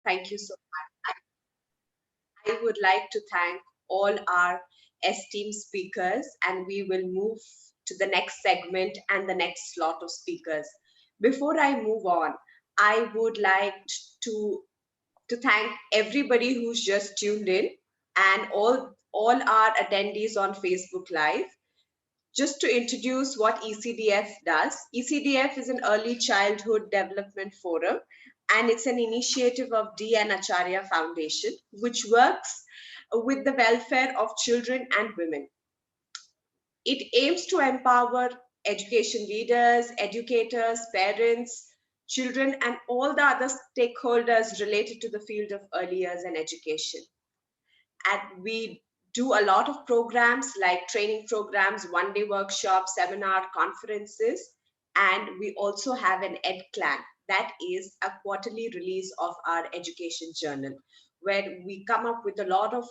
Thank you so much. I would like to thank all our esteemed speakers, and we will move to the next segment and the next slot of speakers. Before I move on, I would like to to thank everybody who's just tuned in and all our attendees on Facebook Live. Just to introduce what ECDF does, ECDF is an early childhood development forum, and it's an initiative of D.N. Acharya Foundation, which works with the welfare of children and women. It aims to empower education leaders, educators, parents, children, and all the other stakeholders related to the field of early years and education. And we do a lot of programs like training programs, one-day workshops, seminar, conferences, and we also have an Ed Clan. That is a quarterly release of our education journal, where we come up with a lot of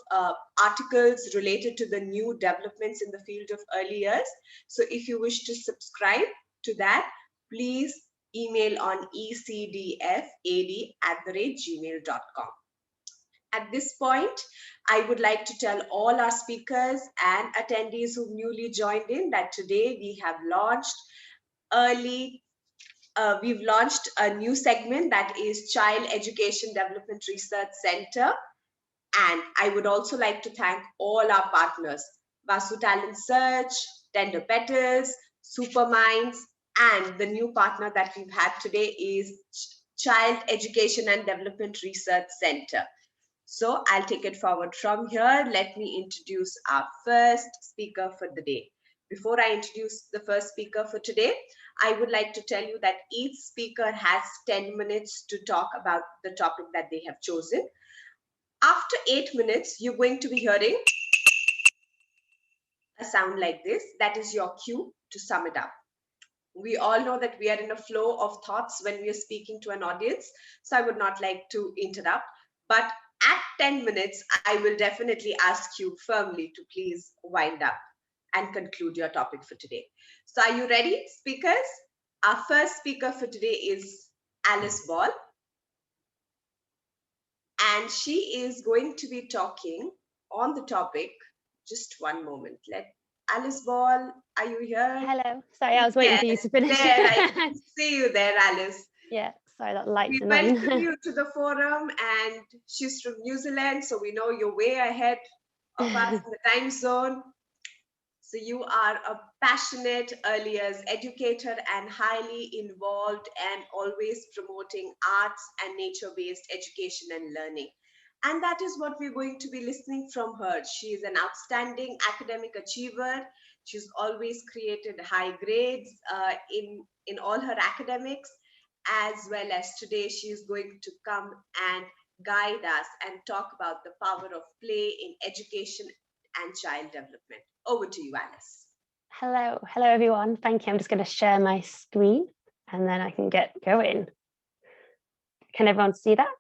articles related to the new developments in the field of early years. So if you wish to subscribe to that, please email on ecdfad@gmail.com. At this point, I would like to tell all our speakers and attendees who newly joined in that today we have launched we've launched a new segment that is Child Education Development Research Center. And I would also like to thank all our partners, Vasu Talent Search, Tender Petals, Superminds, and the new partner that we've had today is Child Education and Development Research Center. So I'll take it forward from here. Let me introduce our first speaker for the day. Before I introduce the first speaker for today, I would like to tell you that each speaker has 10 minutes to talk about the topic that they have chosen. After 8 minutes, you're going to be hearing a sound like this. That is your cue to sum it up. We all know that we are in a flow of thoughts when we are speaking to an audience, so I would not like to interrupt. But at 10 minutes, I will definitely ask you firmly to please wind up and conclude your topic for today. So are you ready, speakers? Our first speaker for today is Alice Ball. And she is going to be talking on the topic. Just one moment. Alice Ball, are you here? Hello. Sorry, I was waiting for you to finish. There, I can see you there, Alice. Yeah, sorry, that light's We annoying. welcome you to the forum, and she's from New Zealand, so we know you're way ahead of us in the time zone. So you are a passionate early years educator and highly involved and always promoting arts and nature-based education and learning. And that is what we're going to be listening from her. She is an outstanding academic achiever. She's always created high grades in all her academics, as well as today she is going to come and guide us and talk about the power of play in education and child development. Over to you, Alice. Hello everyone. Thank you. I'm just going to share my screen and then I can get going. Can everyone see that?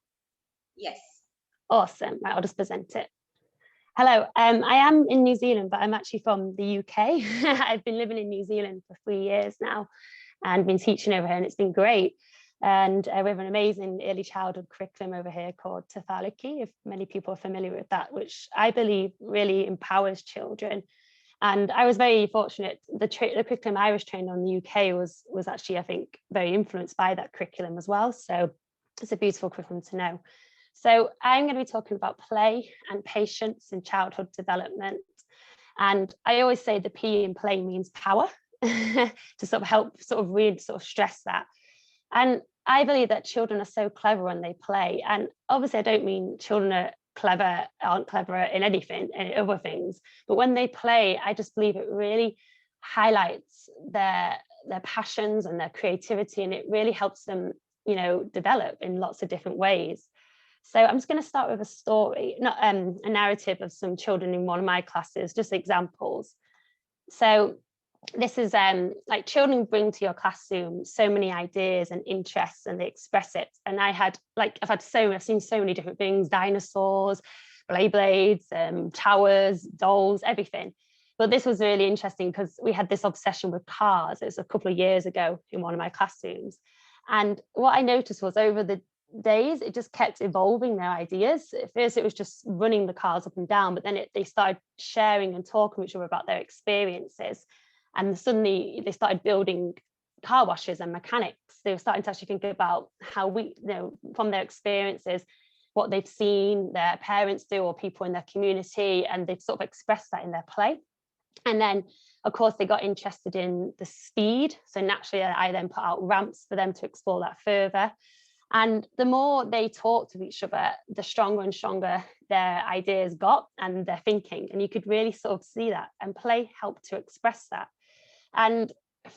Yes. Awesome. Right, I'll just present it. Hello, I am in New Zealand, but I'm actually from the UK. I've been living in New Zealand for 3 years now and been teaching over here, and it's been great. And we have an amazing early childhood curriculum over here called Tathalaki, if many people are familiar with that, which I believe really empowers children. And I was very fortunate. The curriculum I was trained on in the UK was actually, I think, very influenced by that curriculum as well. So it's a beautiful curriculum to know. So I'm going to be talking about play and patience in childhood development. And I always say the P in play means power to sort of help really stress that. And I believe that children are so clever when they play. And obviously I don't mean children aren't clever in anything and other things, but when they play, I just believe it really highlights their passions and their creativity, and it really helps them, develop in lots of different ways. So I'm just going to start with a story, not a narrative of some children in one of my classes, just examples. So this is like children bring to your classroom so many ideas and interests, and they express it. And I've seen so many different things: dinosaurs, blades, towers, dolls, everything. But this was really interesting because we had this obsession with cars. It was a couple of years ago in one of my classrooms. And what I noticed was over the days, it just kept evolving their ideas. At first, it was just running the cars up and down, but then they started sharing and talking with each other about their experiences. And suddenly they started building car washes and mechanics. They were starting to actually think about how from their experiences, what they've seen their parents do or people in their community, and they've sort of expressed that in their play. And then, of course, they got interested in the speed. So naturally, I then put out ramps for them to explore that further. And the more they talked to each other, the stronger and stronger their ideas got and their thinking. And you could really sort of see that. And play helped to express that. And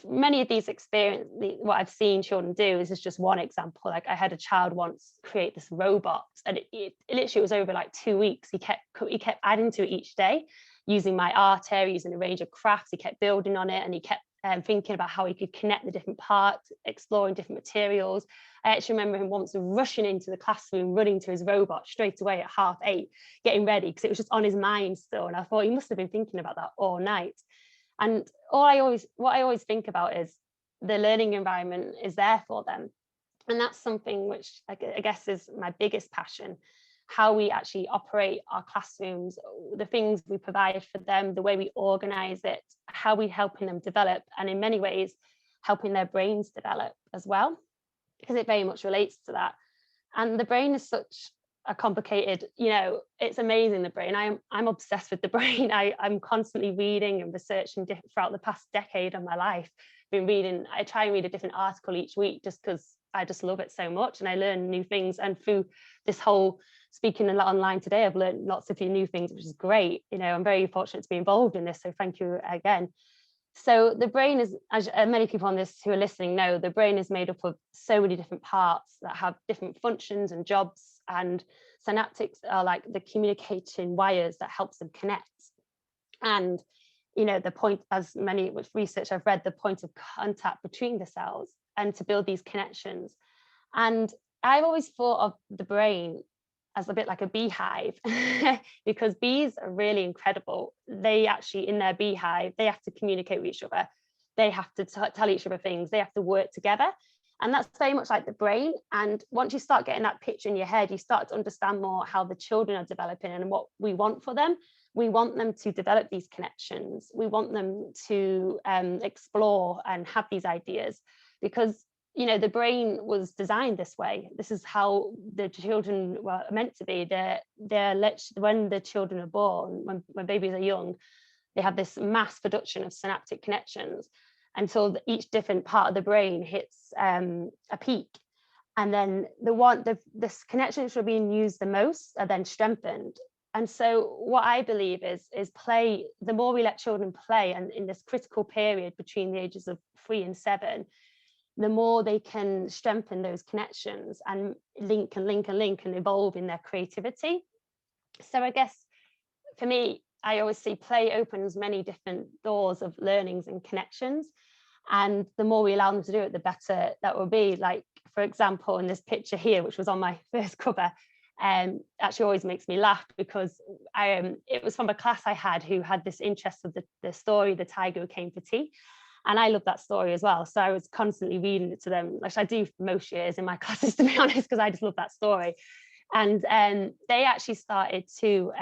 many of these experiences, what I've seen children do is just one example. Like I had a child once create this robot, and it literally was over like 2 weeks. He kept adding to it each day, using my art area, using a range of crafts. He kept building on it, and he kept thinking about how he could connect the different parts, exploring different materials. I actually remember him once rushing into the classroom, running to his robot straight away at 8:30, getting ready, because it was just on his mind still. And I thought he must have been thinking about that all night. And what I always think about is the learning environment is there for them. And that's something which I guess is my biggest passion, how we actually operate our classrooms, the things we provide for them, the way we organize it, how we're helping them develop, and in many ways, helping their brains develop as well, because it very much relates to that. And the brain is such a complicated, it's amazing, the brain. I'm obsessed with the brain. I'm constantly reading and researching throughout the past decade of my life. I try and read a different article each week just because I just love it so much, and I learn new things. And through this whole speaking a lot online today, I've learned lots of new things, which is great. I'm very fortunate to be involved in this, so thank you again. So the brain is, as many people on this who are listening know, the brain is made up of so many different parts that have different functions and jobs, and synaptics are like the communicating wires that helps them connect. And the point, as many with research I've read, the point of contact between the cells and to build these connections. And I've always thought of the brain as a bit like a beehive, because bees are really incredible. They actually, in their beehive, they have to communicate with each other. They have to tell each other things. They have to work together. And that's very much like the brain. And once you start getting that picture in your head, you start to understand more how the children are developing and what we want for them. We want them to develop these connections. We want them to explore and have these ideas, because the brain was designed this way. This is how the children were meant to be. When the children are born, when babies are young, they have this mass production of synaptic connections until each different part of the brain hits a peak. And then the connections which are being used the most are then strengthened. And so what I believe is play, the more we let children play, and in this critical period between the ages of 3 and 7, the more they can strengthen those connections and link and evolve in their creativity. So I guess for me, I always see play opens many different doors of learnings and connections. And the more we allow them to do it, the better that will be. Like, for example, in this picture here, which was on my first cover, actually always makes me laugh, because it was from a class I had who had this interest of the story, The Tiger Who Came for Tea. And I love that story as well. So I was constantly reading it to them, like I do most years in my classes, to be honest, because I just love that story. And they actually started to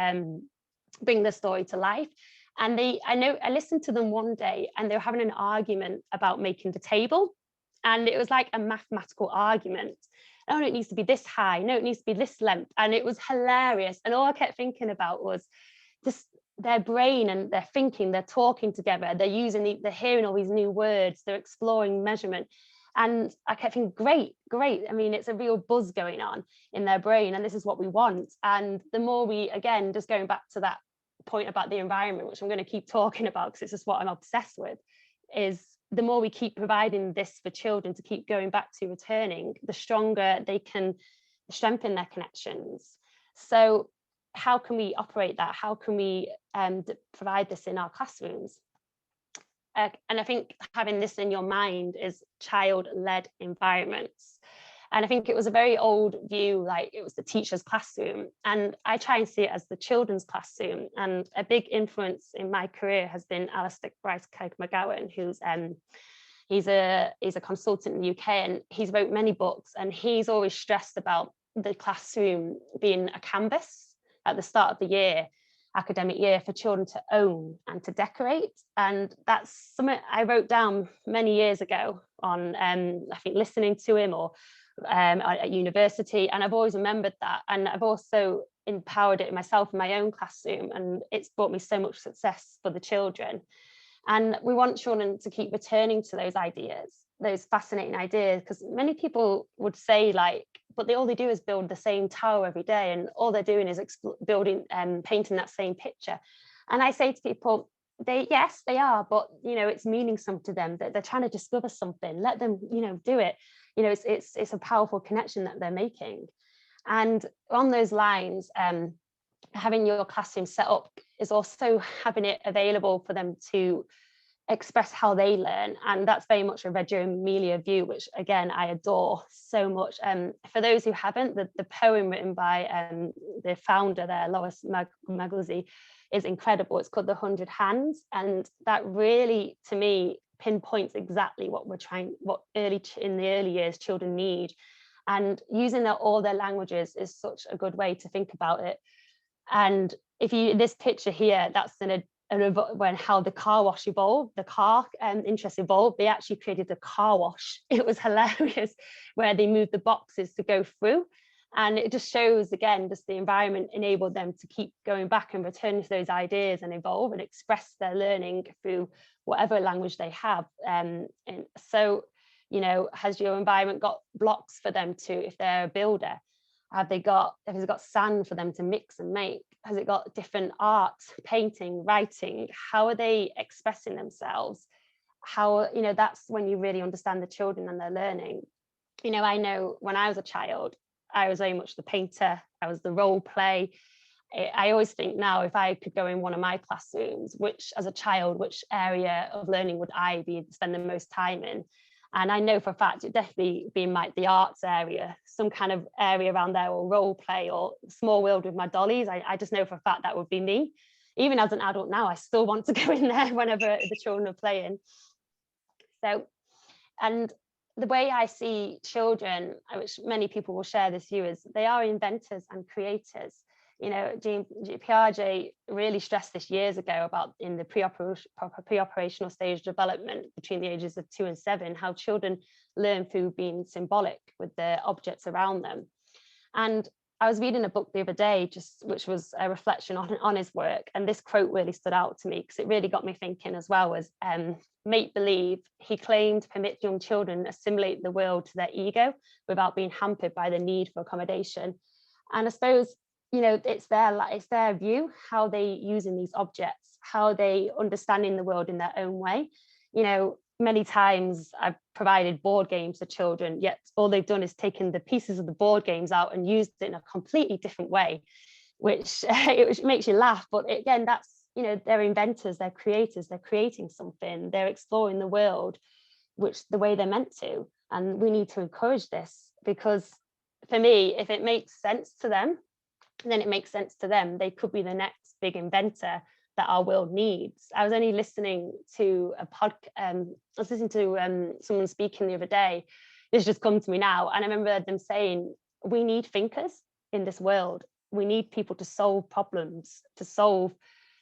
bring the story to life. And I listened to them one day, and they were having an argument about making the table. And it was like a mathematical argument. Oh, no, it needs to be this high. No, it needs to be this length. And it was hilarious. And all I kept thinking about was just their brain and their thinking. They're talking together. They're hearing all these new words. They're exploring measurement. And I kept thinking, great. I mean, it's a real buzz going on in their brain, and this is what we want. And the more we, again, just going back to that point about the environment, which I'm going to keep talking about because it's just what I'm obsessed with, is the more we keep providing this for children to keep going back to, returning, the stronger they can strengthen their connections. So how can we operate that? How can we provide this in our classrooms? And I think having this in your mind is child-led environments. And I think it was a very old view, like it was the teacher's classroom. And I try and see it as the children's classroom. And a big influence in my career has been Alistair Bryce McGowan, who's He's a consultant in the UK, and he's wrote many books, and he's always stressed about the classroom being a canvas at the start of the year, academic year, for children to own and to decorate. And that's something I wrote down many years ago on, I think, listening to him, or at university, and I've always remembered that, and I've also empowered it myself in my own classroom, and it's brought me so much success for the children. And we want children to keep returning to those ideas, those fascinating ideas, because many people would say, like, but all they do is build the same tower every day, and all they're doing is building and painting that same picture. And I say to people, yes, they are, but it's meaning something to them, that they're trying to discover something. Let them do it. It's a powerful connection that they're making. And on those lines, having your classroom set up is also having it available for them to express how they learn. And that's very much a Reggio Emilia view, which again I adore so much. For those who haven't, the poem written by the founder there, Lois Magluzzi, is incredible. It's called The 100 Hands, and that really, to me, pinpoints exactly what in the early years children need. And using all their languages is such a good way to think about it. And if this picture here, that's when how the car wash evolved, the car interest evolved. They actually created a car wash. It was hilarious, where they moved the boxes to go through. And it just shows, again, just the environment enabled them to keep going back and returning to those ideas and evolve and express their learning through whatever language they have. And so, has your environment got blocks for them to, if they're a builder? Has it got sand for them to mix and make? Has it got different art, painting, writing? How are they expressing themselves? That's when you really understand the children and their learning. I know when I was a child, I was very much the painter. I was the role play. I always think now, if I could go in one of my classrooms, as a child, which area of learning would I spend the most time in? And I know for a fact it'd definitely be in the arts area, some kind of area around there, or role play, or Small World with my dollies. I just know for a fact that would be me. Even as an adult now, I still want to go in there whenever the children are playing. So, and the way I see children, which many people will share this view, is they are inventors and creators. Piaget really stressed this years ago about in the pre-operational stage development between the ages of 2 and 7, how children learn through being symbolic with the objects around them. And I was reading a book the other day, which was a reflection on his work, and this quote really stood out to me because it really got me thinking as well. Was make believe, he claimed, permit young children assimilate the world to their ego without being hampered by the need for accommodation. And I suppose, it's their view, how they using these objects, how they understanding the world in their own way. Many times I've provided board games to children, yet all they've done is taken the pieces of the board games out and used it in a completely different way, which it makes you laugh. But again, that's, they're inventors, they're creators, they're creating something, they're exploring the world, which the way they're meant to. And we need to encourage this, because for me, if it makes sense to them, then it makes sense to them. They could be the next big inventor that our world needs. I was only listening to someone speaking the other day. This just come to me now, and I remember them saying, we need thinkers in this world. We need people to solve problems, to solve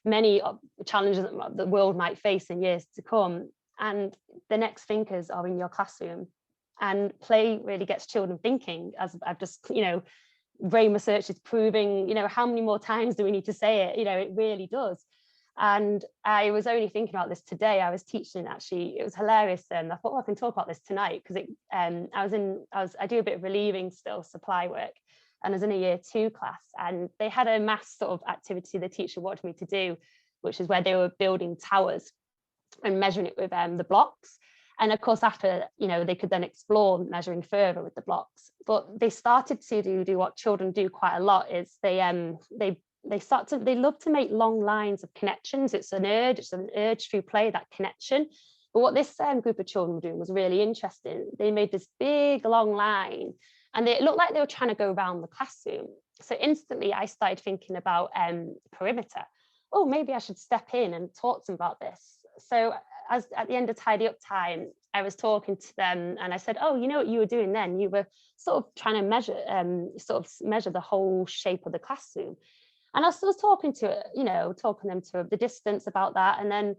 many challenges that the world might face in years to come. And the next thinkers are in your classroom. And play really gets children thinking, as I've just, brain research is proving, how many more times do we need to say it? It really does. And I was only thinking about this today. I was teaching, actually, it was hilarious. And I thought, well, I can talk about this tonight, because I do a bit of relieving still supply work, and I was in a year 2 class, and they had a maths sort of activity the teacher wanted me to do, which is where they were building towers and measuring it with the blocks. And of course, after, they could then explore measuring further with the blocks. But they started to do what children do quite a lot, is they love to make long lines of connections. It's an urge through play, that connection. But what this group of children were doing was really interesting. They made this big long line, and it looked like they were trying to go around the classroom. So instantly I started thinking about perimeter. Oh, maybe I should step in and talk to them about this. So as at the end of tidy up time, I was talking to them and I said, oh, you know what you were doing then? You were sort of trying to measure the whole shape of the classroom. And I was talking them to the distance about that. And then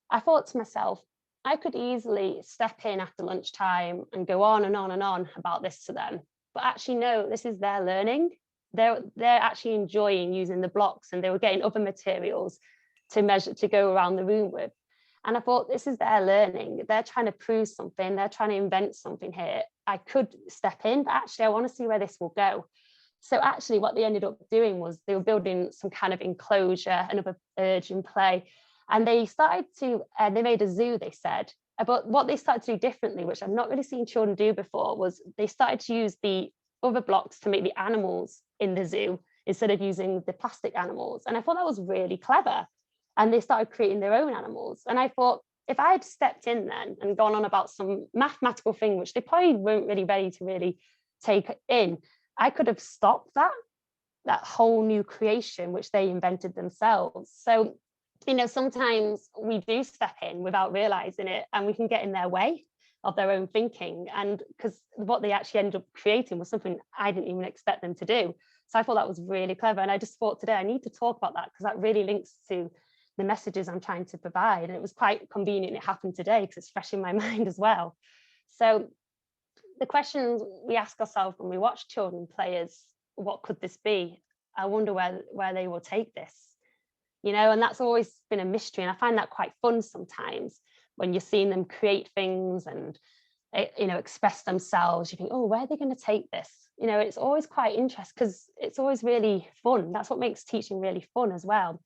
I thought to myself, I could easily step in after lunchtime and go on and on and on about this to them. But actually, no, this is their learning. They're actually enjoying using the blocks, and they were getting other materials to go around the room with. And I thought, this is their learning. They're trying to prove something. They're trying to invent something here. I could step in, but actually I want to see where this will go. So actually what they ended up doing was they were building some kind of enclosure, another urge in play. And they started to, they made a zoo, they said. But what they started to do differently, which I've not really seen children do before, was they started to use the other blocks to make the animals in the zoo instead of using the plastic animals. And I thought that was really clever. And they started creating their own animals. And I thought, if I had stepped in then and gone on about some mathematical thing, which they probably weren't really ready to really take in, I could have stopped that whole new creation, which they invented themselves. So, sometimes we do step in without realizing it, and we can get in their way of their own thinking. And because what they actually ended up creating was something I didn't even expect them to do. So I thought that was really clever. And I just thought today I need to talk about that, because that really links to the messages I'm trying to provide. And it was quite convenient it happened today, because it's fresh in my mind as well. So the questions we ask ourselves when we watch children play is, what could this be? I wonder where they will take this, and that's always been a mystery. And I find that quite fun sometimes when you're seeing them create things and, express themselves. You think, oh, where are they going to take this? It's always quite interesting, because it's always really fun. That's what makes teaching really fun as well.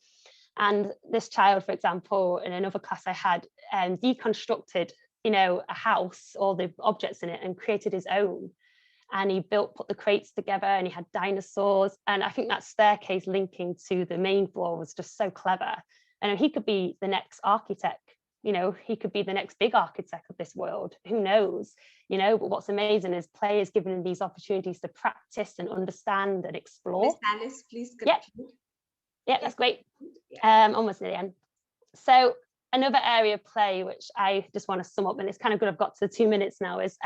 And this child, for example, in another class I had, deconstructed, a house, all the objects in it, and created his own. And he put the crates together, and he had dinosaurs. And I think that staircase linking to the main floor was just so clever. And he could be the next architect, he could be the next big architect of this world. Who knows? But what's amazing is players given them these opportunities to practice and understand and explore. Miss Alice, please conclude. Yeah, that's great. Almost near the end. So another area of play, which I just want to sum up, and it's kind of good I've got to the 2 minutes now, is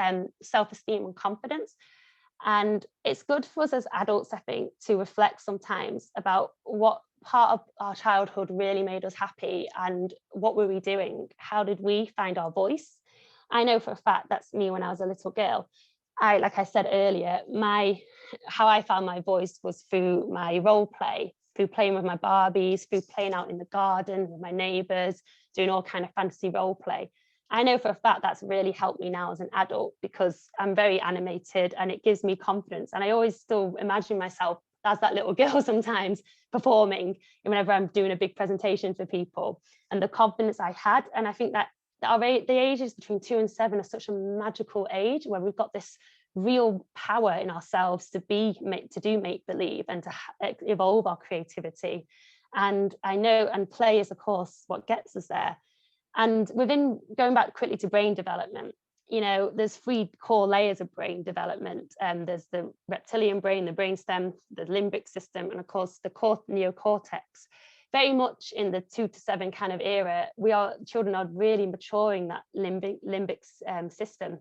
self-esteem and confidence. And it's good for us as adults, I think, to reflect sometimes about what part of our childhood really made us happy, and what were we doing? How did we find our voice? I know for a fact that's me when I was a little girl. Like I said earlier, how I found my voice was through my role play, through playing with my Barbies, through playing out in the garden with my neighbours, doing all kind of fantasy role play. I know for a fact that's really helped me now as an adult, because I'm very animated and it gives me confidence. And I always still imagine myself as that little girl sometimes performing whenever I'm doing a big presentation for people, and the confidence I had. And I think that the ages between 2 and 7 are such a magical age, where we've got this real power in ourselves to do make believe and to evolve our creativity. And I know, and play is of course what gets us there. And within, going back quickly to brain development, there's 3 core layers of brain development. There's the reptilian brain, the brainstem, the limbic system, and of course the neocortex. Very much in the 2 to 7 kind of era, children are really maturing that limbic system,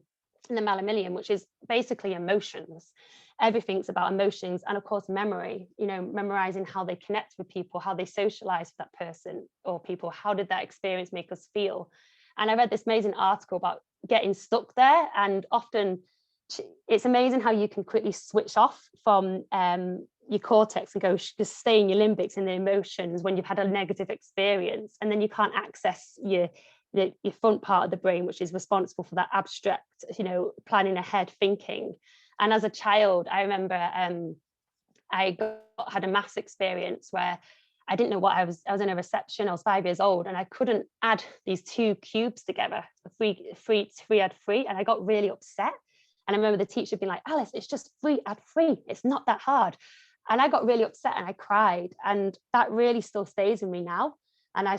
in the mammalian, which is basically emotions. Everything's about emotions, and of course memory, memorizing how they connect with people, how they socialize with that person or people, how did that experience make us feel. And I read this amazing article about getting stuck there, and often it's amazing how you can quickly switch off from your cortex and just stay in your limbics and the emotions when you've had a negative experience, and then you can't access your front part of the brain, which is responsible for that abstract, planning ahead thinking. And as a child, I remember I had a maths experience where I didn't know what I was in a reception. I was 5 years old, and I couldn't add these 2 cubes together. 3 add 3, and I got really upset. And I remember the teacher being like, Alice, it's just 3 add 3. It's not that hard. And I got really upset and I cried. And that really still stays with me now. And I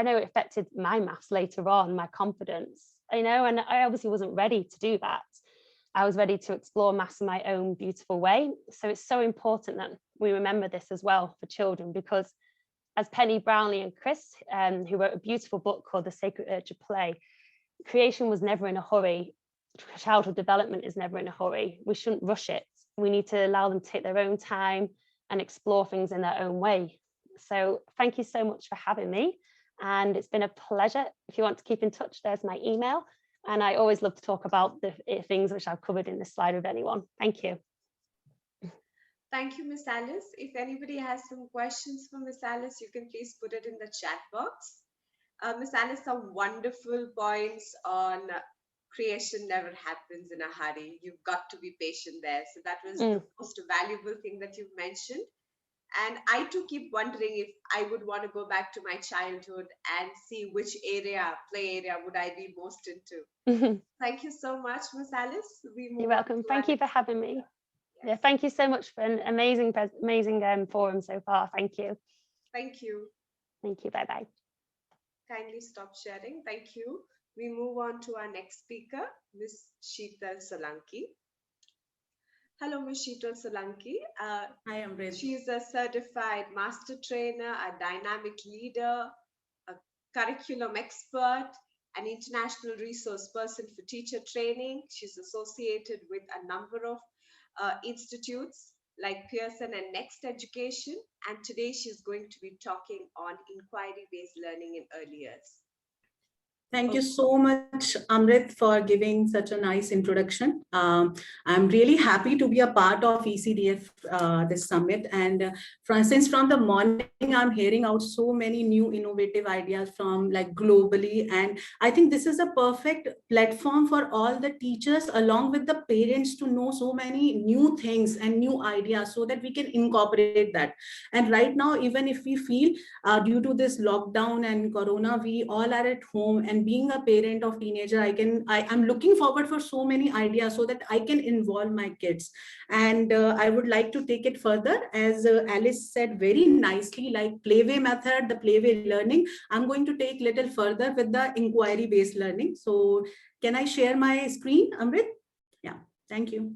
know it affected my maths later on, my confidence, and I obviously wasn't ready to do that. I was ready to explore maths in my own beautiful way. So it's so important that we remember this as well for children, because as Penny Brownlee and Chris, who wrote a beautiful book called The Sacred Urge of Play, creation was never in a hurry. Childhood development is never in a hurry. We shouldn't rush it. We need to allow them to take their own time and explore things in their own way. So thank you so much for having me. And it's been a pleasure. If you want to keep in touch, there's my email. And I always love to talk about the things which I've covered in this slide with anyone. Thank you. Thank you, Miss Alice. If anybody has some questions for Miss Alice, you can please put it in the chat box. Miss Alice, some wonderful points on creation never happens in a hurry. You've got to be patient there. So that was the most valuable thing that you've mentioned. And I too keep wondering if I would want to go back to my childhood and see which play area would I be most into. Thank you so much, Miss Alice. You're welcome. Thank you for having me. Yes. Yeah, thank you so much for an amazing forum so far. Thank you. Thank you. Thank you. Bye-bye. Kindly stop sharing. Thank you. We move on to our next speaker, Miss Sheetal Solanki. Hello, Ms. Sheetal Solanki. Hi, Amrit. She is a certified master trainer, a dynamic leader, a curriculum expert, an international resource person for teacher training. She's associated with a number of institutes like Pearson and Next Education. And today she's going to be talking on inquiry-based learning in early years. Thank you so much, Amrit, for giving such a nice introduction. I'm really happy to be a part of ECDF, this summit. And since from the morning, I'm hearing out so many new innovative ideas from like globally. And I think this is a perfect platform for all the teachers along with the parents to know so many new things and new ideas so that we can incorporate that. And right now, even if we feel due to this lockdown and Corona, we all are at home, and being a parent of teenager, I'm looking forward for so many ideas so that I can involve my kids. And I would like to take it further, as Alice said very nicely, like playway method, the playway learning. I'm going to take little further with the inquiry-based learning. So can I share my screen, Amrit? Yeah, thank you.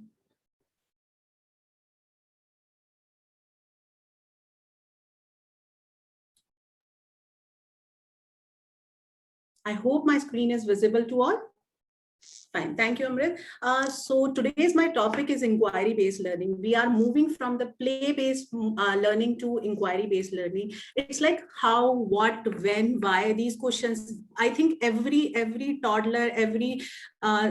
I hope my screen is visible to all. Fine, thank you, Amrit. So today's my topic is inquiry-based learning. We are moving from the play-based learning to inquiry-based learning. It's like how, what, when, why, these questions. I think every toddler, every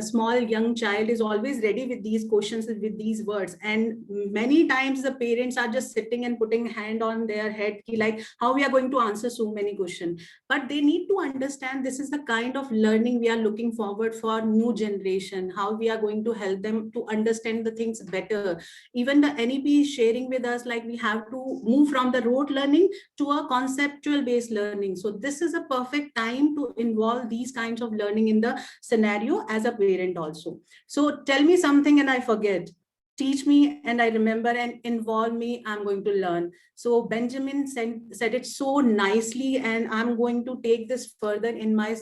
small young child is always ready with these questions, with these words. And many times the parents are just sitting and putting hand on their head, like how we are going to answer so many questions. But they need to understand this is the kind of learning we are looking forward for new generation, how we are going to help them to understand the things better. Even the NEP is sharing with us, like we have to move from the rote learning to a conceptual based learning. So this is a perfect time to involve these kinds of learning in the scenario as a parent also. So tell me something and I forget. Teach me and I remember, and involve me, I'm going to learn. So Benjamin said it so nicely, and I'm going to take this further in my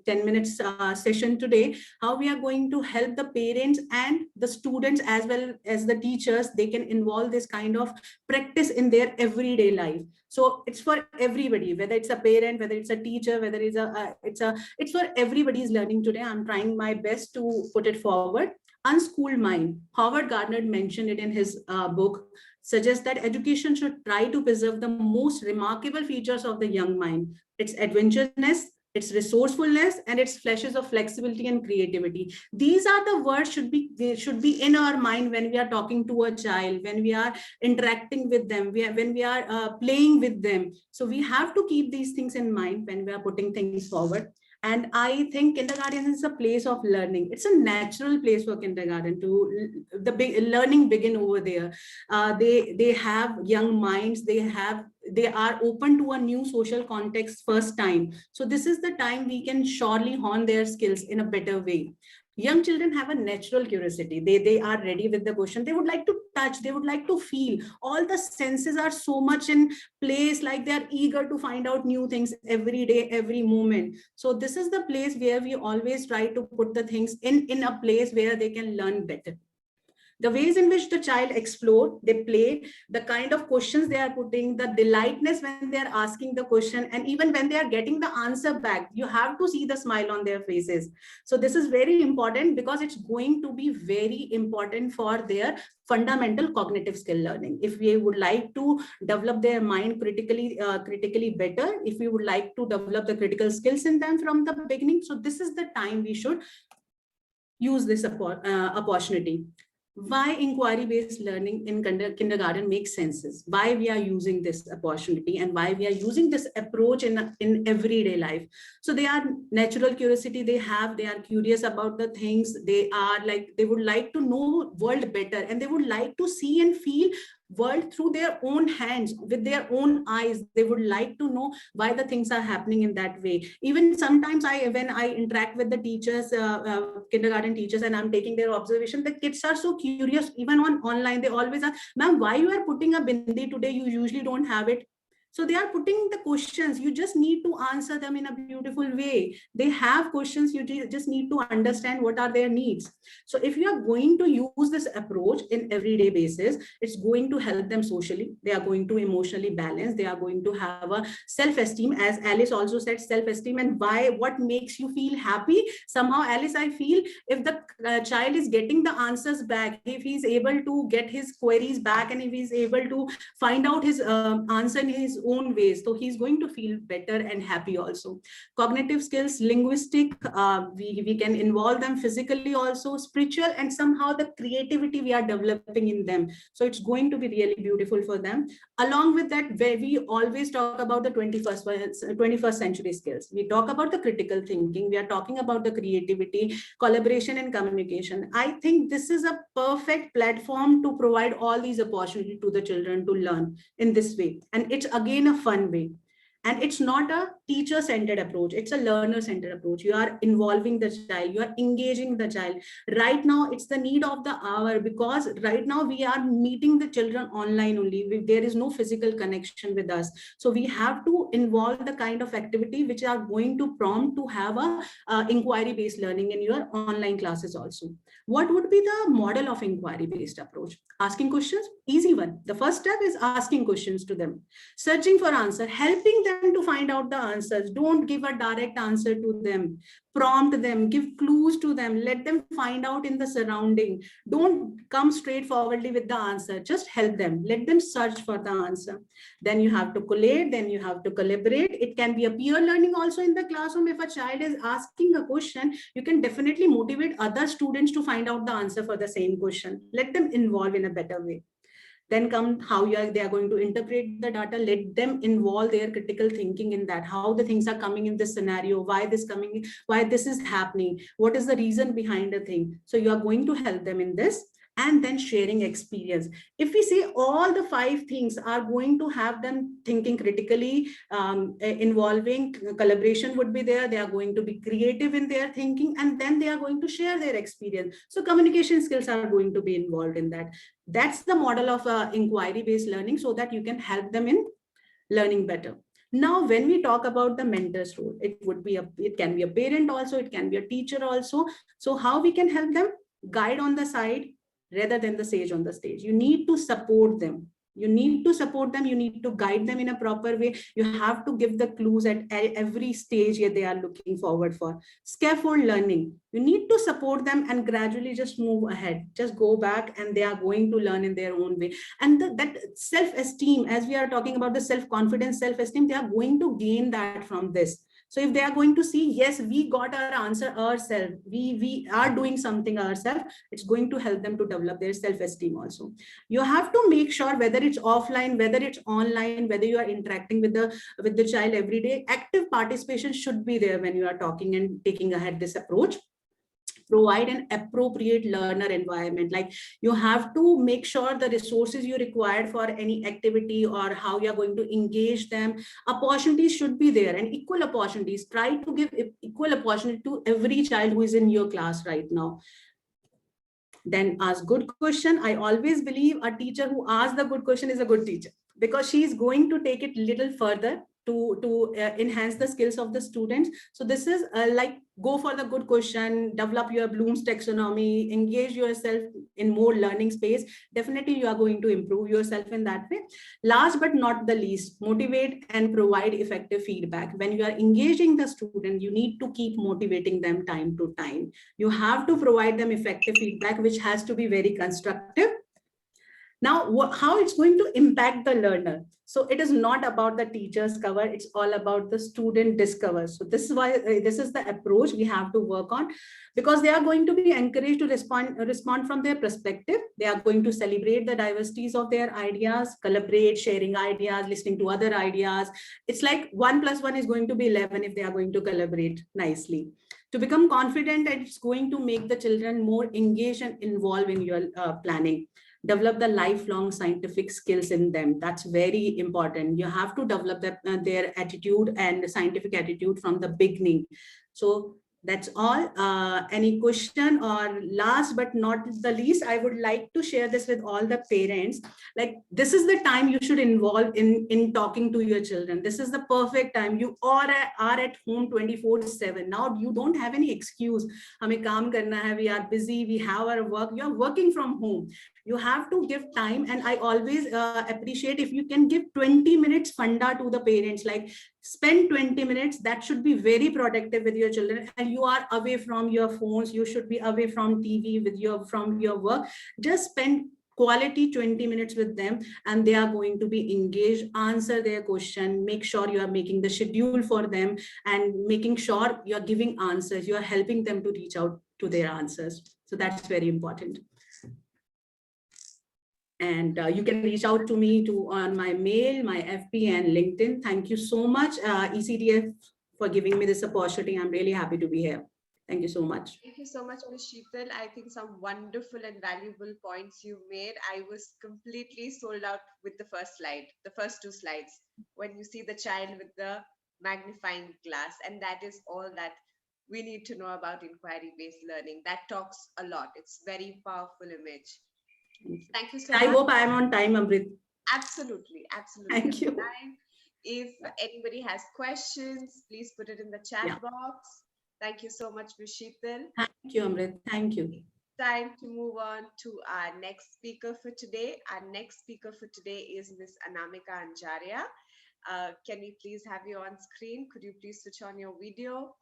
10 minutes session today, how we are going to help the parents and the students as well as the teachers. They can involve this kind of practice in their everyday life. So it's for everybody, whether it's a parent, whether it's a teacher, whether it's for everybody's learning today. I'm trying my best to put it forward. Unschooled mind, Howard Gardner mentioned it in his book, suggests that education should try to preserve the most remarkable features of the young mind: its adventurousness, its resourcefulness, and its flashes of flexibility and creativity. These are the words should be in our mind when we are talking to a child, when we are interacting with them, when we are playing with them. So we have to keep these things in mind when we are putting things forward. And I think kindergarten is a place of learning. It's a natural place for kindergarten to learning begin over there. They have young minds. They are open to a new social context first time. So this is the time we can surely hone their skills in a better way. Young children have a natural curiosity. They are ready with the question. They would like to touch. They would like to feel. All the senses are so much in place, like they are eager to find out new things every day, every moment. So this is the place where we always try to put the things in a place where they can learn better. The ways in which the child explore, they play, the kind of questions they are putting, the delightness when they are asking the question, and even when they are getting the answer back, you have to see the smile on their faces. So this is very important because it's going to be very important for their fundamental cognitive skill learning. If we would like to develop their mind critically better, if we would like to develop the critical skills in them from the beginning, so this is the time we should use this opportunity. Why inquiry-based learning in kindergarten makes sense is why we are using this opportunity and why we are using this approach in everyday life. So they are natural curiosity they have, they are curious about the things, they would like to know world better, and they would like to see and feel world through their own hands, with their own eyes. They would like to know why the things are happening in that way. Even sometimes when I interact with the teachers, kindergarten teachers, and I'm taking their observation, the kids are so curious. Even on online, they always ask, ma'am, why you are putting a bindi today? You usually don't have it. So they are putting the questions. You just need to answer them in a beautiful way. They have questions. You just need to understand what are their needs. So if you are going to use this approach in everyday basis, it's going to help them socially. They are going to emotionally balance. They are going to have a self-esteem, as Alice also said, self-esteem. And what makes you feel happy? Somehow, Alice, I feel if the child is getting the answers back, if he's able to get his queries back, and if he's able to find out his answer in his own ways, so he's going to feel better and happy also. Cognitive skills, linguistic, we can involve them physically also, spiritual, and somehow the creativity we are developing in them. So it's going to be really beautiful for them. Along with that, where we always talk about the 21st century skills, we talk about the critical thinking, we are talking about the creativity, collaboration, and communication. I think this is a perfect platform to provide all these opportunities to the children to learn in this way. And it's again a fun way. And it's not a teacher-centered approach, it's a learner-centered approach. You are involving the child, you are engaging the child. Right now, it's the need of the hour, because right now we are meeting the children online only. There is no physical connection with us. So we have to involve the kind of activity which are going to prompt to have a inquiry-based learning in your online classes also. What would be the model of inquiry-based approach? Asking questions, easy one. The first step is asking questions to them. Searching for answer, helping them to find out the answers. Don't give a direct answer to them. Prompt them, give clues to them, let them find out in the surrounding. Don't come straightforwardly with the answer. Just help them. Let them search for the answer. Then you have to collate, then you have to collaborate. It can be a peer learning also in the classroom. If a child is asking a question, you can definitely motivate other students to find out the answer for the same question. Let them involve in a better way. Then come how they are going to interpret the data. Let them involve their critical thinking in that, how the things are coming in this scenario, why this is happening, what is the reason behind the thing. So you are going to help them in this. And then sharing experience. If we say all the 5 things are going to have them thinking critically, involving collaboration would be there. They are going to be creative in their thinking, and then they are going to share their experience. So communication skills are going to be involved in that. That's the model of inquiry-based learning, so that you can help them in learning better. Now, when we talk about the mentor's role, it can be a parent also, it can be a teacher also. So how we can help them? Guide on the side rather than the sage on the stage. You need to support them. You need to support them. You need to guide them in a proper way. You have to give the clues at every stage they are looking forward for. Scaffold learning. You need to support them and gradually just move ahead. Just go back and they are going to learn in their own way. And that self-esteem, as we are talking about the self-confidence, self-esteem, they are going to gain that from this. So if they are going to see, yes, we got our answer ourselves, we are doing something ourselves, it's going to help them to develop their self-esteem also. You have to make sure, whether it's offline, whether it's online, whether you are interacting with the child every day, active participation should be there when you are talking and taking ahead this approach. Provide an appropriate learner environment. Like, you have to make sure the resources you required for any activity or how you're going to engage them, opportunities should be there, and equal opportunities. Try to give equal opportunity to every child who is in your class right now. Then ask good question. I always believe a teacher who asks the good question is a good teacher, because she is going to take it little further. to enhance the skills of the students. So this is like, go for the good question, develop your Bloom's taxonomy, engage yourself in more learning space. Definitely you are going to improve yourself in that way. Last but not the least, motivate and provide effective feedback. When you are engaging the student, you need to keep motivating them time to time. You have to provide them effective feedback, which has to be very constructive. Now, how it's going to impact the learner? So it is not about the teacher's cover, it's all about the student discover. So this is why this is the approach we have to work on, because they are going to be encouraged to respond from their perspective. They are going to celebrate the diversities of their ideas, collaborate, sharing ideas, listening to other ideas. It's like 1 + 1 is going to be 11 if they are going to collaborate nicely. To become confident, and it's going to make the children more engaged and involved in your planning. Develop the lifelong scientific skills in them. That's very important. You have to develop their attitude and scientific attitude from the beginning. So that's all. Any question? Or last but not the least, I would like to share this with all the parents. Like, this is the time you should involve in talking to your children. This is the perfect time. You are at home 24/7. Now you don't have any excuse. Hame kaam karna hai, we are busy, we have our work. You are working from home. You have to give time. And I always appreciate if you can give 20 minutes funda to the parents, like spend 20 minutes. That should be very productive with your children. And you are away from your phones. You should be away from TV from your work. Just spend quality 20 minutes with them, and they are going to be engaged. Answer their question. Make sure you are making the schedule for them and making sure you are giving answers. You are helping them to reach out to their answers. So that's very important. And you can reach out to me on my mail, my FB, and LinkedIn. Thank you so much, ECDF, for giving me this opportunity. I'm really happy to be here. Thank you so much. Thank you so much, Ms. Sheetal. I think some wonderful and valuable points you made. I was completely sold out with the first slide, the first 2 slides, when you see the child with the magnifying glass. And that is all that we need to know about inquiry-based learning. That talks a lot. It's very powerful image. Thank you so much. I hope I am on time, Amrit. Absolutely, absolutely. Thank you. If anybody has questions, please put it in the chat box. Thank you so much, Ms. Sheetal. Thank you, Amrit. Thank you. Time to move on to our next speaker for today. Our next speaker for today is Ms. Anamika Anjaria. Can we please have you on screen? Could you please switch on your video?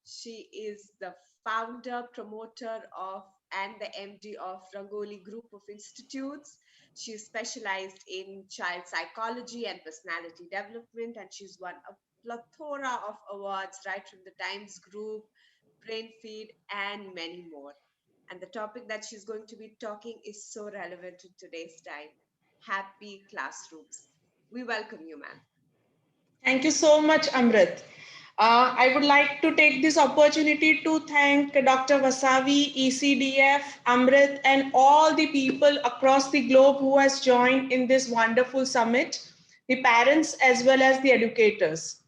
She is the founder, promoter of, and the MD of Rangoli Group of Institutes. She is specialized in child psychology and personality development, and she's won a plethora of awards right from the Times Group, Brain Feed, and many more. And the topic that she's going to be talking is so relevant to today's time: happy classrooms. We welcome you, ma'am. Thank you so much, Amrit. I would like to take this opportunity to thank Dr. Vasavi, ECDF, Amrit, and all the people across the globe who has joined in this wonderful summit, the parents as well as the educators.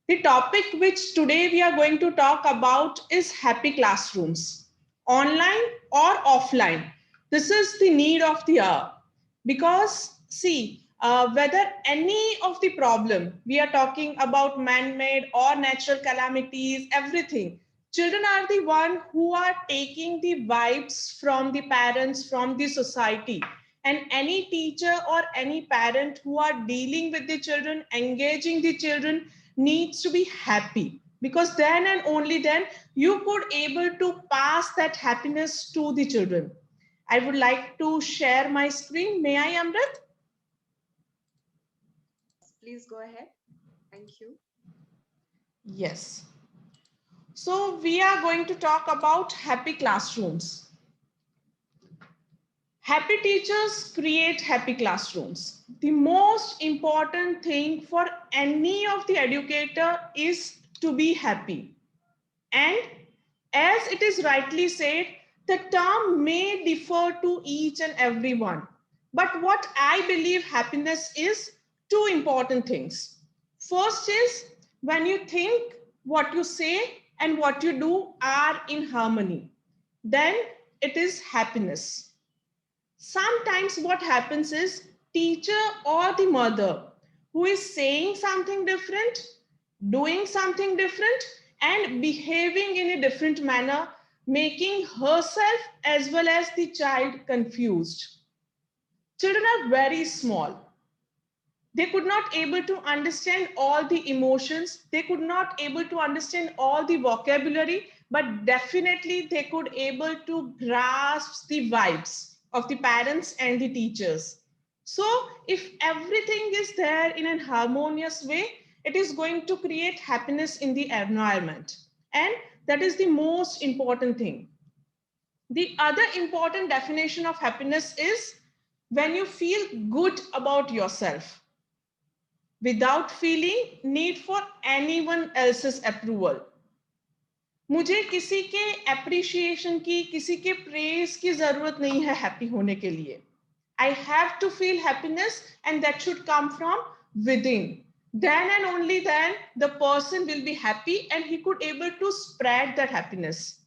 The topic which today we are going to talk about is happy classrooms, online or offline. This is the need of the hour, because see, whether any of the problem, we are talking about man-made or natural calamities, everything, children are the one who are taking the vibes from the parents, from the society. And any teacher or any parent who are dealing with the children, engaging the children, needs to be happy, because then and only then you could able to pass that happiness to the children. I would like to share my screen. May I, Amrit? Please go ahead. Thank you. Yes. So we are going to talk about happy classrooms. Happy teachers create happy classrooms. The most important thing for any of the educator is to be happy. And as it is rightly said, the term may differ to each and every one. But what I believe happiness is, two important things. First is when you think, what you say, and what you do are in harmony. Then it is happiness. Sometimes what happens is teacher or the mother who is saying something different, doing something different, and behaving in a different manner, making herself as well as the child confused. Children are very small. They could not able to understand all the emotions. They could not able to understand all the vocabulary, but definitely they could able to grasp the vibes of the parents and the teachers. So if everything is there in a harmonious way, it is going to create happiness in the environment. And that is the most important thing. The other important definition of happiness is when you feel good about yourself without feeling need for anyone else's approval. मुझे किसी के appreciation की, किसी के praise की जरूरत नहीं है happy होने के लिए. I have to feel happiness, and that should come from within. Then and only then the person will be happy and he could able to spread that happiness.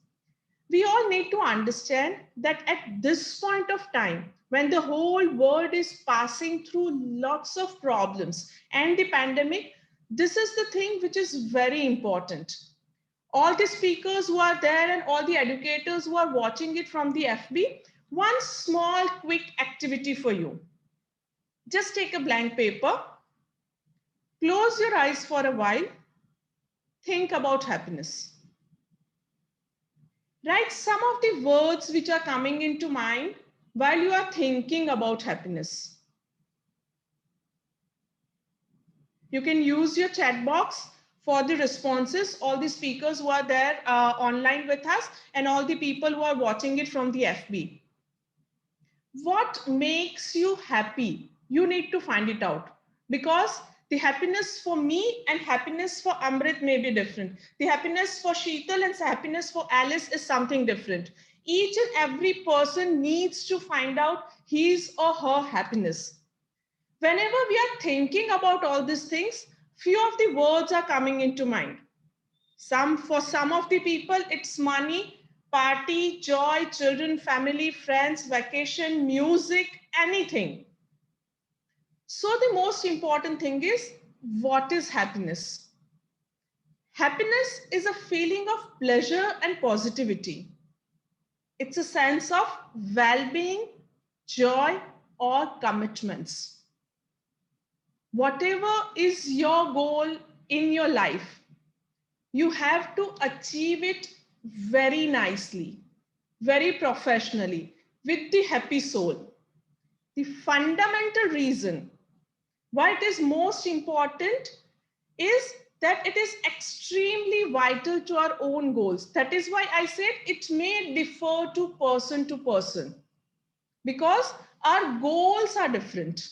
We all need to understand that at this point of time, when the whole world is passing through lots of problems and the pandemic, this is the thing which is very important. All the speakers who are there and all the educators who are watching it from the FB, one small quick activity for you. Just take a blank paper, close your eyes for a while, think about happiness. Write some of the words which are coming into mind while you are thinking about happiness. You can use your chat box for the responses, all the speakers who are there online with us and all the people who are watching it from the FB. What makes you happy? You need to find it out, because the happiness for me and happiness for Amrit may be different. The happiness for Sheetal and happiness for Alice is something different. Each and every person needs to find out his or her happiness. Whenever we are thinking about all these things, few of the words are coming into mind. For some of the people, it's money, party, joy, children, family, friends, vacation, music, anything. So the most important thing is, what is happiness? Happiness is a feeling of pleasure and positivity. It's a sense of well-being, joy, or commitments. Whatever is your goal in your life, you have to achieve it very nicely, very professionally, with the happy soul. The fundamental reason why it is most important is that it is extremely vital to our own goals. That is why I said it may differ to person, because our goals are different.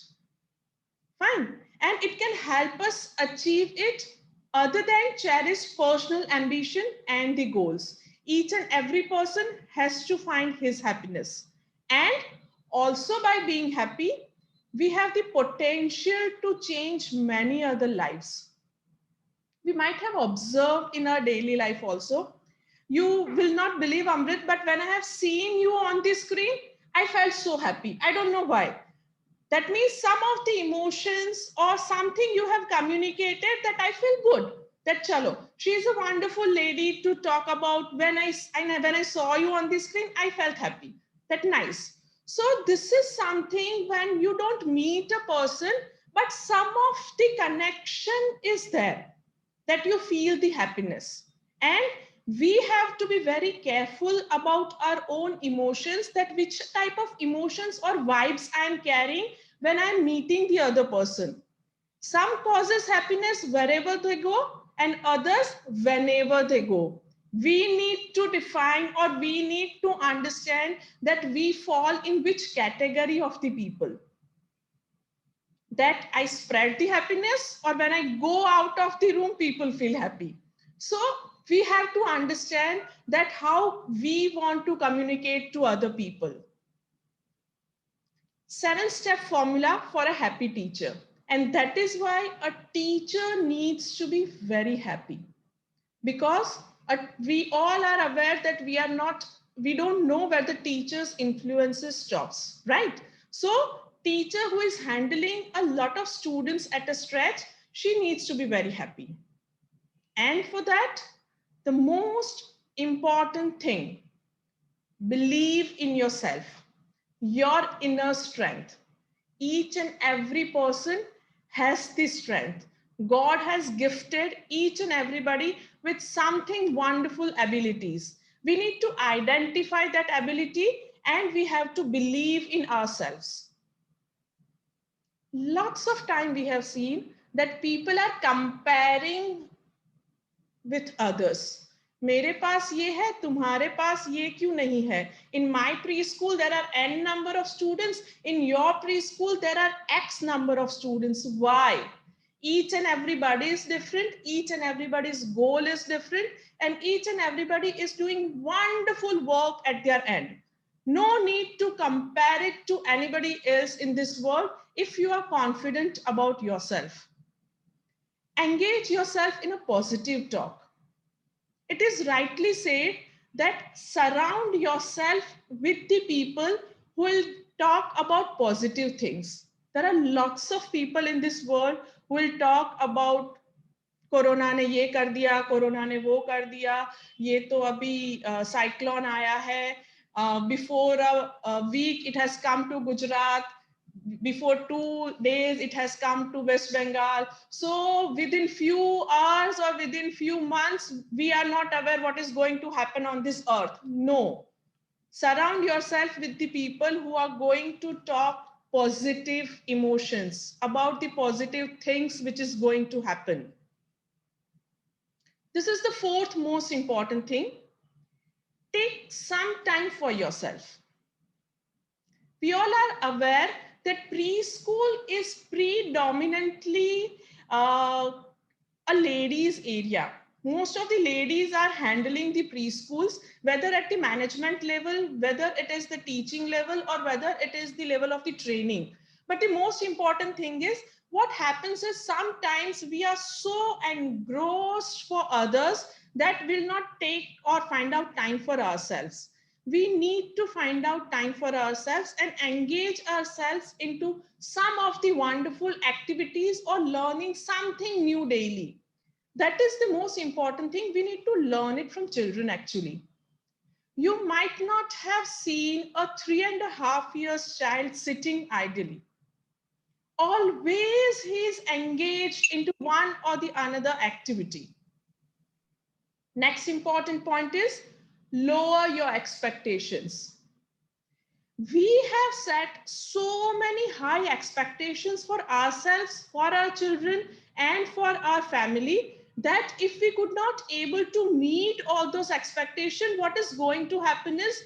Fine. And it can help us achieve it other than cherish personal ambition and the goals. Each and every person has to find his happiness. And also by being happy, we have the potential to change many other lives. We might have observed in our daily life also. You will not believe, Amrit, but when I have seen you on the screen, I felt so happy. I don't know why. That means some of the emotions or something you have communicated that I feel good. That chalo, she is a wonderful lady to talk about. When I saw you on the screen, I felt happy. That nice. So this is something when you don't meet a person, but some of the connection is there, that you feel the happiness. And we have to be very careful about our own emotions, that which type of emotions or vibes I am carrying when I am meeting the other person. Some causes happiness wherever they go and others whenever they go. We need to define, or we need to understand that we fall in which category of the people. That I spread the happiness, or when I go out of the room, people feel happy. So we have to understand that how we want to communicate to other people. 7-step formula for a happy teacher. And that is why a teacher needs to be very happy, because we all are aware that we don't know where the teacher's influences stops, right? So teacher who is handling a lot of students at a stretch, she needs to be very happy. And for that, the most important thing, believe in yourself, your inner strength. Each and every person has this strength. God has gifted each and everybody with something wonderful abilities. We need to identify that ability and we have to believe in ourselves. Lots of time we have seen that people are comparing with others. मेरे पास ये है, तुम्हारे पास ये क्यों नहीं है? In my preschool there are n number of students. In your preschool there are x number of students. Why? Each and everybody is different. Each and everybody's goal is different, and each and everybody is doing wonderful work at their end. No need to compare it to anybody else in this world if you are confident about yourself. Engage yourself in a positive talk. It is rightly said that surround yourself with the people who will talk about positive things. There are lots of people in this world who will talk about corona ने ये कर दिया, corona ने वो कर दिया, ये तो अभी साइक्लोन आया है, before a week it has come to Gujarat, before 2 days it has come to West Bengal. So within few hours or within few months, we are not aware what is going to happen on this earth. No. Surround yourself with the people who are going to talk positive emotions about the positive things which is going to happen. This is the fourth most important thing. Take some time for yourself. We all are aware that preschool is predominantly a ladies area. Most of the ladies are handling the preschools, whether at the management level, whether it is the teaching level, or whether it is the level of the training. But the most important thing is, what happens is sometimes we are so engrossed for others that will not take or find out time for ourselves. We need to find out time for ourselves and engage ourselves into some of the wonderful activities or learning something new daily. That is the most important thing. We need to learn it from children actually. You might not have seen a 3.5 years child sitting idly. Always he is engaged into one or the another activity. Next important point is lower your expectations. We have set so many high expectations for ourselves, for our children, and for our family that if we could not able to meet all those expectations, what is going to happen is,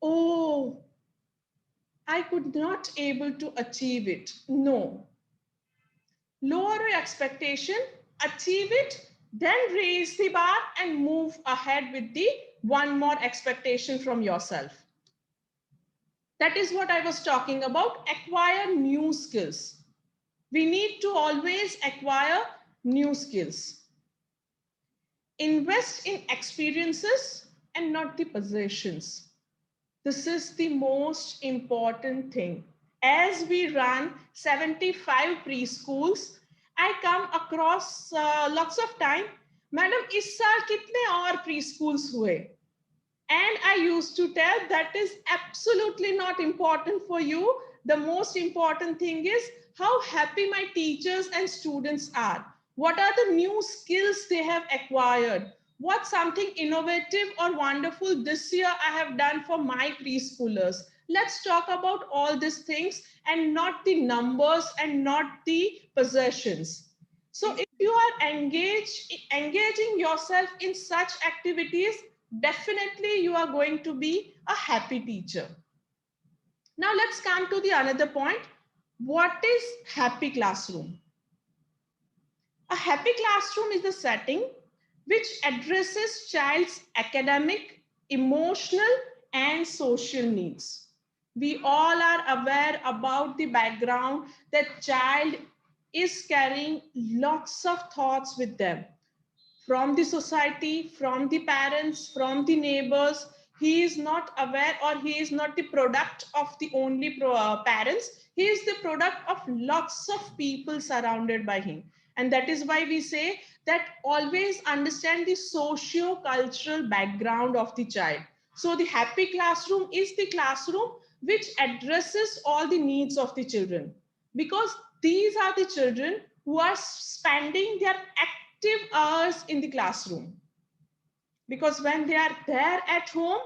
oh, I could not able to achieve it. No. Lower your expectation, achieve it, then raise the bar and move ahead with the one more expectation from yourself. That is what I was talking about. Acquire new skills. We need to always acquire new skills. Invest in experiences and not the possessions. This is the most important thing. As we run 75 preschools, I come across lots of time, Madam, is saal kitne aur preschools hue? And I used to tell that is absolutely not important for you. The most important thing is how happy my teachers and students are. What are the new skills they have acquired? What's something innovative or wonderful this year I have done for my preschoolers? Let's talk about all these things and not the numbers and not the possessions. So if you are engaging yourself in such activities, definitely you are going to be a happy teacher. Now let's come to the another point. What is happy classroom? A happy classroom is the setting which addresses child's academic, emotional, and social needs. We all are aware about the background that child is carrying lots of thoughts with them. From the society, from the parents, from the neighbors. He is not aware or he is not the product of the only parents. He is the product of lots of people surrounded by him. And that is why we say that always understand the socio-cultural background of the child. So the happy classroom is the classroom which addresses all the needs of the children, because these are the children who are spending their active hours in the classroom. Because when they are there at home,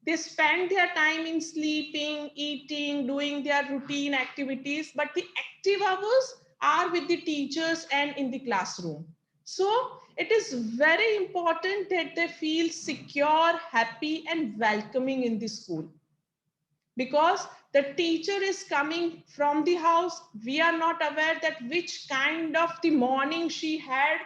they spend their time in sleeping, eating, doing their routine activities, but the active hours are with the teachers and in the classroom. So it is very important that they feel secure, happy, and welcoming in the school. Because the teacher is coming from the house, we are not aware that which kind of the morning she had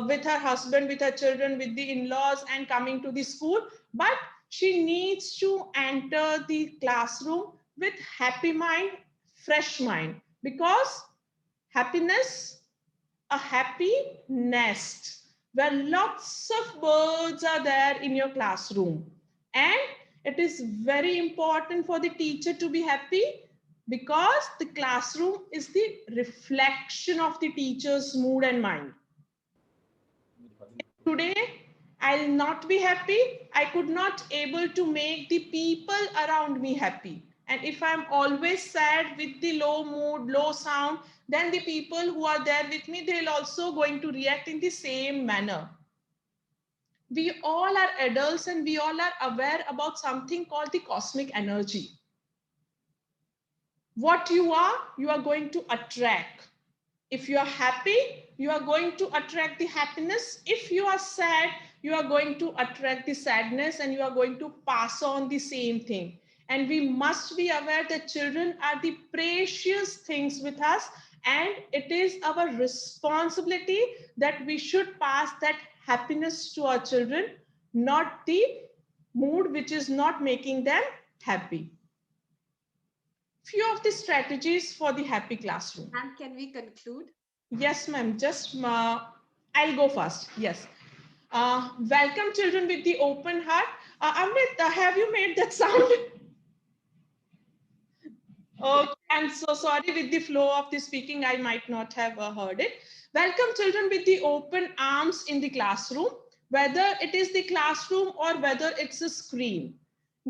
with her husband, with her children, with the in-laws, and coming to the school. But she needs to enter the classroom with happy mind, fresh mind, because happiness, a happy nest where lots of birds are there in your classroom. And it is very important for the teacher to be happy, because the classroom is the reflection of the teacher's mood and mind. Today, I'll not be happy. I could not able to make the people around me happy. And if I'm always sad with the low mood, low sound, then the people who are there with me, they'll also going to react in the same manner. We all are adults and we all are aware about something called the cosmic energy. What you are going to attract. If you are happy, you are going to attract the happiness. If you are sad, you are going to attract the sadness, and you are going to pass on the same thing. And we must be aware that children are the precious things with us, and it is our responsibility that we should pass that happiness to our children, not the mood which is not making them happy. Few of the strategies for the happy classroom. Ma'am, can we conclude? Yes, ma'am. Just I'll go first. Yes. Welcome children with the open heart. Amrit, have you made that sound? Okay, I'm so sorry. With the flow of the speaking, I might not have heard it. Welcome children with the open arms in the classroom, whether it is the classroom or whether it's a screen.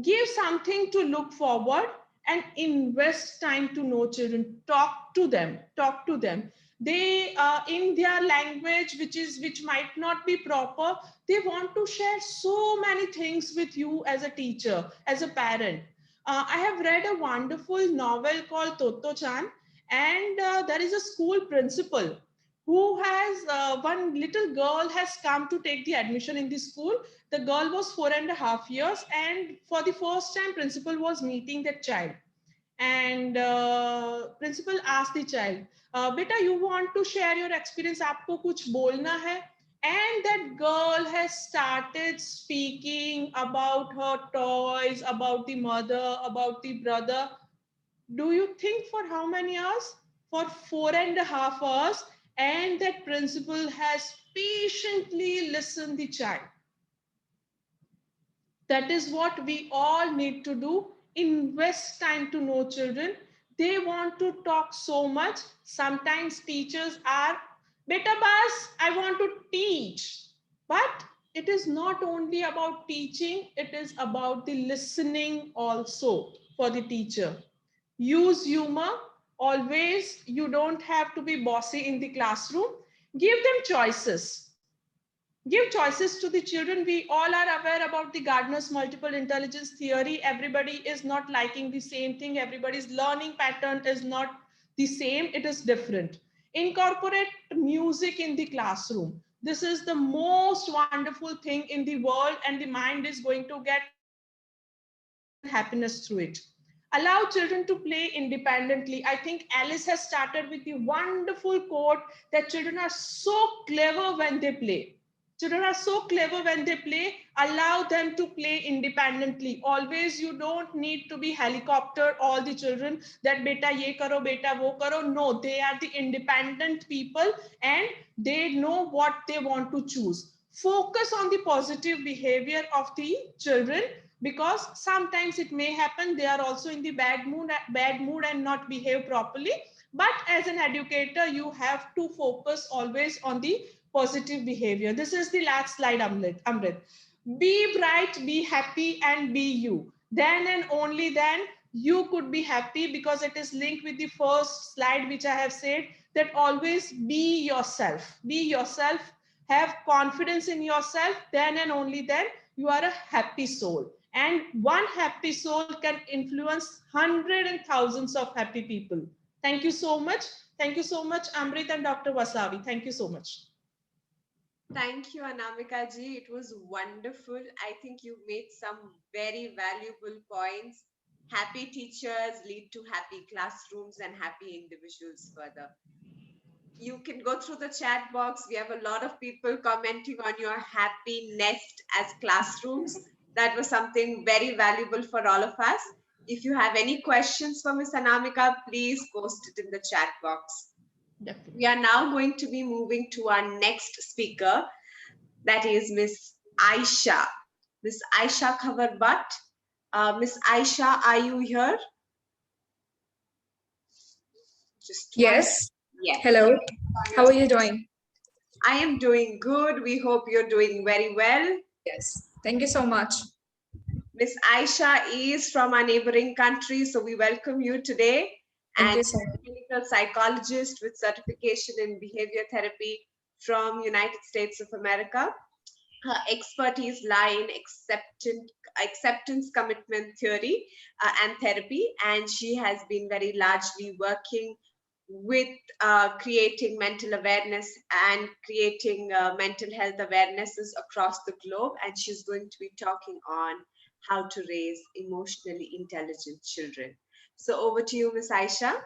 Give something to look forward and invest time to know children. Talk to them. Talk to them. They in their language, which might not be proper, they want to share so many things with you as a teacher, as a parent. I have read a wonderful novel called Toto-chan, and there is a school principal who has one little girl has come to take the admission in the school. The girl was 4.5 years, and for the first time, principal was meeting that child. And principal asked the child, "Beta, you want to share your experience? आपको कुछ बोलना है?" And that girl has started speaking about her toys, about the mother, about the brother. Do you think for how many hours? For 4.5 hours. And that principal has patiently listened the child. That is what we all need to do. Invest time to know children. They want to talk so much. Sometimes teachers are, "Beta bas, I want to teach." But it is not only about teaching, it is about the listening also for the teacher. Use humor. Always, you don't have to be bossy in the classroom. Give them choices. Give choices to the children. We all are aware about the Gardner's multiple intelligence theory. Everybody is not liking the same thing. Everybody's learning pattern is not the same. It is different. Incorporate music in the classroom. This is the most wonderful thing in the world, and the mind is going to get happiness through it. Allow children to play independently. I think Alice has started with the wonderful quote that children are so clever when they play. Children are so clever when they play. Allow them to play independently. Always, you don't need to be helicopter all the children that beta ye karo, beta wo karo. No, they are the independent people and they know what they want to choose. Focus on the positive behavior of the children. because sometimes it may happen they are also in the bad mood and not behave properly. But as an educator, you have to focus always on the positive behavior. This is the last slide, Amrit. Be bright, be happy, and be you. Then and only then you could be happy, because it is linked with the first slide which I have said, that always be yourself. Be yourself. Have confidence in yourself. Then and only then you are a happy soul. And one happy soul can influence hundreds and thousands of happy people. Thank you so much. Thank you so much, Amrit and Dr. Vasavi. Thank you so much. Thank you, Anamika ji. It was wonderful. I think you made some very valuable points. Happy teachers lead to happy classrooms and happy individuals further. You can go through the chat box. We have a lot of people commenting on your happy nest as classrooms. That was something very valuable for all of us. If you have any questions for Ms. Anamika, please post it in the chat box. Definitely. We are now going to be moving to our next speaker. That is Ms. Ayesha. Ms. Ayesha Khawar. Ms. Ayesha, are you here? Yes. Yes. Hello. How are you doing? I am doing good. We hope you're doing very well. Yes. Thank you so much. Ms. Ayesha is from our neighboring country, so we welcome you today. Thank you And so much. clinical psychologist with certification in behavior therapy from United States of America. Her expertise lie in acceptance commitment theory and therapy, and she has been very largely working with creating mental awareness and creating mental health awarenesses across the globe. And she's going to be talking on how to raise emotionally intelligent children. So over to you, Ms. Ayesha.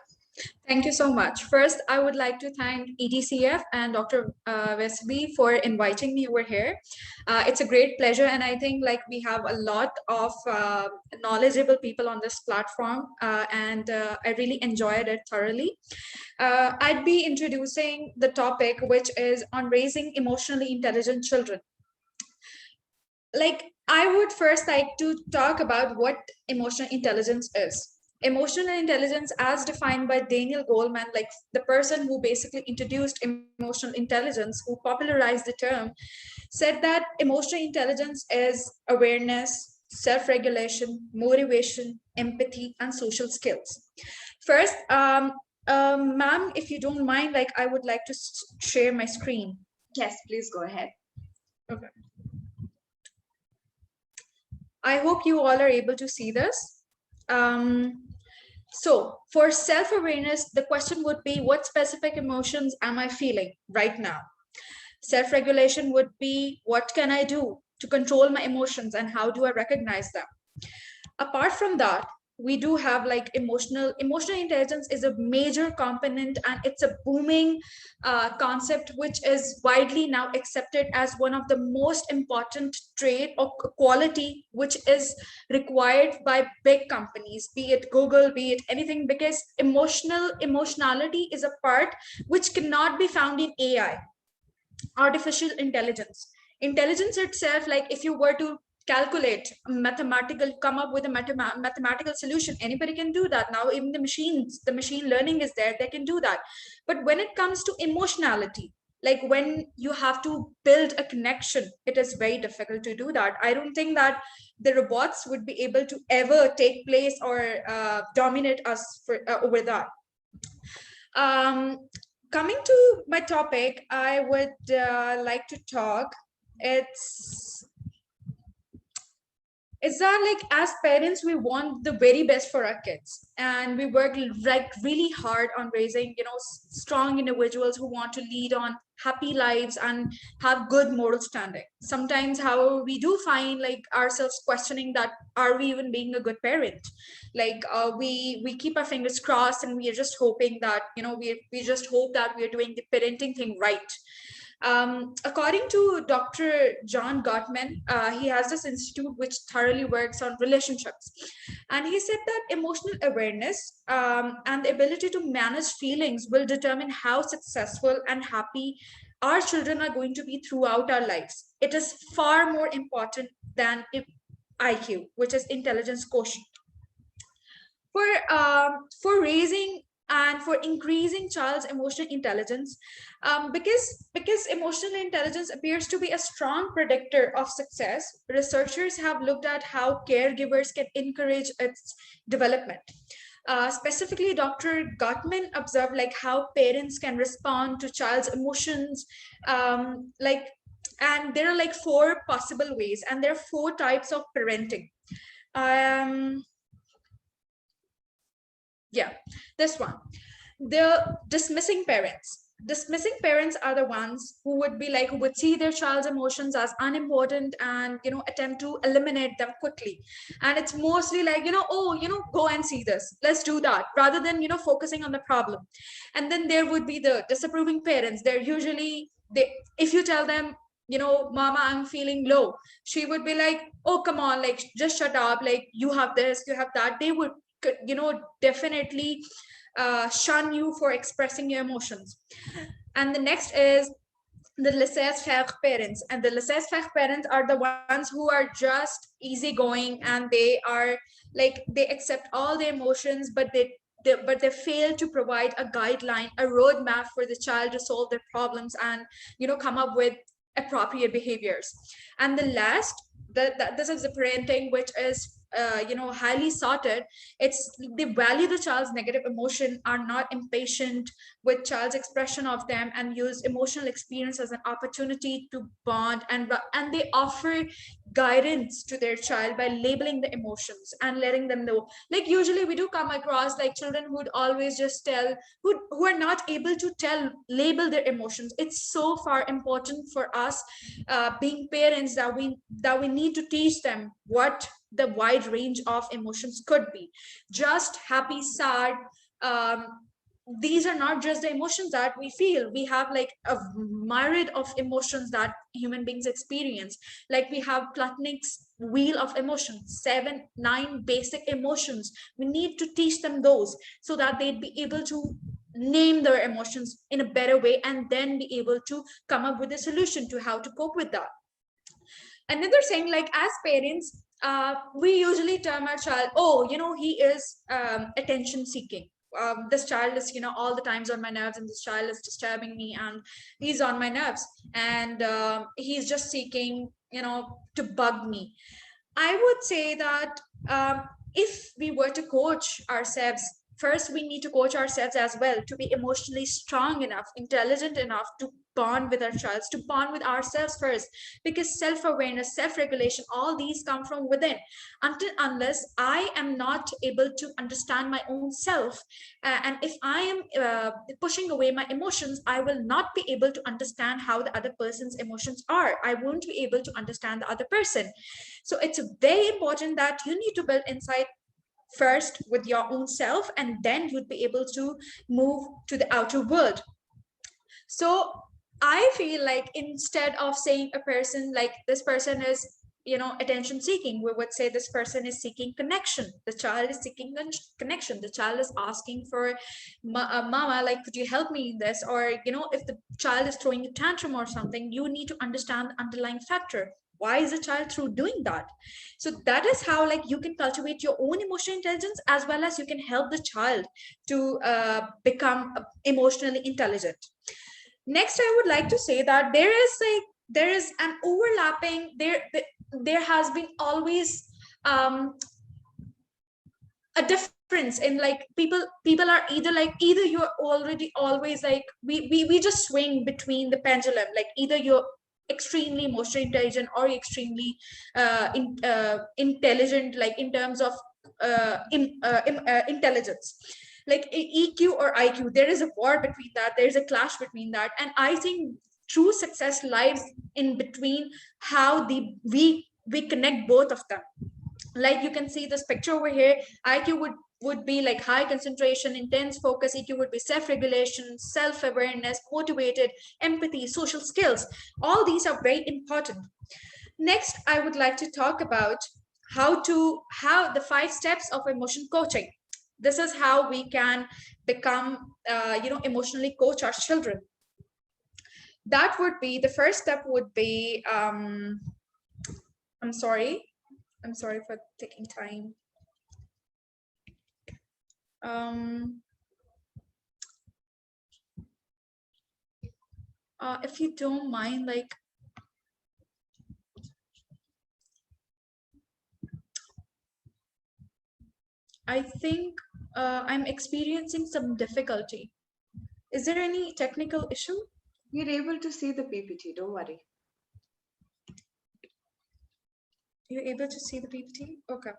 Thank you so much. First, I would like to thank EDCF and Dr. Vesby for inviting me over here. It's a great pleasure, and I think like we have a lot of knowledgeable people on this platform, and I really enjoyed it thoroughly. I'd be introducing the topic, which is on raising emotionally intelligent children. Like, I would first like to talk about what emotional intelligence is. Emotional intelligence, as defined by Daniel Goleman, like the person who basically introduced emotional intelligence, who popularized the term, said that emotional intelligence is awareness, self-regulation, motivation, empathy, and social skills. First, ma'am, if you don't mind, like I would like to share my screen. Yes, please go ahead. Okay. I hope you all are able to see this. So for self-awareness, the question would be, what specific emotions am I feeling right now? Self-regulation would be, what can I do to control my emotions and how do I recognize them? Apart from that, we do have like emotional intelligence is a major component, and it's a booming concept which is widely now accepted as one of the most important trait or quality which is required by big companies, be it Google, be it anything, because emotionality is a part which cannot be found in AI, artificial intelligence itself. Like if you were to calculate come up with a mathematical solution, anybody can do that now. Even the machine learning is there, they can do that. But when it comes to emotionality, like when you have to build a connection, it is very difficult to do that. I don't think that the robots would be able to ever take place or dominate us over that. Coming to my topic, I would like to talk. It's that like as parents, we want the very best for our kids, and we work like really hard on raising, strong individuals who want to lead on happy lives and have good moral standing. Sometimes, however, we do find like ourselves questioning that, are we even being a good parent? Like we keep our fingers crossed, and we are just hoping that, we just hope that we are doing the parenting thing right. According to Dr. John Gottman, he has this institute which thoroughly works on relationships. And he said that emotional awareness and the ability to manage feelings will determine how successful and happy our children are going to be throughout our lives. It is far more important than IQ, which is intelligence quotient. For raising and for increasing child's emotional intelligence, because emotional intelligence appears to be a strong predictor of success, researchers have looked at how caregivers can encourage its development. Specifically, Dr. Gottman observed like how parents can respond to child's emotions, and there are like 4 possible ways, and there are 4 types of parenting. Yeah, this one. The dismissing parents. Dismissing parents are the ones who would be like, who would see their child's emotions as unimportant and, attempt to eliminate them quickly. And it's mostly like, oh, go and see this, let's do that, rather than, focusing on the problem. And then there would be the disapproving parents. They're usually, if you tell them, mama, I'm feeling low, she would be like, oh, come on, like, just shut up, like, you have this, you have that. They would, definitely shun you for expressing your emotions. And the next is the laissez-faire parents. And the laissez-faire parents are the ones who are just easygoing, and they are like, they accept all the emotions, but they fail to provide a guideline, a roadmap for the child to solve their problems and come up with appropriate behaviors. And the last, this is the parenting which is highly sorted. It's they value the child's negative emotion, are not impatient with child's expression of them, and use emotional experience as an opportunity to bond, and they offer guidance to their child by labeling the emotions and letting them know. Like, usually we do come across like children who would always just tell, who are not able to label their emotions. It's so far important for us being parents that we need to teach them what the wide range of emotions could be. Just happy, sad, these are not just the emotions that we feel. We have like a myriad of emotions that human beings experience. Like, we have Platonic's wheel of emotions, 7, 9 basic emotions. We need to teach them those so that they'd be able to name their emotions in a better way, and then be able to come up with a solution to how to cope with that. Another thing, like, as parents, we usually term our child, oh, he is attention seeking. This child is, all the times on my nerves, and this child is disturbing me, and he's on my nerves, and he's just seeking, to bug me. I would say that if we were to coach ourselves, first we need to coach ourselves as well to be emotionally strong enough, intelligent enough to bond with our child, to bond with ourselves first, because self-awareness, self-regulation, all these come from within. Unless I am not able to understand my own self, and if I am pushing away my emotions, I will not be able to understand how the other person's emotions are. I won't be able to understand the other person. So it's very important that you need to build insight first with your own self, and then you'd be able to move to the outer world. So I feel like, instead of saying a person like, this person is attention seeking, we would say this person is seeking connection. The child is seeking connection. The child is asking for mama, like, could you help me in this? Or if the child is throwing a tantrum or something, you need to understand the underlying factor. Why is the child through doing that? So that is how, like, you can cultivate your own emotional intelligence, as well as you can help the child to become emotionally intelligent. Next, I would like to say that there is an overlapping, there has been always a difference in, like, people are either you're already always like, we just swing between the pendulum, like, either you're extremely emotionally intelligent or extremely intelligent, like, in terms of intelligence, like EQ or IQ. There is a war between that, there's a clash between that, and I think true success lies in between how we connect both of them. Like, you can see this picture over here. IQ would be like high concentration, intense focus. EQ would be self-regulation, self-awareness, motivated, empathy, social skills. All these are very important. Next, I would like to talk about how the 5 steps of emotion coaching. This is how we can become, emotionally coach our children. That would be, the first step would be, I'm sorry. I'm sorry for taking time. If you don't mind, like, I think I'm experiencing some difficulty. Is there any technical issue? You're able to see the PPT, don't worry. You're able to see the PPT? Okay.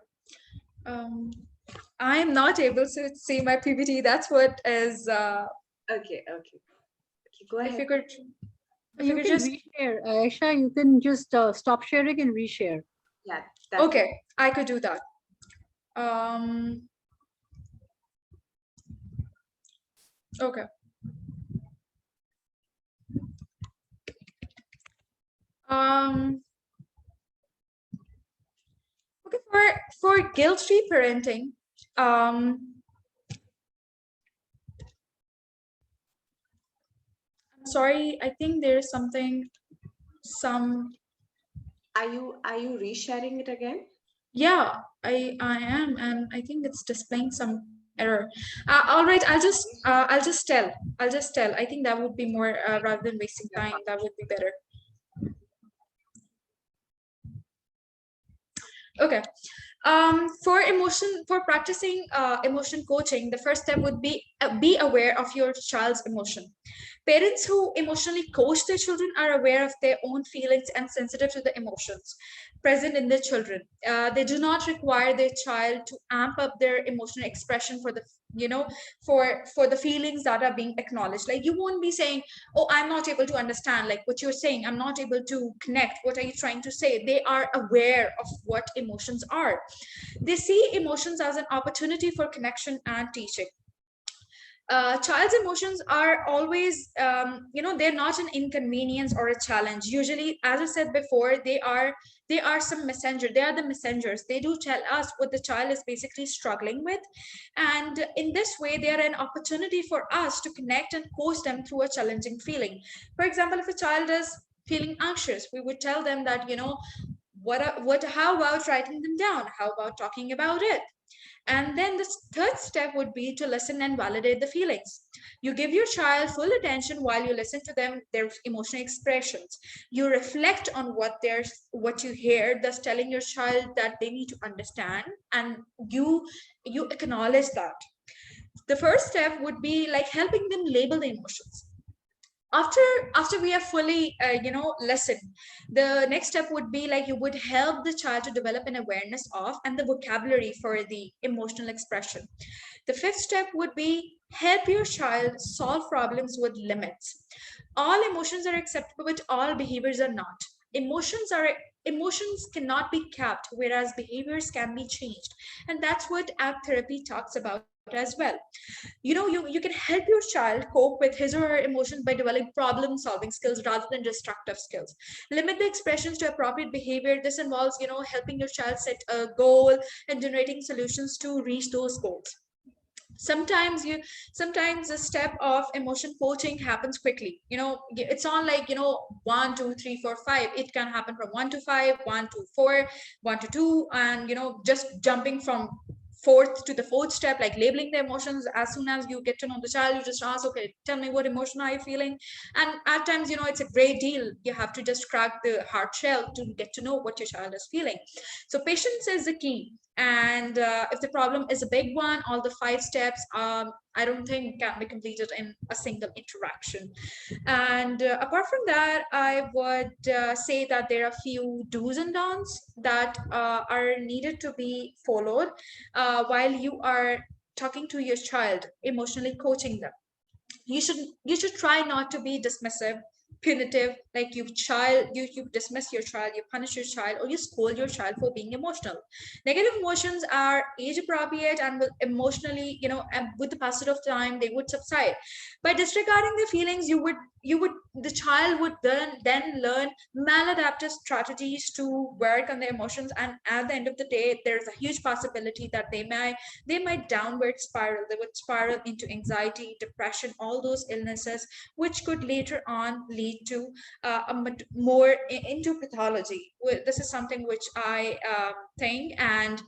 I'm not able to see my PPT. That's what is. Okay, go ahead. If you could. You can just reshare, Ayesha. You can just stop sharing and reshare. Yeah. Okay, I could do that. Okay. Okay, for guilt-free parenting, I'm sorry, I think there is something, Are you resharing it again? Yeah, I am, and I think it's displaying some error. All right, I'll just tell. I think that would be more rather than wasting time. That would be better. Okay. For practicing emotion coaching, the first step would be aware of your child's emotion. Parents who emotionally coach their children are aware of their own feelings and sensitive to the emotions present in their children. They do not require their child to amp up their emotional expression for the for the feelings that are being acknowledged. Like, you won't be saying, oh, I'm not able to understand like what you're saying, I'm not able to connect, what are you trying to say? They are aware of what emotions are. They see emotions as an opportunity for connection and teaching. Child's emotions are always, they're not an inconvenience or a challenge. Usually, as I said before, they are some messenger. They are the messengers. They do tell us what the child is basically struggling with. And in this way, they are an opportunity for us to connect and coach them through a challenging feeling. For example, if a child is feeling anxious, we would tell them that, how about writing them down? How about talking about it? And then the third step would be to listen and validate the feelings. You give your child full attention while you listen to them, their emotional expressions. You reflect on what you hear, thus telling your child that they need to understand, and you acknowledge that. The first step would be like helping them label the emotions. After we have fully listened, the next step would be like you would help the child to develop an awareness of and the vocabulary for the emotional expression. The fifth step would be help your child solve problems with limits. All emotions are acceptable, but all behaviors are not. Emotions cannot be capped, whereas behaviors can be changed, and that's what app therapy talks about as well. You can help your child cope with his or her emotions by developing problem solving skills rather than destructive skills. Limit the expressions to appropriate behavior. This involves helping your child set a goal and generating solutions to reach those goals. Sometimes the step of emotion coaching happens quickly. It's on like 1 2 3 4 5. It can happen from 1 to 5, 1 to 4, 1 to 2, and just jumping from fourth to the fourth step, like labeling the emotions. As soon as you get to know the child, you just ask, okay, tell me, what emotion are you feeling? And at times, it's a great deal. You have to just crack the hard shell to get to know what your child is feeling. So patience is the key. And if the problem is a big one, all the 5 steps, I don't think can be completed in a single interaction. And apart from that, I would say that there are a few do's and don'ts that are needed to be followed while you are talking to your child, emotionally coaching them. You should try not to be dismissive, punitive, like you dismiss your child, you punish your child, or you scold your child for being emotional. Negative emotions are age appropriate and will emotionally, and with the passage of time, they would subside. By disregarding their feelings, you would the child would then learn maladaptive strategies to work on their emotions, and at the end of the day there's a huge possibility that they might downward spiral. They would spiral into anxiety, depression, all those illnesses, which could later on lead to more into pathology. This is something which I think, and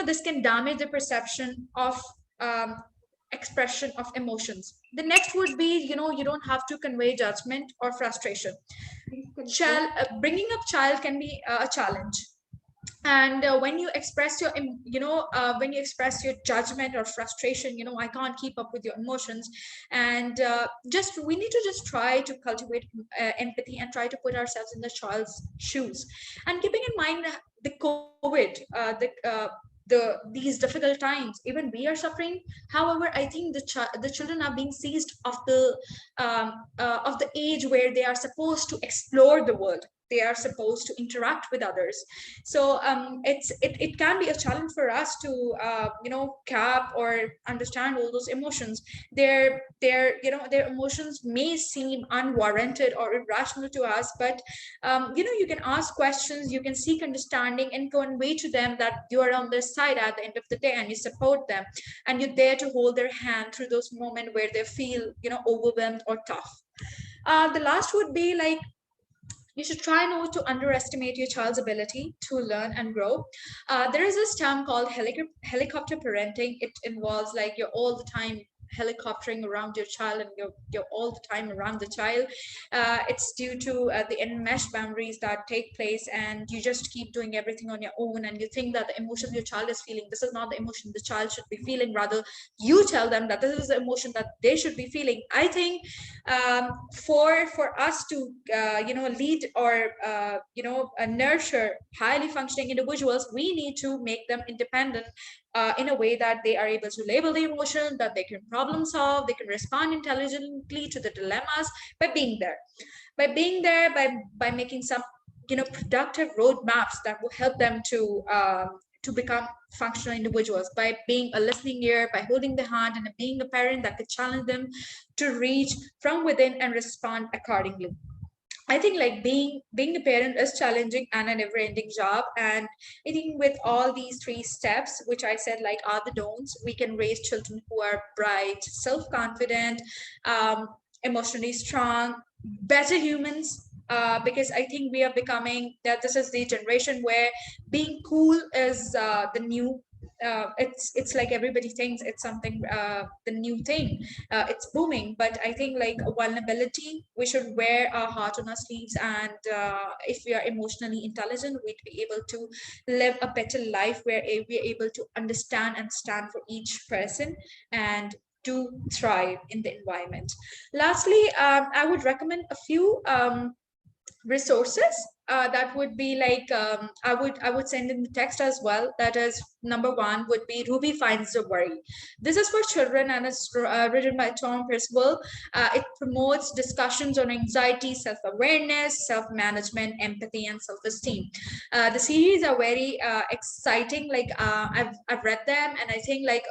this can damage the perception of expression of emotions. The next would be, you don't have to convey judgment or frustration. Bringing up child can be a challenge, and when you express your when you express your judgment or frustration, I can't keep up with your emotions, and we need to just try to cultivate empathy and try to put ourselves in the child's shoes, and keeping in mind the COVID, these difficult times, even we are suffering. However, I think the children are being seized of the age where they are supposed to explore the world. They are supposed to interact with others. So it can be a challenge for us to cap or understand all those emotions. Their emotions may seem unwarranted or irrational to us, but you can ask questions, you can seek understanding and convey to them that you are on their side at the end of the day, and you support them, and you're there to hold their hand through those moments where they feel overwhelmed or tough. The last would be like, you should try not to underestimate your child's ability to learn and grow. There is this term called helicopter parenting. It involves like you're all the time helicoptering around your child, and you're all the time around the child. It's due to the enmeshed boundaries that take place, and you just keep doing everything on your own, and you think that the emotion your child is feeling, this is not the emotion the child should be feeling. Rather, you tell them that this is the emotion that they should be feeling. I think for us to lead or nurture highly functioning individuals, we need to make them independent in a way that they are able to label the emotion, that they can problem solve, they can respond intelligently to the dilemmas by being there, by making some productive roadmaps that will help them to become functional individuals, by being a listening ear, by holding the hand, and being a parent that could challenge them to reach from within and respond accordingly. I think like being a parent is challenging and a never-ending job. And I think with all these 3 steps, which I said like are the don'ts, we can raise children who are bright, self-confident, emotionally strong, better humans. Because I think we are becoming that this is the generation where being cool is the new. It's like everybody thinks it's something the new thing. It's booming, but I think like a vulnerability, we should wear our heart on our sleeves, and if we are emotionally intelligent, we'd be able to live a better life where we're able to understand and stand for each person and to thrive in the environment. Lastly, I would recommend a few resources that would be like I would send in the text as well. That is, number 1 would be Ruby Finds the Worry. This is for children, and it's written by Tom Percival. It promotes discussions on anxiety, self-awareness, self-management, empathy, and self-esteem. The series are very exciting. Like I've read them, and I think like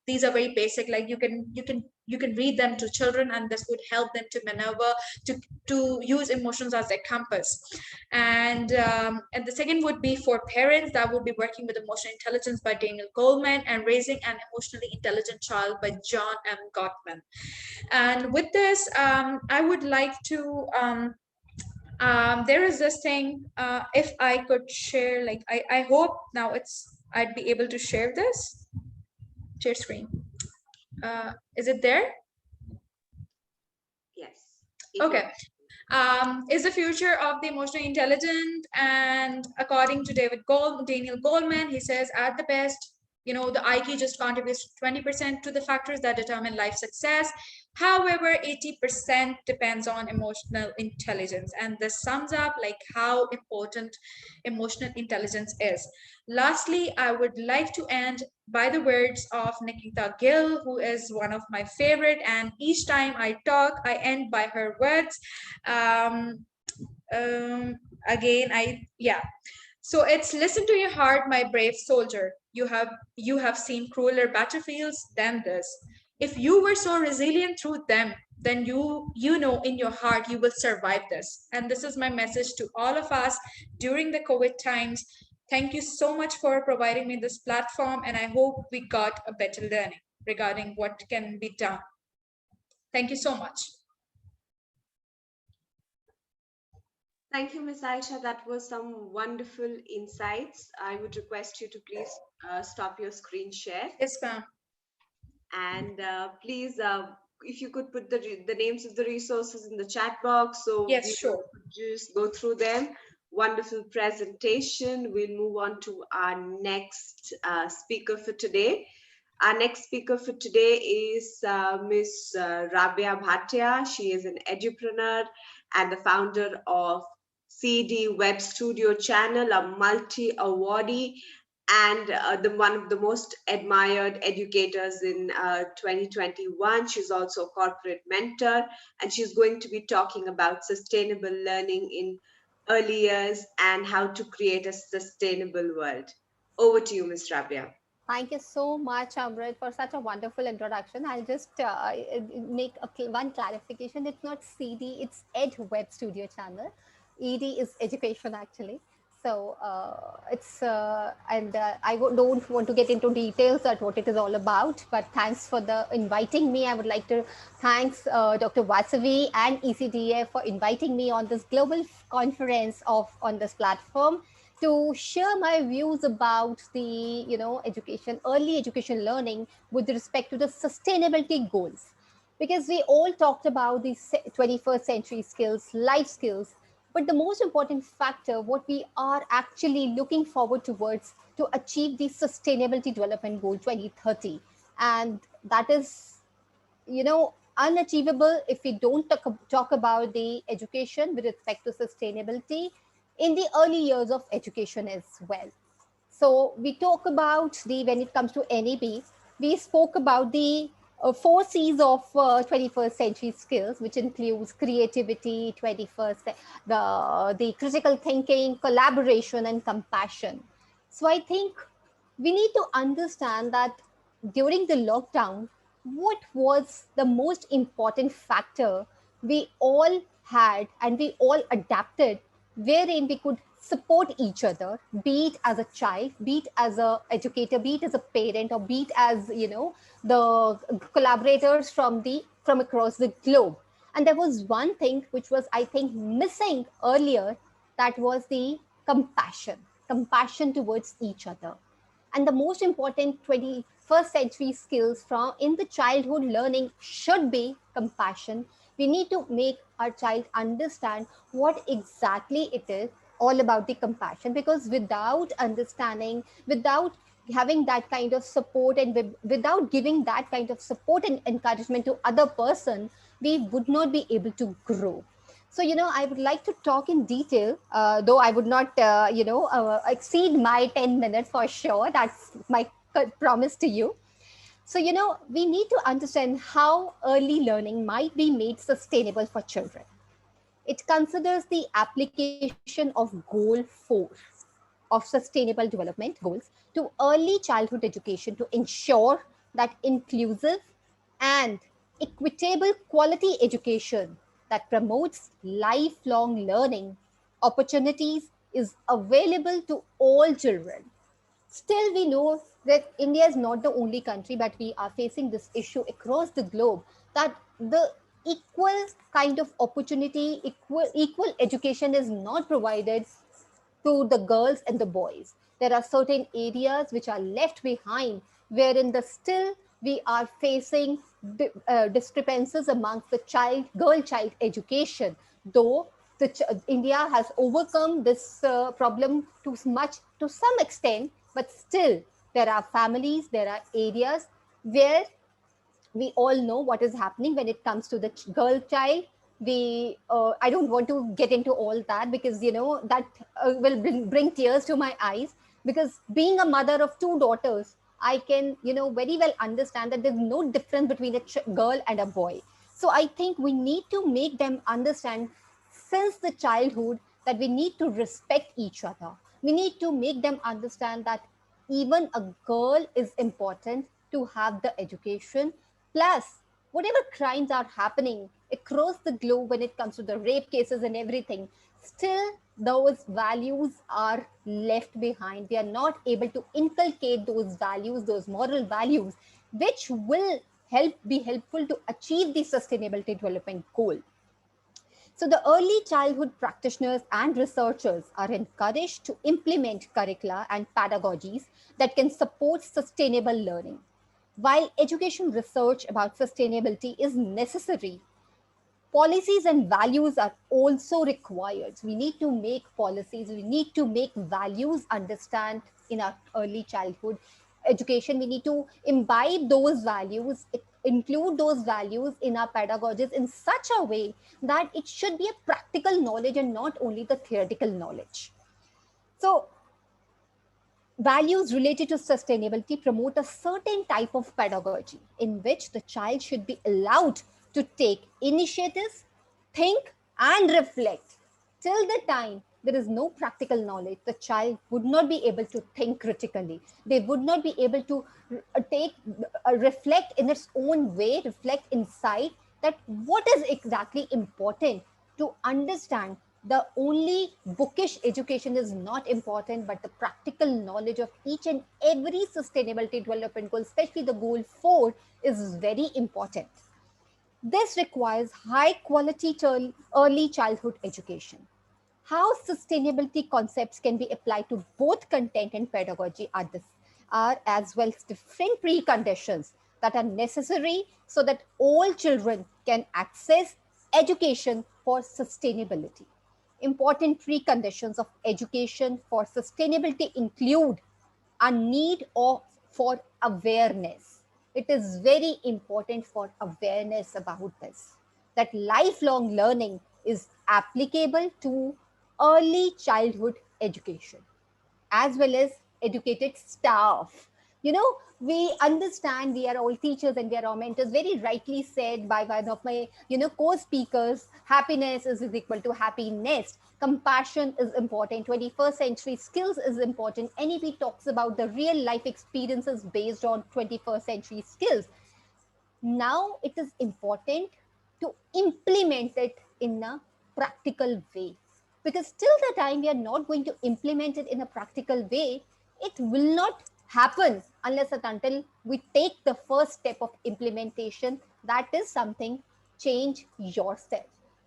these are very basic. Like you can read them to children, and this would help them to maneuver, to use emotions as their compass. And the second would be for parents. That would be Working with Emotional Intelligence by Daniel Goleman, and Raising an Emotionally Intelligent Child by John M. Gottman. And with this, I would like to there is this thing, if I could share, like I hope now I'd be able to share this. Share screen. Is it there? Yes. Okay. Is the future of the emotionally intelligent, and according to Daniel Goleman, he says at the best, the IQ just contributes 20% to the factors that determine life success. However, 80% depends on emotional intelligence, and this sums up like how important emotional intelligence is. Lastly, I would like to end by the words of Nikita Gill, who is one of my favorite, and each time I talk, I end by her words. So it's, listen to your heart, my brave soldier. You have seen crueler battlefields than this. If you were so resilient through them, then you know in your heart you will survive this. And this is my message to all of us during the COVID times. Thank you so much for providing me this platform, and I hope we got a better learning regarding what can be done. Thank you so much. Thank you, Ms. Ayesha. That was some wonderful insights. I would request you to please stop your screen share. Yes, ma'am. And please, if you could put the names of the resources in the chat box, so Yes, we sure. could just go through them. Wonderful presentation. We'll move on to our next speaker for today. Our next speaker for today is Ms. Rabiah Bhatia. She is an edupreneur and the founder of CD Web Studio Channel, a multi-awardee and one of the most admired educators in 2021. She's also a corporate mentor, and she's going to be talking about sustainable learning in early years and how to create a sustainable world. Over to you, Ms. Rabiah. Thank you so much, Amrit, for such a wonderful introduction. I'll just make one clarification. It's not CD, it's Ed Web Studio Channel. ED is education, actually. So don't want to get into details at what it is all about, but thanks for inviting me. I would like to thanks Dr. Vasavi and ECDF for inviting me on this global conference on this platform to share my views about the early education learning with respect to the sustainability goals, because we all talked about the 21st century skills, life skills, but the most important factor, what we are actually looking forward towards to achieve the sustainability development goal 2030, and that is unachievable if we don't talk about the education with respect to sustainability in the early years of education as well. So we talk about when it comes to NEP, we spoke about the 4 C's of 21st century skills, which includes creativity, the critical thinking, collaboration, and compassion. So I think we need to understand that during the lockdown, what was the most important factor we all had and we all adapted, wherein we could support each other, be it as a child, be it as an educator, be it as a parent, or be it as the collaborators from across the globe. And there was one thing which was, I think, missing earlier, that was the compassion towards each other. And the most important 21st century skills from in the childhood learning should be compassion. We need to make our child understand what exactly it is all about the compassion, because without understanding, without having that kind of support, and without giving that kind of support and encouragement to other person, we would not be able to grow. So, I would like to talk in detail, though I would not, exceed my 10 minutes for sure. That's my promise to you. So, we need to understand how early learning might be made sustainable for children. It considers the application of goal 4 of sustainable development goals to early childhood education to ensure that inclusive and equitable quality education that promotes lifelong learning opportunities is available to all children. Still, we know that India is not the only country, but we are facing this issue across the globe, that the equal kind of opportunity, equal education is not provided to the girls and the boys. There are certain areas which are left behind, wherein still we are facing discrepancies amongst the girl-child education. Though India has overcome this problem to some extent, but still there are families, there are areas where we all know what is happening when it comes to the girl child. I don't want to get into all that, because that will bring tears to my eyes, because being a mother of 2 daughters, I can very well understand that there's no difference between a girl and a boy. So I think we need to make them understand since the childhood that we need to respect each other. We need to make them understand that even a girl is important to have the education. Plus, whatever crimes are happening across the globe when it comes to the rape cases and everything, still those values are left behind. We are not able to inculcate those values, those moral values, which will be helpful to achieve the sustainability development goal. So the early childhood practitioners and researchers are encouraged to implement curricula and pedagogies that can support sustainable learning. While education research about sustainability is necessary, policies and values are also required. We need to make policies, we need to make values understand in our early childhood education. We need to imbibe those values, include those values in our pedagogies in such a way that it should be a practical knowledge and not only the theoretical knowledge. So values related to sustainability promote a certain type of pedagogy in which the child should be allowed to take initiatives, think, and reflect. Till the time there is no practical knowledge, the child would not be able to think critically. They would not be able to reflect in its own way, reflect inside that what is exactly important to understand. The only bookish education is not important, but the practical knowledge of each and every sustainability development goal, especially the goal 4, is very important. This requires high quality early childhood education. How sustainability concepts can be applied to both content and pedagogy are as well as different preconditions that are necessary so that all children can access education for sustainability. Important preconditions of education for sustainability include a need for awareness. It is very important for awareness about this, that lifelong learning is applicable to early childhood education as well as educated staff. We understand, we are all teachers and we are all mentors. Very rightly said by one of my co-speakers, happiness is equal to happiness. Compassion is important. 21st century skills is important. NEP talks about the real life experiences based on 21st century skills. Now it is important to implement it in a practical way, because till the time we are not going to implement it in a practical way, it will not happen unless and until we take the first step of implementation. That is something, change yourself.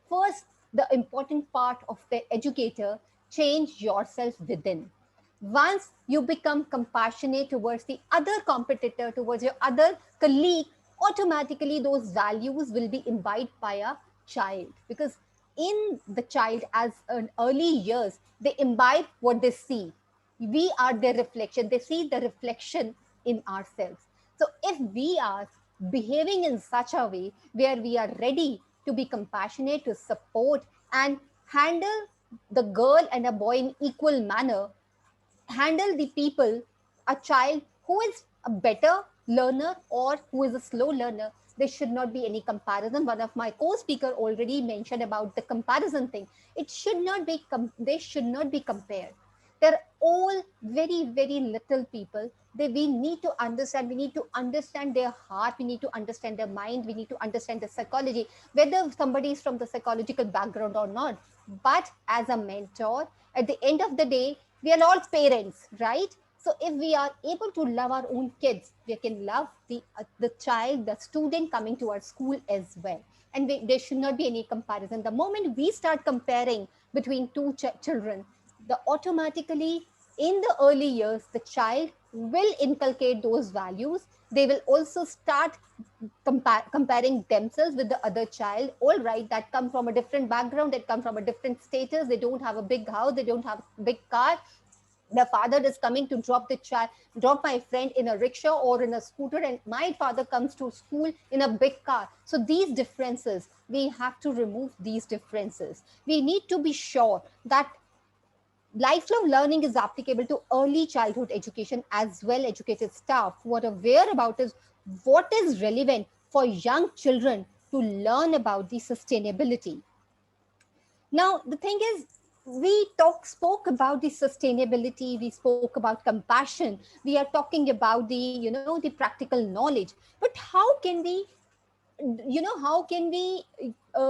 First, the important part of the educator, change yourself within. Once you become compassionate towards the other competitor, towards your other colleague, automatically those values will be imbibed by a child, because in the child as an early years, they imbibe what they see. We are their reflection. They see the reflection in ourselves. So if we are behaving in such a way where we are ready to be compassionate, to support and handle the girl and a boy in equal manner, handle the people, a child who is a better learner or who is a slow learner, there should not be any comparison. One of my co-speaker already mentioned about the comparison thing. It should not be, they should not be compared. They're all very, very little people. We need to understand, we need to understand their heart, we need to understand their mind, we need to understand the psychology, whether somebody is from the psychological background or not. But as a mentor, at the end of the day, we are all parents, right? So if we are able to love our own kids, we can love the child, the student coming to our school as well. And there should not be any comparison. The moment we start comparing between two children, automatically in the early years, the child will inculcate those values. They will also start comparing themselves with the other child. All right, that come from a different background, that come from a different status. They don't have a big house, they don't have a big car. The father is coming to drop my friend in a rickshaw or in a scooter, and my father comes to school in a big car. So these differences, we have to remove these differences. We need to be sure that lifelong learning is applicable to early childhood education as well. Educated staff who are aware about is what is relevant for young children to learn about the sustainability. Now, the thing is, we spoke about the sustainability, we spoke about compassion, we are talking about the, the practical knowledge, but how can we how can we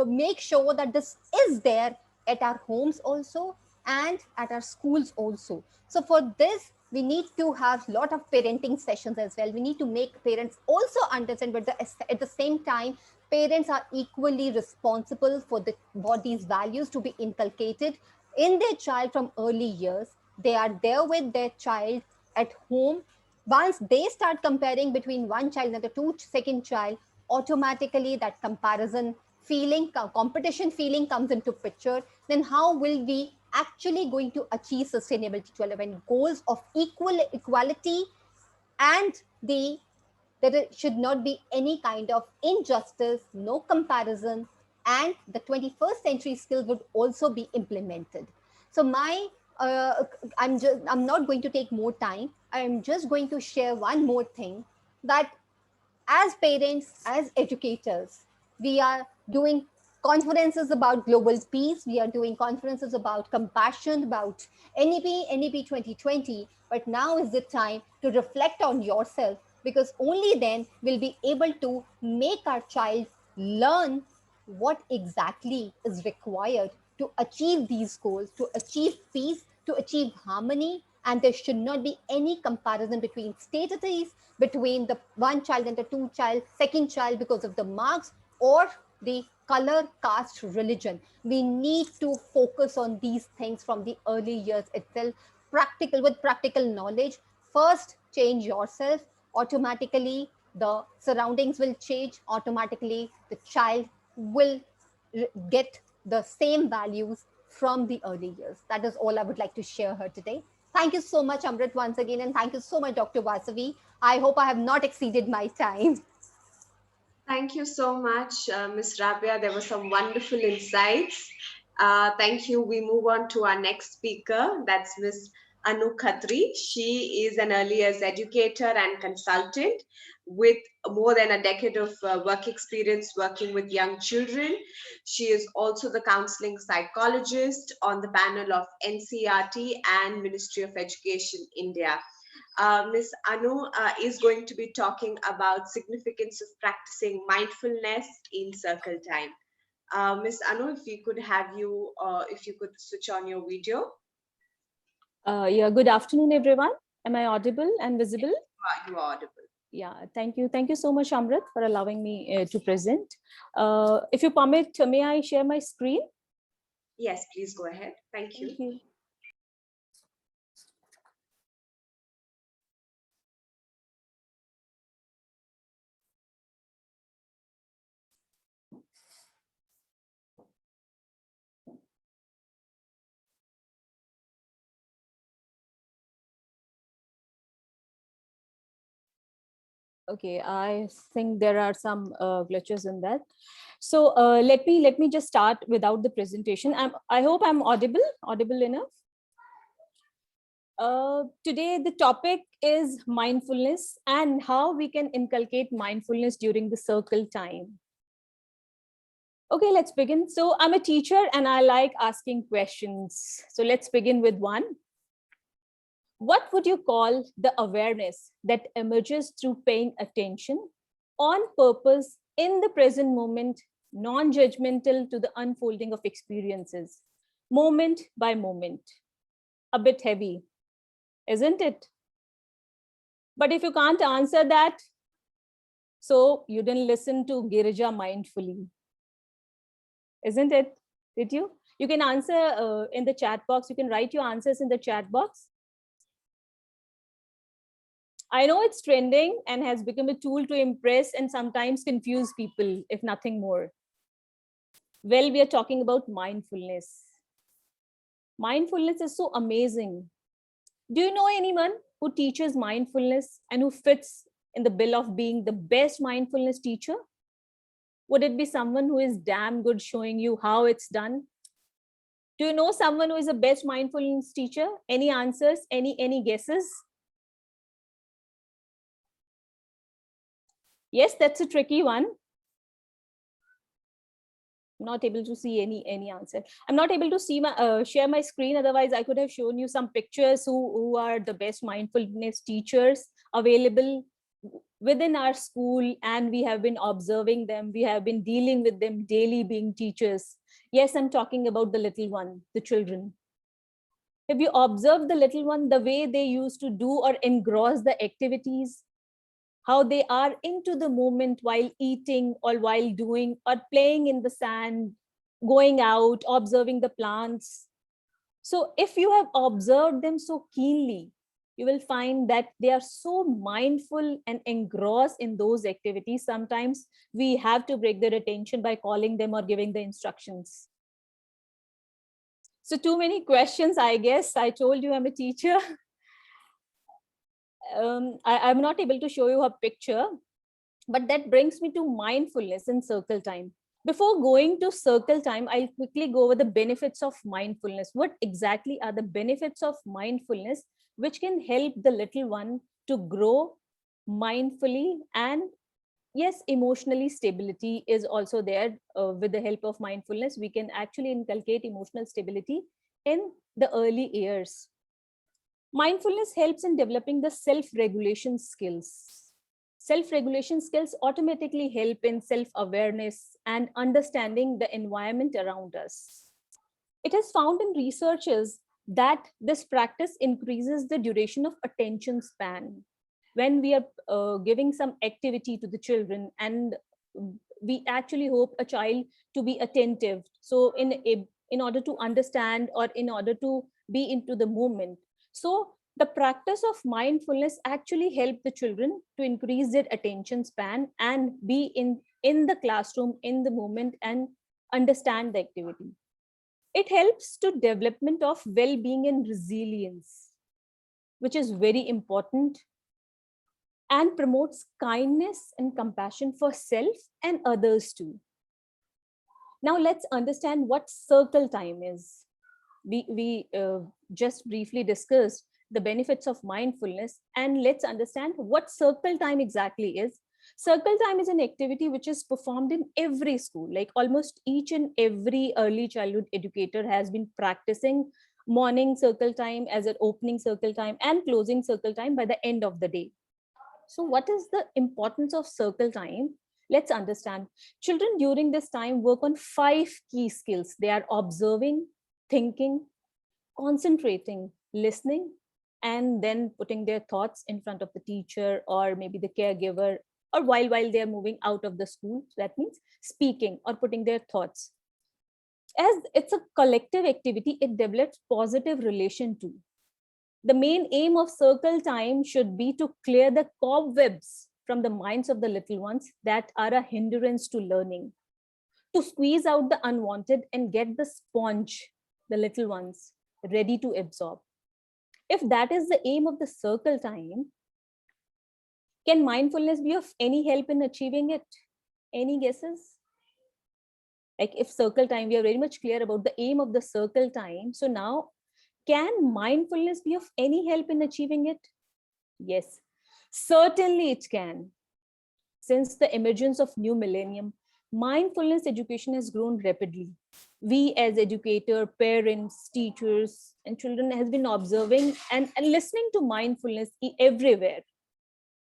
make sure that this is there at our homes also and at our schools also. So for this, we need to have a lot of parenting sessions as well. We need to make parents also understand, but at the same time, parents are equally responsible for these values to be inculcated in their child from early years. They are there with their child at home. Once they start comparing between one child and the second child, automatically that comparison feeling, competition feeling comes into picture. Then how will we actually going to achieve sustainability development goals of equality, and there should not be any kind of injustice, no comparison, and the 21st century skills would also be implemented. So I'm not going to take more time. I'm just going to share one more thing, that as parents, as educators, we are doing conferences about global peace. We are doing conferences about compassion, about NEP 2020. But now is the time to reflect on yourself, because only then we'll be able to make our child learn what exactly is required to achieve these goals, to achieve peace, to achieve harmony. And there should not be any comparison between statuses, between the one child and the second child, because of the marks or the color, caste, religion. We need to focus on these things from the early years itself, with practical knowledge. First, change yourself. Automatically, the surroundings will change. Automatically, the child will get the same values from the early years. That is all I would like to share here today. Thank you so much, Amrit, once again, and thank you so much, Dr. Vasavi. I hope I have not exceeded my time. Thank you so much, Ms. Rabiah. There were some wonderful insights. Thank you. We move on to our next speaker. That's Ms. Annu Khatri. She is an early years educator and consultant with more than a decade of work experience working with young children. She is also the counseling psychologist on the panel of NCERT and Ministry of Education, India. Ms. Annu is going to be talking about significance of practicing mindfulness in circle time. Ms. Annu, if we could have you, if you could switch on your video. Yeah, good afternoon, everyone. Am I audible and visible? You are audible. Yeah, thank you. Thank you so much, Amrit, for allowing me to present. If you permit, may I share my screen? Yes, please go ahead. Thank you. Thank you. Okay, I think there are some glitches in that. So let me just start without the presentation. I hope I'm audible enough. Today the topic is mindfulness and how we can inculcate mindfulness during the circle time. Okay, let's begin. So I'm a teacher and I like asking questions. So let's begin with one. What would you call the awareness that emerges through paying attention on purpose in the present moment, non-judgmental to the unfolding of experiences, moment by moment? A bit heavy, isn't it? But if you can't answer that, so you didn't listen to Girija mindfully, isn't it? Did you? You can answer in the chat box. You can write your answers in the chat box. I know it's trending and has become a tool to impress and sometimes confuse people, if nothing more. Well, we are talking about mindfulness. Mindfulness is so amazing. Do you know anyone who teaches mindfulness and who fits in the bill of being the best mindfulness teacher? Would it be someone who is damn good showing you how it's done? Do you know someone who is the best mindfulness teacher? Any answers? Any guesses? Yes, that's a tricky one. I'm not able to see any answer. I'm not able to see my share my screen. Otherwise, I could have shown you some pictures who are the best mindfulness teachers available within our school, and we have been observing them, we have been dealing with them daily being teachers. Yes, I'm talking about the little one, the children. Have you observed the little one, the way they used to do or engross the activities? How they are into the moment while eating or while doing or playing in the sand, going out, observing the plants. So if you have observed them so keenly, you will find that they are so mindful and engrossed in those activities. Sometimes we have to break their attention by calling them or giving the instructions. So too many questions, I guess. I told you I'm a teacher. I'm not able to show you a picture, but that brings me to mindfulness in circle time. Before going to circle time, I'll quickly go over the benefits of mindfulness. What exactly are the benefits of mindfulness which can help the little one to grow mindfully? And yes, emotionally stability is also there. With the help of mindfulness, we can actually inculcate emotional stability in the early years. Mindfulness helps in developing the self-regulation skills. Self-regulation skills automatically help in self-awareness and understanding the environment around us. It is found in researches that this practice increases the duration of attention span. When we are giving some activity to the children, and we actually hope a child to be attentive. So in order to understand or in order to be into the moment. So the practice of mindfulness actually help the children to increase their attention span and be in the classroom, in the moment, and understand the activity. It helps to development of well-being and resilience, which is very important, and promotes kindness and compassion for self and others too. Now let's understand what circle time is. We just briefly discussed the benefits of mindfulness, and let's understand what circle time exactly is. Circle time is an activity which is performed in every school. Like almost each and every early childhood educator has been practicing morning circle time as an opening circle time and closing circle time by the end of the day. So what is the importance of circle time? Let's understand. Children during this time work on 5 key skills. They are observing, thinking, concentrating, listening, and then putting their thoughts in front of the teacher or maybe the caregiver, or while they're moving out of the school. So that means speaking or putting their thoughts. As it's a collective activity, it develops positive relation too. The main aim of circle time should be to clear the cobwebs from the minds of the little ones that are a hindrance to learning, to squeeze out the unwanted and get the sponge, the little ones, ready to absorb. If that is the aim of the circle time, can mindfulness be of any help in achieving it? Any guesses? Like if circle time, we are very much clear about the aim of the circle time. So now, can mindfulness be of any help in achieving it? Yes, certainly it can. Since the emergence of new millennium, mindfulness education has grown rapidly. We as educators, parents, teachers, and children has been observing and listening to mindfulness everywhere.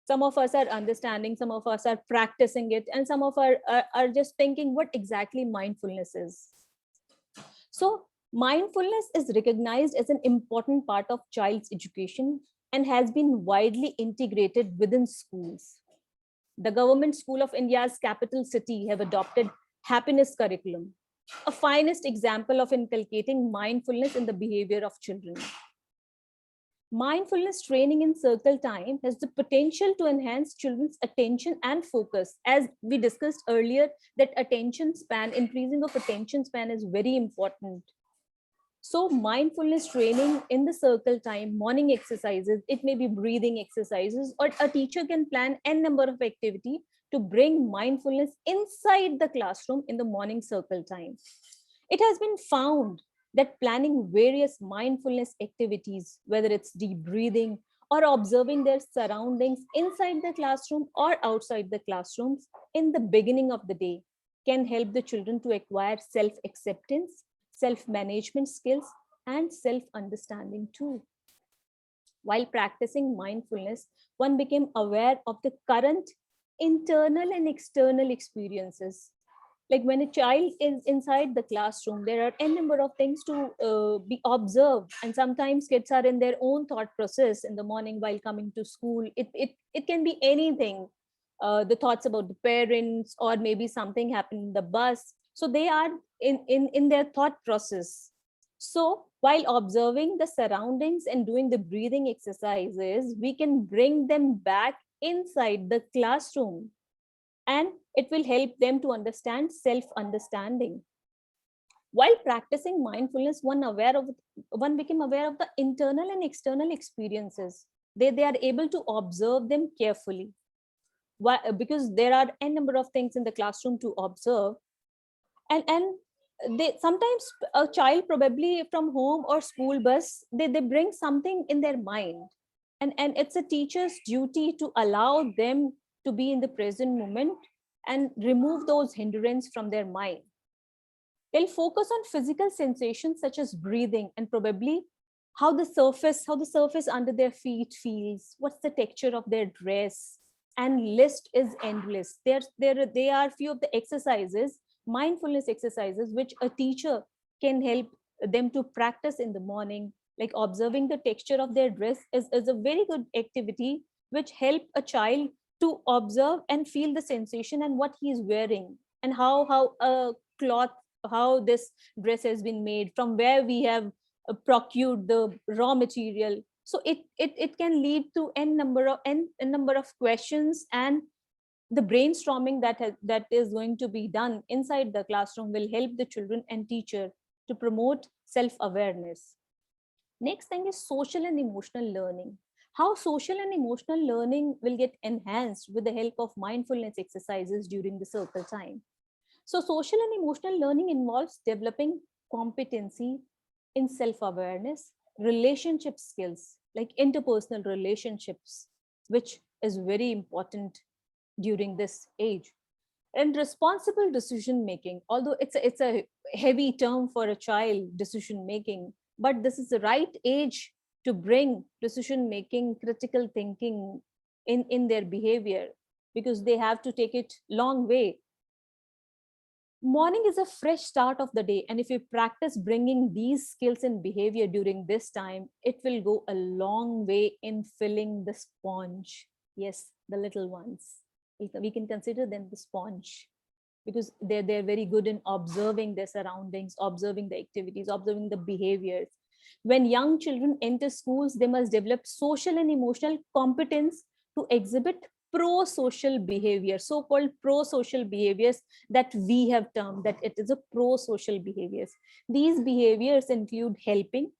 Some of us are understanding, some of us are practicing it, and some of us are just thinking what exactly mindfulness is. So mindfulness is recognized as an important part of child's education and has been widely integrated within schools. The Government School of India's capital city have adopted happiness curriculum, a finest example of inculcating mindfulness in the behavior of children. Mindfulness training in circle time has the potential to enhance children's attention and focus. As we discussed earlier, that attention span, increasing of attention span is very important. So mindfulness training in the circle time, morning exercises, it may be breathing exercises, or a teacher can plan n number of activity to bring mindfulness inside the classroom in the morning circle time. It has been found that planning various mindfulness activities, whether it's deep breathing or observing their surroundings inside the classroom or outside the classrooms in the beginning of the day, can help the children to acquire self-acceptance, self-management skills, and self-understanding too. While practicing mindfulness, one became aware of the current internal and external experiences. Like when a child is inside the classroom, there are a number of things to be observed, and sometimes kids are in their own thought process in the morning while coming to school. It can be anything, the thoughts about the parents, or maybe something happened in the bus. So they are in their thought process. So while observing the surroundings and doing the breathing exercises, we can bring them back inside the classroom, and it will help them to understand self-understanding. While practicing mindfulness, one became aware of the internal and external experiences. They are able to observe them carefully. Why? Because there are a number of things in the classroom to observe, and they sometimes, a child probably from home or school bus, they bring something in their mind, and it's a teacher's duty to allow them to be in the present moment and remove those hindrances from their mind. They'll focus on physical sensations such as breathing, and probably how the surface under their feet feels, what's the texture of their dress, and list is endless. They are few of the exercises, mindfulness exercises, which a teacher can help them to practice in the morning. Like observing the texture of their dress is a very good activity which help a child to observe and feel the sensation and what he is wearing, and how a cloth, how this dress has been made, from where we have procured the raw material. So it can lead to n number of questions, and the brainstorming that is going to be done inside the classroom will help the children and teacher to promote self-awareness. Next thing is social and emotional learning. How social and emotional learning will get enhanced with the help of mindfulness exercises during the circle time. So social and emotional learning involves developing competency in self-awareness, relationship skills like interpersonal relationships, which is very important during this age, and responsible decision making. Although it's a heavy term for a child, decision making, but this is the right age to bring decision making, critical thinking in their behavior, because they have to take it long way. Morning is a fresh start of the day, and if you practice bringing these skills and behavior during this time, it will go a long way in filling the sponge. Yes, the little ones, we can consider them the sponge, because they're very good in observing their surroundings, observing the activities, observing the behaviors. When young children enter schools, they must develop social and emotional competence to exhibit pro-social behavior, so-called pro-social behaviors that we have termed that it is a pro-social behaviors. These behaviors include helping,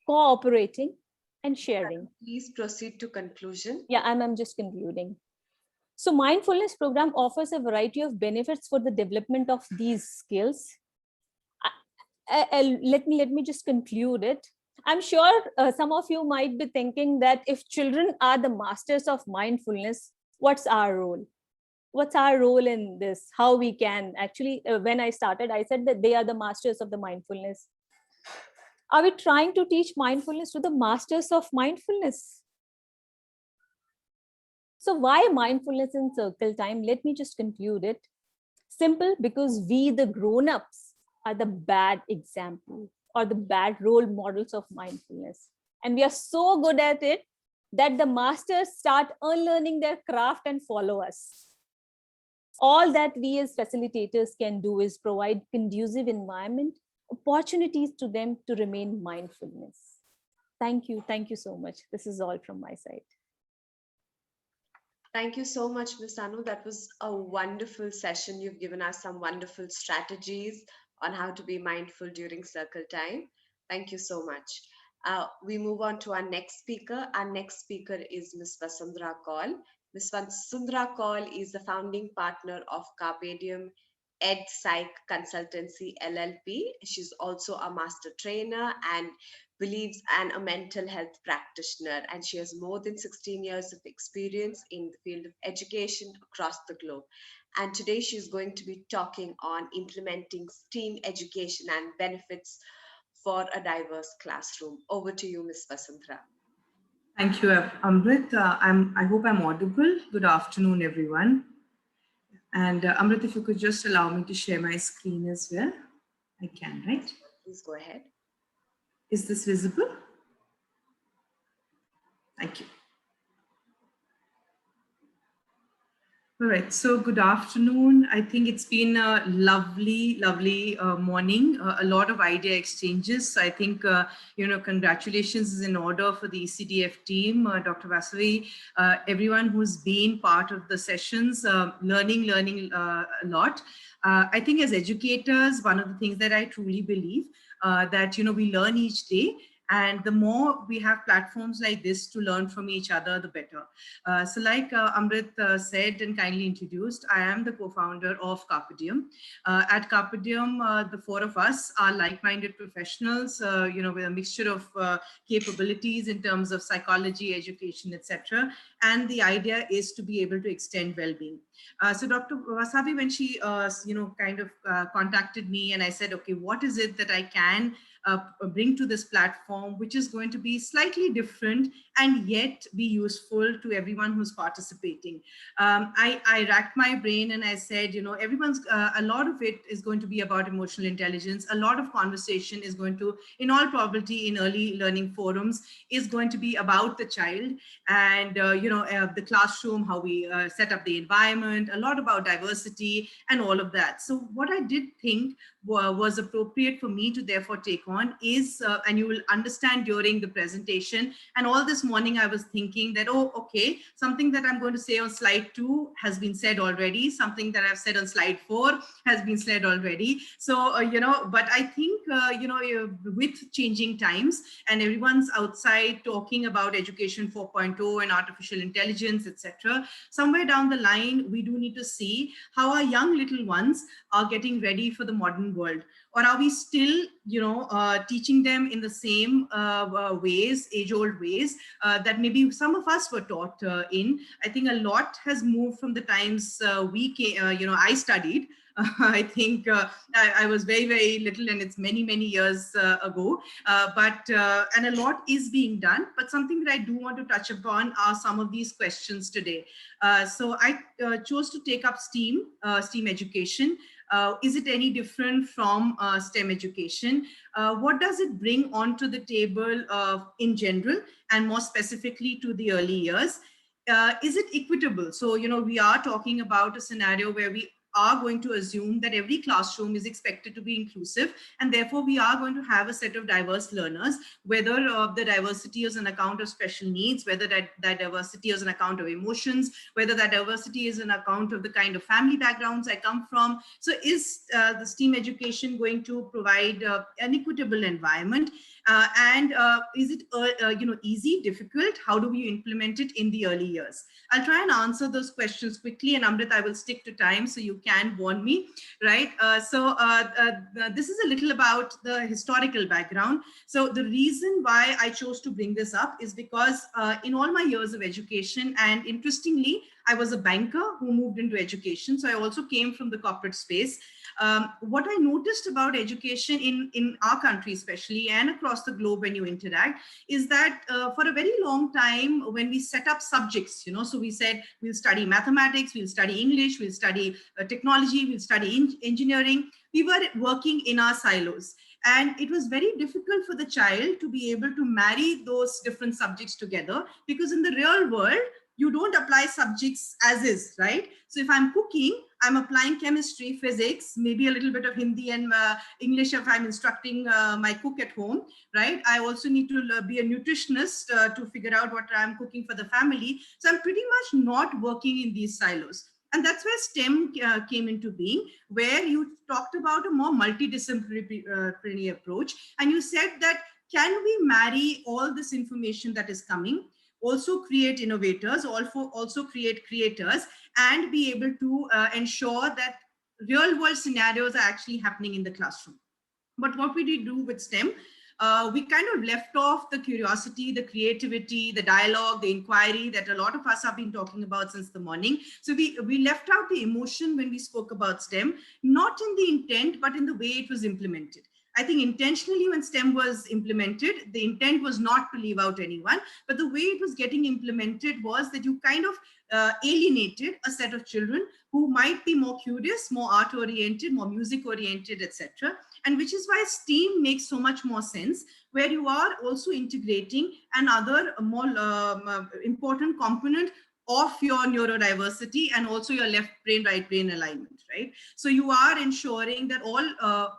cooperating, and sharing. Please proceed to conclusion. Yeah, I'm just concluding. So mindfulness program offers a variety of benefits for the development of these skills. Let me just conclude it. I'm sure some of you might be thinking that if children are the masters of mindfulness, what's our role? What's our role in this? How we can actually, when I started, I said that they are the masters of the mindfulness. Are we trying to teach mindfulness to the masters of mindfulness? So why mindfulness in circle time? Let me just conclude it. Simple, because we, the grown-ups, are the bad example or the bad role models of mindfulness. And we are so good at it that the masters start unlearning their craft and follow us. All that we as facilitators can do is provide conducive environment, opportunities to them to remain mindfulness. Thank you. Thank you so much. This is all from my side. Thank you so much, Ms. Annu. That was a wonderful session. You've given us some wonderful strategies on how to be mindful during circle time. Thank you so much. We move on to our next speaker. Our next speaker is Ms. Vasundhara Kaul. Ms. Vasundhara Kaul is the founding partner of Carpe Diem Ed Psych Consultancy LLP. She's also a master trainer and believes and a mental health practitioner, and she has more than 16 years of experience in the field of education across the globe. And today she's going to be talking on implementing STEAM education and benefits for a diverse classroom. Over to you, Ms. Vasundhara. Thank you, Amrit. I hope I'm audible. Good afternoon, everyone. And Amrit, if you could just allow me to share my screen as well. I can, right? Please go ahead. Is this visible? Thank you. All right, so good afternoon. I think it's been a lovely morning, a lot of idea exchanges. I think, congratulations is in order for the ECDF team, Dr. Vasavi, everyone who's been part of the sessions, learning a lot. I think as educators, one of the things that I truly believe that, we learn each day. And the more we have platforms like this to learn from each other, the better. So like Amrit said and kindly introduced, I am the co-founder of Carpe Diem. At Carpe Diem, the four of us are like-minded professionals, with a mixture of capabilities in terms of psychology, education, etc. And the idea is to be able to extend well-being. So Dr. Vasavi, when she, contacted me and I said, okay, what is it that I can bring to this platform, which is going to be slightly different and yet be useful to everyone who's participating. I racked my brain and I said, everyone's, a lot of it is going to be about emotional intelligence. A lot of conversation is going to, in all probability, in early learning forums, is going to be about the child and, the classroom, how we set up the environment, a lot about diversity and all of that. So what I did think was appropriate for me to therefore take on is, and you will understand during the presentation, and all this morning I was thinking that, oh, okay, something that I'm going to say on slide 2 has been said already, something that I've said on slide 4 has been said already. So, but I think, with changing times and everyone's outside talking about education 4.0 and artificial intelligence, etc., somewhere down the line, we do need to see how our young little ones are getting ready for the modern world. Or are we still, teaching them in the same ways, age-old ways that maybe some of us were taught in? I think a lot has moved from the times I studied. I think I was very, very little and it's many, many years ago, and a lot is being done, but something that I do want to touch upon are some of these questions today. So I chose to take up STEAM education. Is it any different from STEM education? What does it bring onto the table in general and more specifically to the early years? Is it equitable? So, we are talking about a scenario where we are going to assume that every classroom is expected to be inclusive, and therefore we are going to have a set of diverse learners, whether the diversity is on account of special needs, whether that diversity is on account of emotions, whether that diversity is on account of the kind of family backgrounds I come from. So is the STEAM education going to provide an equitable environment? And is it easy, difficult? How do we implement it in the early years? I'll try and answer those questions quickly, and Amrit, I will stick to time so you can warn me, right? This is a little about the historical background. So the reason why I chose to bring this up is because in all my years of education, and interestingly, I was a banker who moved into education. So I also came from the corporate space. What I noticed about education in our country, especially, and across the globe when you interact, is that for a very long time, when we set up subjects, so we said, we'll study mathematics, we'll study English, we'll study technology, we'll study engineering, we were working in our silos. And it was very difficult for the child to be able to marry those different subjects together, because in the real world, you don't apply subjects as is, right? So if I'm cooking, I'm applying chemistry, physics, maybe a little bit of Hindi and English if I'm instructing my cook at home, right? I also need to be a nutritionist to figure out what I'm cooking for the family. So I'm pretty much not working in these silos. And that's where STEM came into being, where you talked about a more multidisciplinary approach. And you said that, can we marry all this information that is coming, also create innovators, also create creators, and be able to ensure that real world scenarios are actually happening in the classroom. But what we did do with STEM, we kind of left off the curiosity, the creativity, the dialogue, the inquiry that a lot of us have been talking about since the morning. So we left out the emotion when we spoke about STEM, not in the intent, but in the way it was implemented. I think intentionally when STEM was implemented, the intent was not to leave out anyone, but the way it was getting implemented was that you kind of alienated a set of children who might be more curious, more art oriented, more music oriented, etc. And which is why STEAM makes so much more sense, where you are also integrating another more important component of your neurodiversity and also your left brain, right brain alignment, right? So you are ensuring that all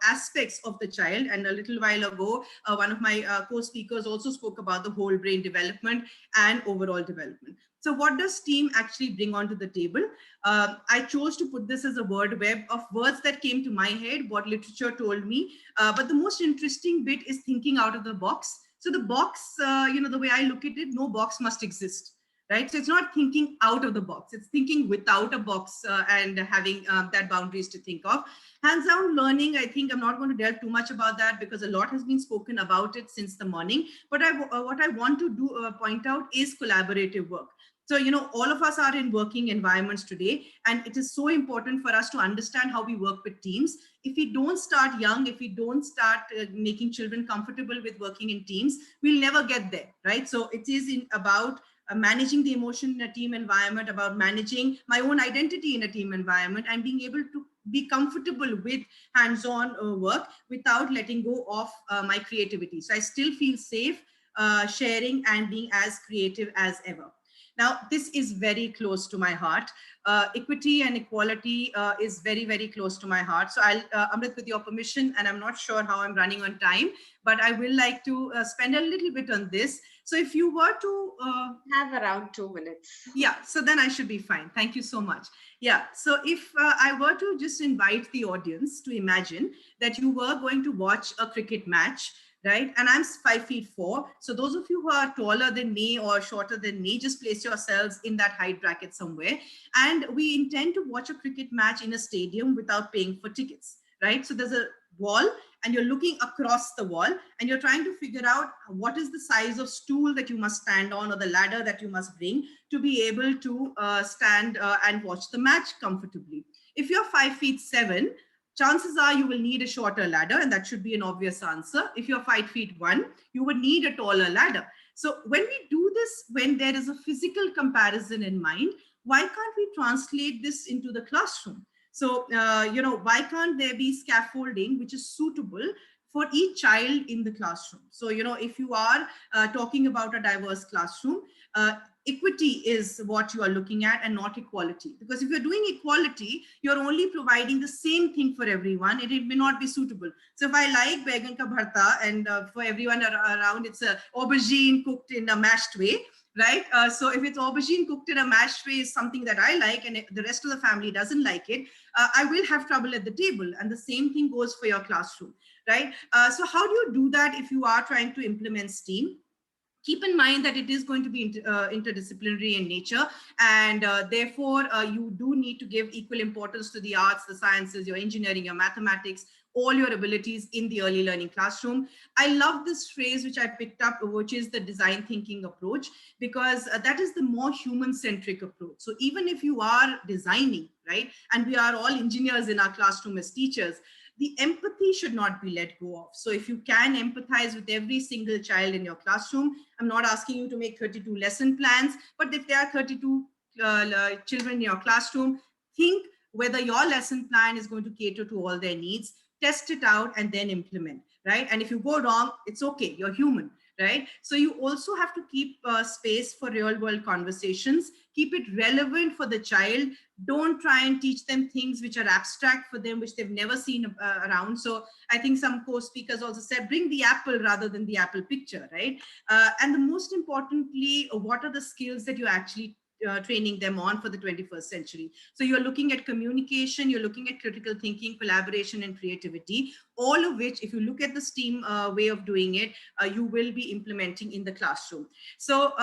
aspects of the child, and a little while ago, one of my co-speakers also spoke about the whole brain development and overall development. So what does STEAM actually bring onto the table? I chose to put this as a word web of words that came to my head, what literature told me. But the most interesting bit is thinking out of the box. So the box, the way I look at it, no box must exist. Right? So it's not thinking out of the box, it's thinking without a box and having that boundaries to think of. Hands-on learning, I think I'm not going to delve too much about that because a lot has been spoken about it since the morning. But what I want to do point out is collaborative work. So, all of us are in working environments today, and it is so important for us to understand how we work with teams. If we don't start young, if we don't start making children comfortable with working in teams, we'll never get there, right? So it is about managing the emotion in a team environment, about managing my own identity in a team environment, and being able to be comfortable with hands-on work without letting go of my creativity. So I still feel safe sharing and being as creative as ever. Now, this is very close to my heart. Equity and equality is very, very close to my heart. So I'll, Amrit, with your permission, and I'm not sure how I'm running on time, but I will like to spend a little bit on this. So if you were to have around 2 minutes. Yeah, so then I should be fine. Thank you so much. Yeah, so if I were to just invite the audience to imagine that you were going to watch a cricket match, right? And I'm 5'4". So those of you who are taller than me or shorter than me, just place yourselves in that height bracket somewhere. And we intend to watch a cricket match in a stadium without paying for tickets, right? So there's a wall and you're looking across the wall and you're trying to figure out what is the size of stool that you must stand on or the ladder that you must bring to be able to stand and watch the match comfortably. If you're 5'7", chances are you will need a shorter ladder, and that should be an obvious answer. If you're 5'1", you would need a taller ladder. So when we do this, when there is a physical comparison in mind, why can't we translate this into the classroom? So, why can't there be scaffolding which is suitable for each child in the classroom? So, if you are talking about a diverse classroom, equity is what you are looking at and not equality. Because if you're doing equality, you're only providing the same thing for everyone and it may not be suitable. So if I like Baigan ka bharta and for everyone around, it's a aubergine cooked in a mashed way, right? So if it's aubergine cooked in a mashed way is something that I like and the rest of the family doesn't like it, I will have trouble at the table. And the same thing goes for your classroom, right? So how do you do that if you are trying to implement STEAM? Keep in mind that it is going to be interdisciplinary in nature, and therefore you do need to give equal importance to the arts, the sciences, your engineering, your mathematics, all your abilities in the early learning classroom. I love this phrase which I picked up, which is the design thinking approach, because that is the more human-centric approach. So even if you are designing, right, and we are all engineers in our classroom as teachers, the empathy should not be let go of. So if you can empathize with every single child in your classroom, I'm not asking you to make 32 lesson plans, but if there are 32 children in your classroom, think whether your lesson plan is going to cater to all their needs, test it out and then implement, right? And if you go wrong, it's okay, you're human, right? So you also have to keep space for real world conversations, keep it relevant for the child. Don't try and teach them things which are abstract for them, which they've never seen around. So I think some co-speakers also said, bring the apple rather than the apple picture, right? And the most importantly, what are the skills that you actually training them on for the 21st century. So you're looking at communication, you're looking at critical thinking, collaboration, and creativity, all of which, if you look at the STEAM way of doing it, you will be implementing in the classroom. So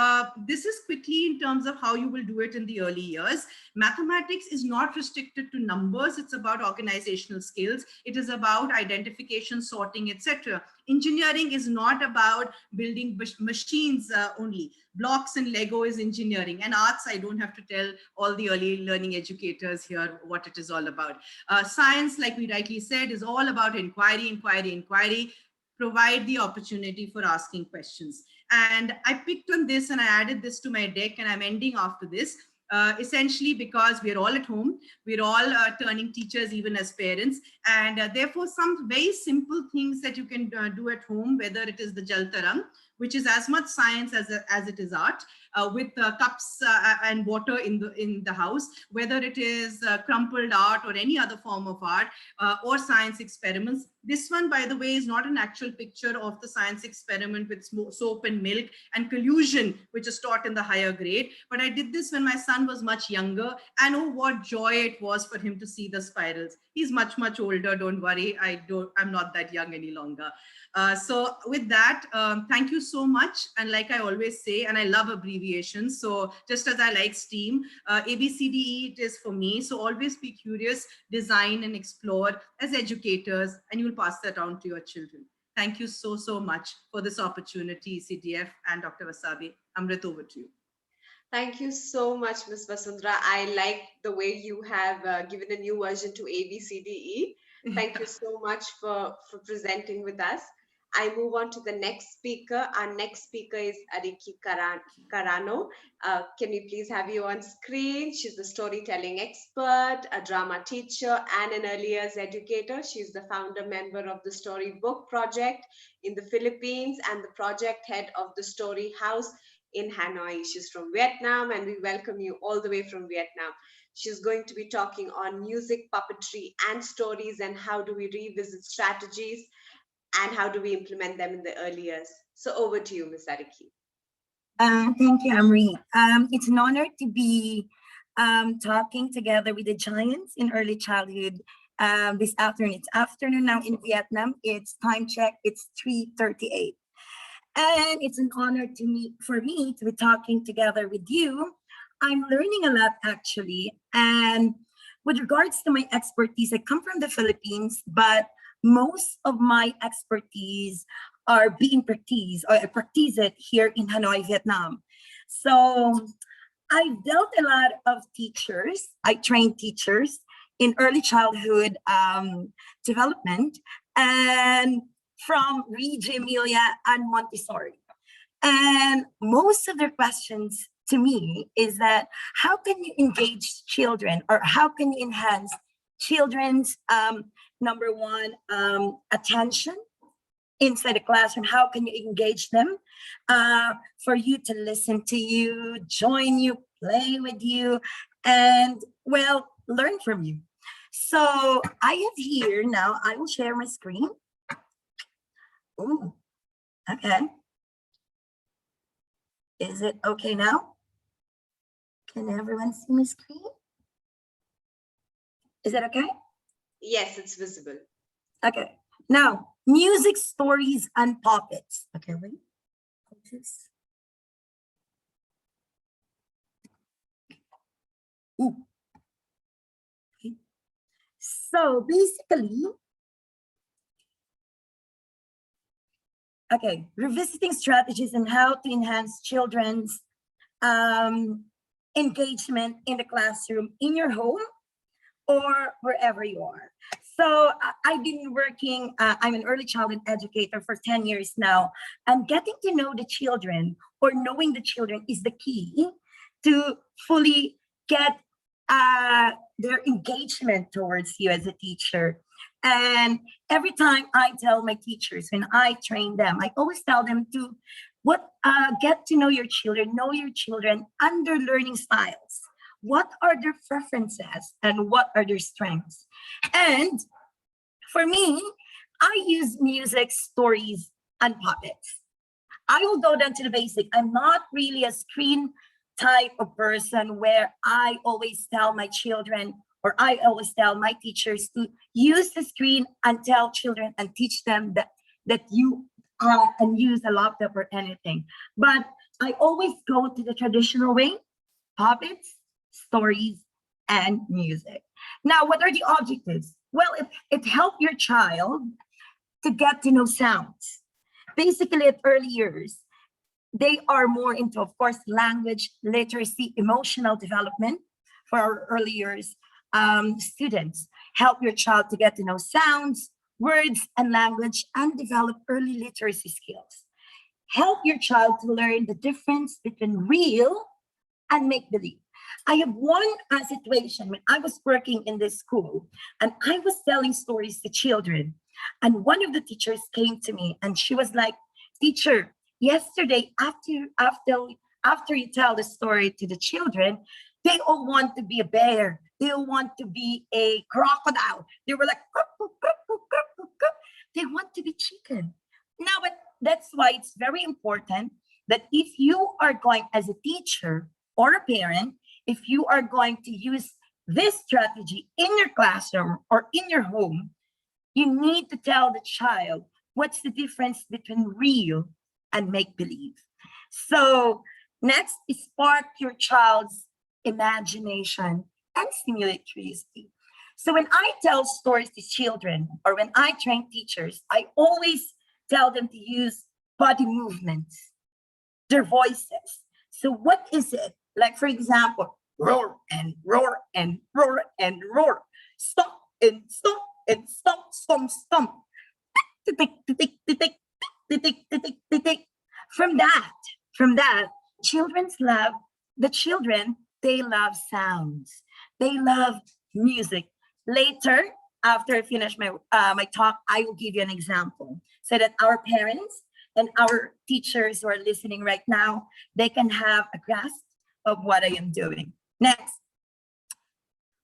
this is quickly in terms of how you will do it in the early years. Mathematics is not restricted to numbers. It's about organizational skills. It is about identification, sorting, etc. Engineering is not about building machines only. Blocks and Lego is engineering, and arts, I don't have to tell all the early learning educators here what it is all about. Science, like we rightly said, is all about inquiry. inquiry, inquiry, inquiry. Provide the opportunity for asking questions. And I picked on this and I added this to my deck, and I'm ending after this. Essentially because we're all at home, we're all turning teachers even as parents, and therefore some very simple things that you can do at home, whether it is the Jal Tarang, which is as much science as it is art, with cups and water in the house, whether it is crumpled art or any other form of art, or science experiments. This one, by the way, is not an actual picture of the science experiment with soap and milk and collusion, which is taught in the higher grade. But I did this when my son was much younger, and oh, what joy it was for him to see the spirals. He's much, much older, don't worry. I'm not that young any longer. So with that, thank you so much. And like I always say, and I love abbreviations. So just as I like STEAM, ABCDE it is for me. So always be curious, design and explore as educators, and you'll pass that on to your children. Thank you so, so much for this opportunity, CDF and Dr. Wasabi. Amrit, over to you. Thank you so much, Ms. Vasundhara. I like the way you have given a new version to ABCDE. Thank you so much for presenting with us. I move on to the next speaker. Our next speaker is Arki Carino. Can we please have you on screen? She's a storytelling expert, a drama teacher, and an early years educator. She's the founder member of the Storybook Project in the Philippines and the project head of the Story House in Hanoi. She's from Vietnam, and we welcome you all the way from Vietnam. She's going to be talking on music, puppetry, and stories, and how do we revisit strategies, and how do we implement them in the early years. So over to you, Ms. Arki. Thank you, Amrit. It's an honor to be talking together with the giants in early childhood this afternoon. It's afternoon now in Vietnam. It's time check. It's 3:38. And it's an honor for me to be talking together with you. I'm learning a lot, actually. And with regards to my expertise, I come from the Philippines, but most of my expertise are being practiced, or I practice it here in Hanoi, Vietnam. So I've dealt a lot of teachers. I train teachers in early childhood development, and from Reggio Emilia and Montessori. And most of their questions to me is that, how can you engage children, or how can you enhance children's number one, attention inside the classroom? How can you engage them for you to listen to you, join you, play with you, and, well, learn from you? So I have here now, I will share my screen. Ooh, okay. Is it okay now? Can everyone see my screen? Is that okay? Yes, it's visible. Okay. Now, music, stories, and puppets. Okay, wait. Ooh. Okay. So basically, okay, revisiting strategies and how to enhance children's engagement in the classroom, in your home, or wherever you are. So I've been working, I'm an early childhood educator for 10 years now, and getting to know the children, or knowing the children, is the key to fully get their engagement towards you as a teacher. And every time I tell my teachers, when I train them, I always tell them to get to know your children under learning styles. What are their preferences and what are their strengths? And for me, I use music, stories, and puppets. I will go down to the basic. I'm not really a screen type of person where I always tell my children, or I always tell my teachers to use the screen and tell children and teach them that you can use a laptop or anything. But I always go to the traditional way: puppets, stories, and music. Now, what are the objectives? Well, it helps your child to get to know sounds. Basically, at early years, they are more into, of course, language, literacy, emotional development for our early years students. Help your child to get to know sounds, words and language, and develop early literacy skills. Help your child to learn the difference between real and make-believe. I have one situation when I was working in this school and I was telling stories to children. And one of the teachers came to me and she was like, teacher, yesterday after you tell the story to the children, they all want to be a bear. They all want to be a crocodile. They were like, they want to be chicken. Now, but that's why it's very important that if you are going as a teacher or a parent, if you are going to use this strategy in your classroom or in your home, you need to tell the child what's the difference between real and make-believe. So next is spark your child's imagination and stimulate curiosity. So when I tell stories to children or when I train teachers, I always tell them to use body movements, their voices. So what is it? Like, for example, roar and roar and roar and roar, stomp and stomp and stomp, stomp, stomp. From that, they love sounds. They love music. Later, after I finish my talk, I will give you an example so that our parents and our teachers who are listening right now, they can have a grasp of what I am doing. Next.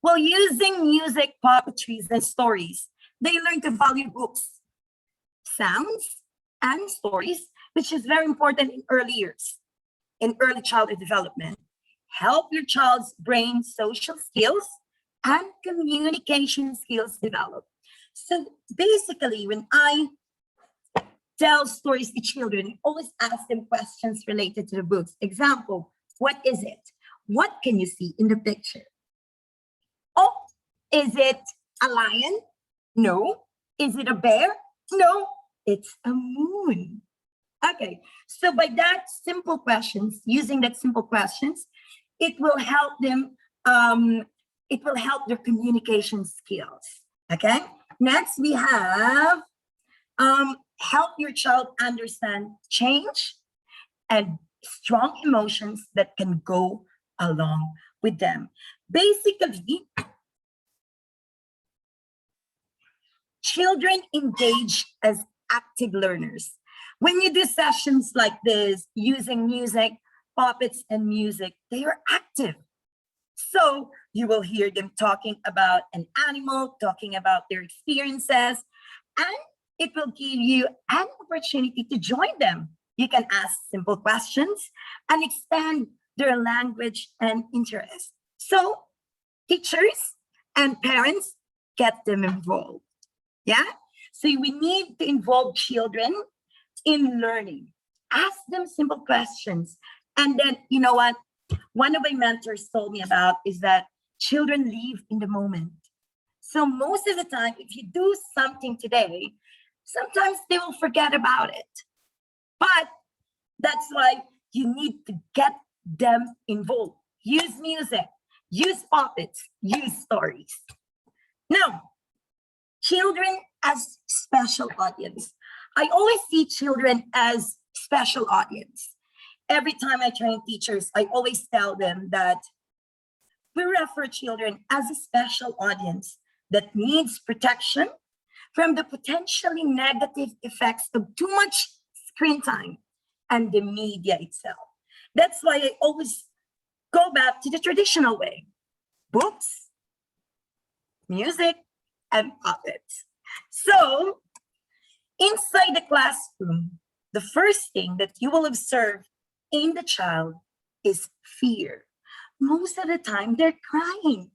While using music, puppetries, and stories, they learn to value books, sounds, and stories, which is very important in early years, in early childhood development. Help your child's brain social skills and communication skills develop. So basically, when I tell stories to children, I always ask them questions related to the books. Example, what is it? What can you see in the picture? Oh, is it a lion? No. Is it a bear? No, it's a moon. Okay, so by that simple questions, using that simple questions, it will help them, it will help their communication skills. Okay, next we have help your child understand change and strong emotions that can go along with them. Basically, children engage as active learners. When you do sessions like this, using music, puppets and music, they are active. So you will hear them talking about an animal, talking about their experiences, and it will give you an opportunity to join them. You can ask simple questions and expand their language and interest. So teachers and parents, get them involved. Yeah, so we need to involve children in learning. Ask them simple questions. And then, you know what? One of my mentors told me about is that children live in the moment. So most of the time, if you do something today, sometimes they will forget about it. But that's why you need to get them involved. Use music, use puppets, use stories. Now, children as special audience. I always see children as special audience. Every time I train teachers, I always tell them that we refer children as a special audience that needs protection from the potentially negative effects of too much screen time and the media itself. That's why I always go back to the traditional way: books, music, and puppets. So inside the classroom, the first thing that you will observe in the child is fear. Most of the time, they're crying.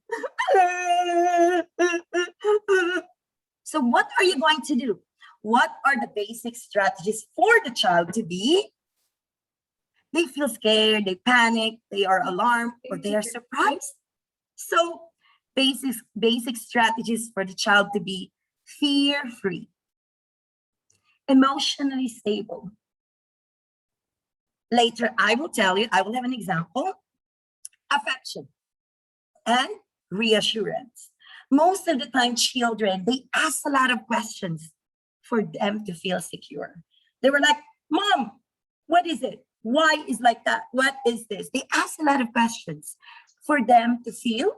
So what are you going to do? What are the basic strategies for the child to be? They feel scared, they panic, they are alarmed, or they are surprised. So basic strategies for the child to be fear-free, emotionally stable. Later, I will tell you, I will have an example. Affection and reassurance. Most of the time, children, they ask a lot of questions for them to feel secure. They were like, Mom, what is it? Why is like that? What is this? They ask a lot of questions for them to feel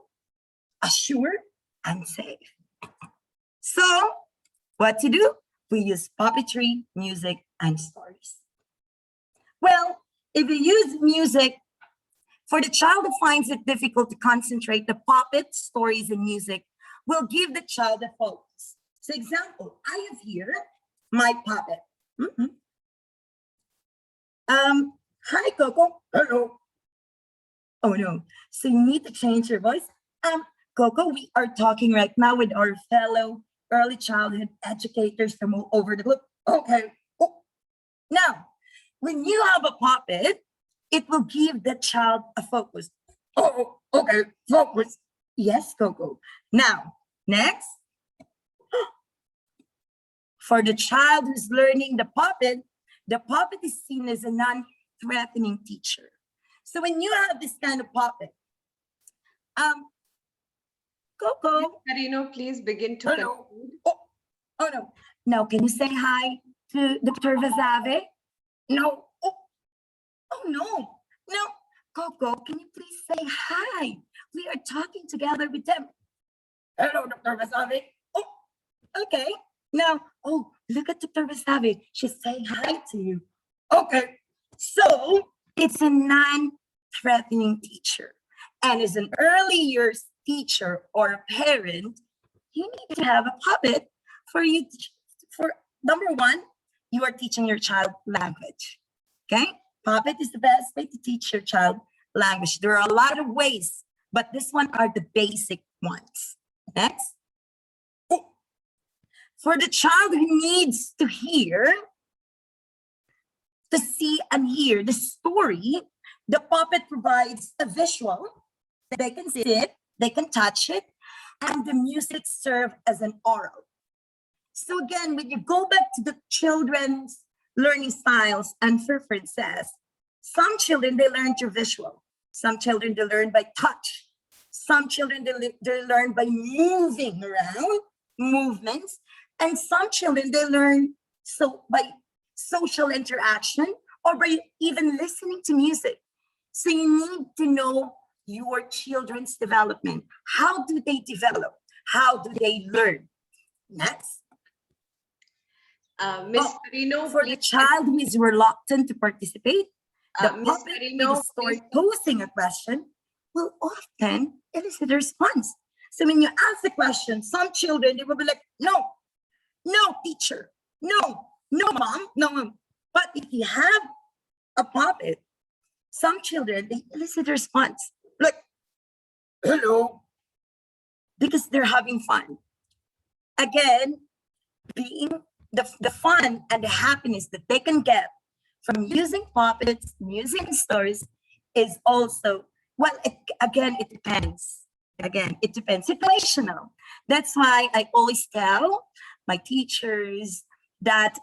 assured and safe. So what to do? We use puppetry, music, and stories. Well, if we use music, for the child who finds it difficult to concentrate, the puppet, stories, and music will give the child a focus. So example, I have here my puppet. Hi, Coco. Hello. Oh no. So you need to change your voice. Coco, we are talking right now with our fellow early childhood educators from all over the globe. Okay. Oh. Now, when you have a puppet, it will give the child a focus. Oh, okay, focus. Yes, Coco. Now, next. For the child who's learning the puppet is seen as a non-threatening teacher. So when you have this kind of puppet, Coco. Carino, please begin to conclude. Oh no. Now, can you say hi to Dr. Vasavi? No. Oh no. No. Coco, can you please say hi? We are talking together with them. Hello, Dr. Vasavi. Oh, okay. Now, oh, look at Dr. Vasavi. She's saying hi to you. Okay. So it's a non-threatening teacher. And as an early years teacher or a parent, you need to have a puppet for you. For number one, you are teaching your child language. Okay? Puppet is the best way to teach your child language. There are a lot of ways, but this one are the basic ones. Next. For the child who needs to hear, to see and hear the story, the puppet provides a visual. They can see it, they can touch it, and the music serves as an oral. So again, when you go back to the children's learning styles and preferences, some children, they learn through visual. Some children, they learn by touch. Some children, they learn by moving around, movements. And some children, they learn by social interaction or by even listening to music. So you need to know your children's development. How do they develop? How do they learn? Next. Miss Carino, for the child who is reluctant to participate, the puppet Carino, with the story posing a question will often elicit a response. So when you ask the question, some children, they will be like, no, teacher, no, mom, no. But if you have a puppet, some children, they elicit a response like, hello, because they're having fun. Again, being the fun and the happiness that they can get from using puppets, using stories is also, well, it depends. Again, it depends, situational. That's why I always tell my teachers that,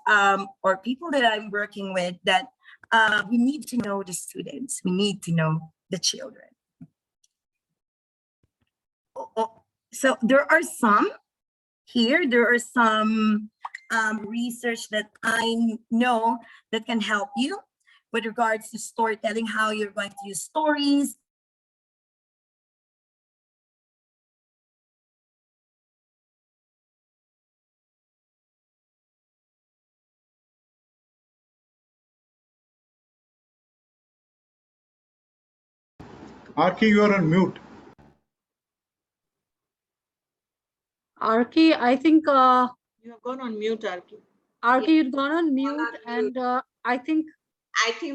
or people that I'm working with, that we need to know the students. We need to know the children. So there are some research that I know that can help you with regards to storytelling, how you're going to use stories. Arki, you are on mute. Arki, I think You have gone on mute, Arki. Arki, you've gone on mute, and I think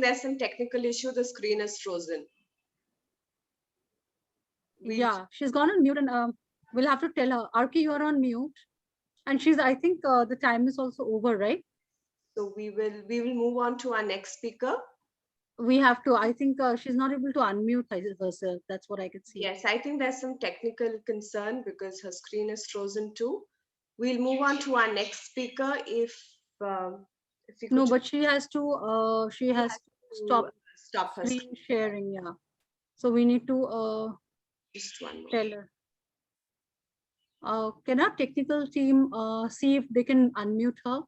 there's some technical issue. The screen is frozen. Yeah, she's gone on mute, and we'll have to tell her, Arki, you're on mute, and I think the time is also over, right? So we will move on to our next speaker. We have to. I think she's not able to unmute herself. That's what I can see. Yes, I think there's some technical concern because her screen is frozen too. We'll move on to our next speaker if you could. No, but she has to. She has to stop her screen sharing. Yeah. So we need to just one more. tell her. Can our technical team see if they can unmute her?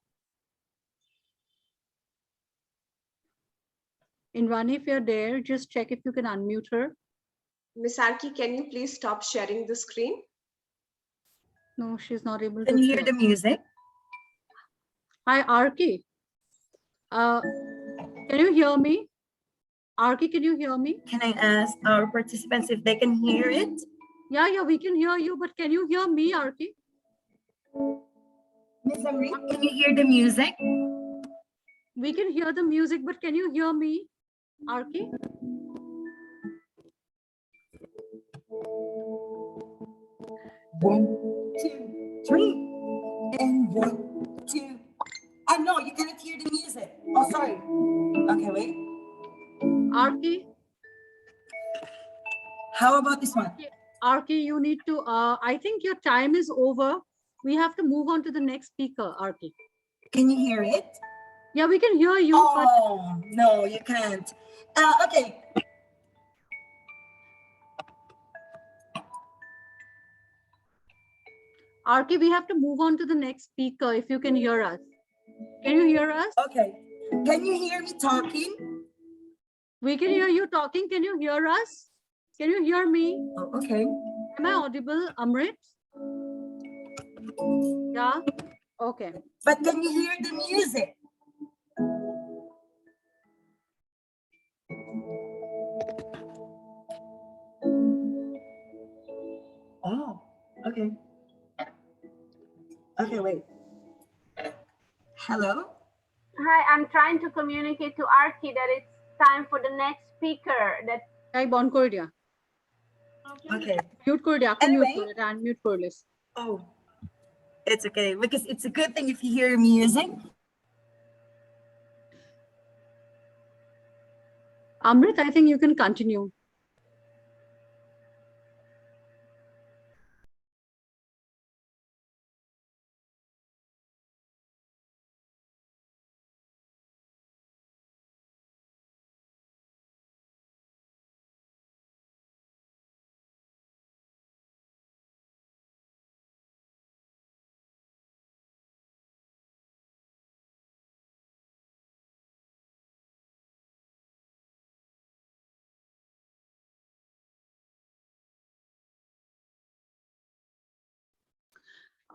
Invani, if you're there, just check if you can unmute her. Miss Arki, can you please stop sharing the screen? No, she's not able to. Can you hear the music? Hi, Arki. Can you hear me? Arki, can you hear me? Can I ask our participants if they can hear it? Yeah, we can hear you, but can you hear me, Arki? Miss Amrit, can you hear the music? We can hear the music, but can you hear me, Arki? One, two, three, and 1, 2. Oh no, you cannot hear the music. Oh, sorry. Okay, wait. Arki? How about this one? Arki, you need to, I think your time is over. We have to move on to the next speaker, Arki. Can you hear it? Yeah, we can hear you. Oh, no, you can't. Okay. Arki, we have to move on to the next speaker if you can hear us. Can you hear us? Okay. Can you hear me talking? We can hear you talking. Can you hear us? Can you hear me? Oh, okay. Am I audible, Amrit? Yeah? Okay. But can you hear the music? Oh, okay. Okay, wait. Hello? Hi, I'm trying to communicate to Arki that it's time for the next speaker. That I bon kordia. Okay. Mute kordia. Anyway. Mute kordia. Unmute korlis. Oh, it's okay because it's a good thing if you hear music. Amrit, I think you can continue.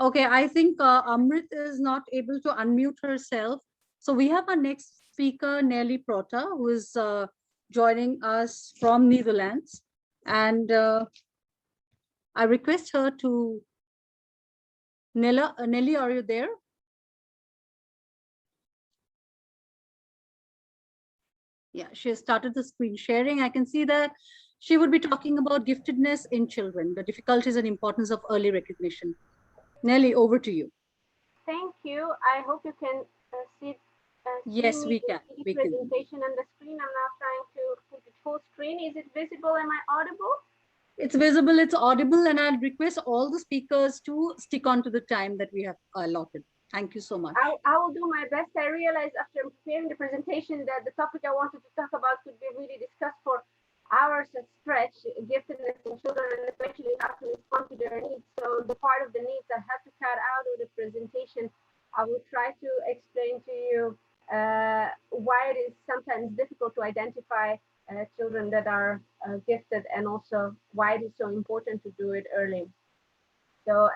Okay, I think Amrit is not able to unmute herself. So we have our next speaker, Neli Prota, who is joining us from Netherlands. And I request her to, Nelly, are you there? Yeah, she has started the screen sharing. I can see that she would be talking about giftedness in children, the difficulties and importance of early recognition. Nelly, over to you. Thank you. I hope you can see Yes, we can. the presentation on the screen. I'm now trying to put it full screen. Is it visible? Am I audible? It's visible, it's audible, and I'll request all the speakers to stick on to the time that we have allotted. Thank you so much. I will do my best. I realized after preparing the presentation that the topic I wanted to talk about could be really discussed for hours at stretch, giftedness in children, and especially how to respond to their needs. So the part of the needs I had to cut out of the presentation, I will try to explain to you why it is sometimes difficult to identify children that are gifted, and also why it is so important to do it early. So,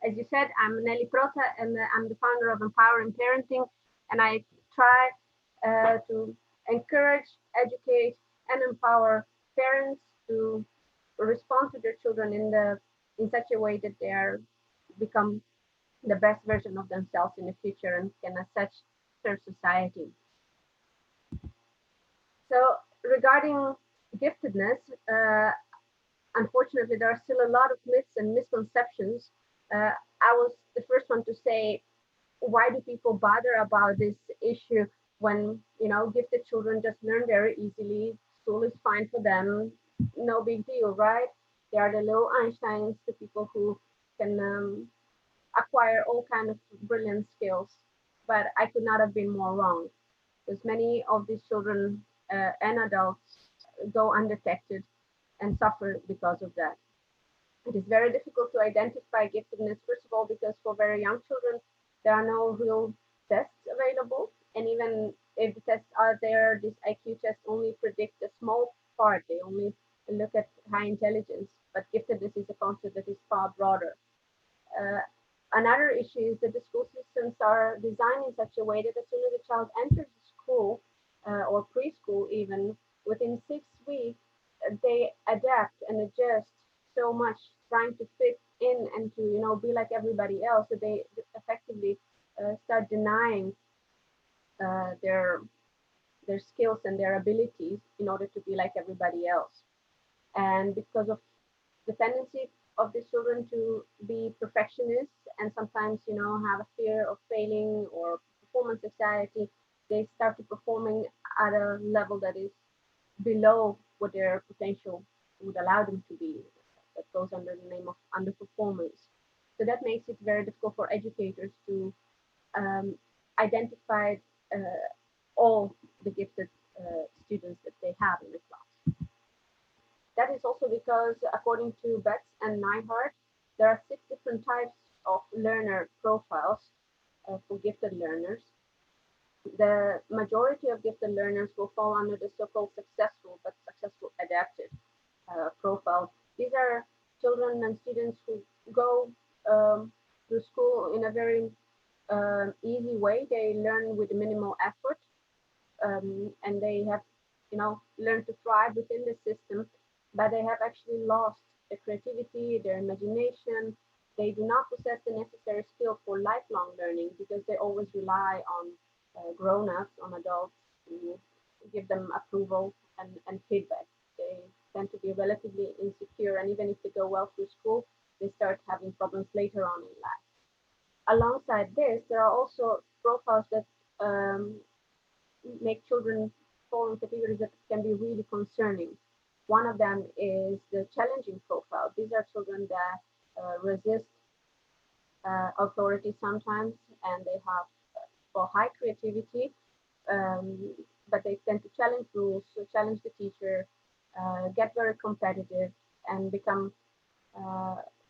as you said, I'm Neli Prota, and I'm the founder of Empowering Parenting, and I try to encourage, educate, and empower parents to respond to their children in such a way that they are become the best version of themselves in the future and can as such serve society. So regarding giftedness, unfortunately, there are still a lot of myths and misconceptions. I was the first one to say, why do people bother about this issue when, you know, gifted children just learn very easily, school is fine for them, no big deal, right? They are the little Einsteins, the people who can acquire all kinds of brilliant skills. But I could not have been more wrong, because many of these children and adults go undetected and suffer because of that. It is very difficult to identify giftedness, first of all, because for very young children, there are no real tests available. And even if the tests are there, these IQ tests only predict a small part. They only look at high intelligence, but giftedness is a concept that is far broader. Uh, Another issue is that the school systems are designed in such a way that as soon as a child enters school or preschool, even within 6 weeks, they adapt and adjust so much, trying to fit in and to be like everybody else. So they effectively start denying their skills and their abilities in order to be like everybody else. And because of the tendency of these children to be perfectionists and sometimes have a fear of failing or performance anxiety, they start to performing at a level that is below what their potential would allow them to be. That goes under the name of underperformance. So that makes it very difficult for educators to identify all the gifted students that they have in the class. That is also because, according to Betts and Nyhart, there are 6 different types of learner profiles for gifted learners. The majority of gifted learners will fall under the so-called successful but successful adaptive profile. These are children and students who go to school in a very easy way. They learn with minimal effort, and they have learned to thrive within the system, but they have actually lost their creativity, their imagination. They do not possess the necessary skill for lifelong learning because they always rely on grown-ups, on adults, to give them approval and feedback. They tend to be relatively insecure, and even if they go well through school, they start having problems later on in life. Alongside this, there are also profiles that make children fall in categories that can be really concerning. One of them is the challenging profile. These are children that resist authority sometimes, and they have high creativity, but they tend to challenge rules, so challenge the teacher, get very competitive, and become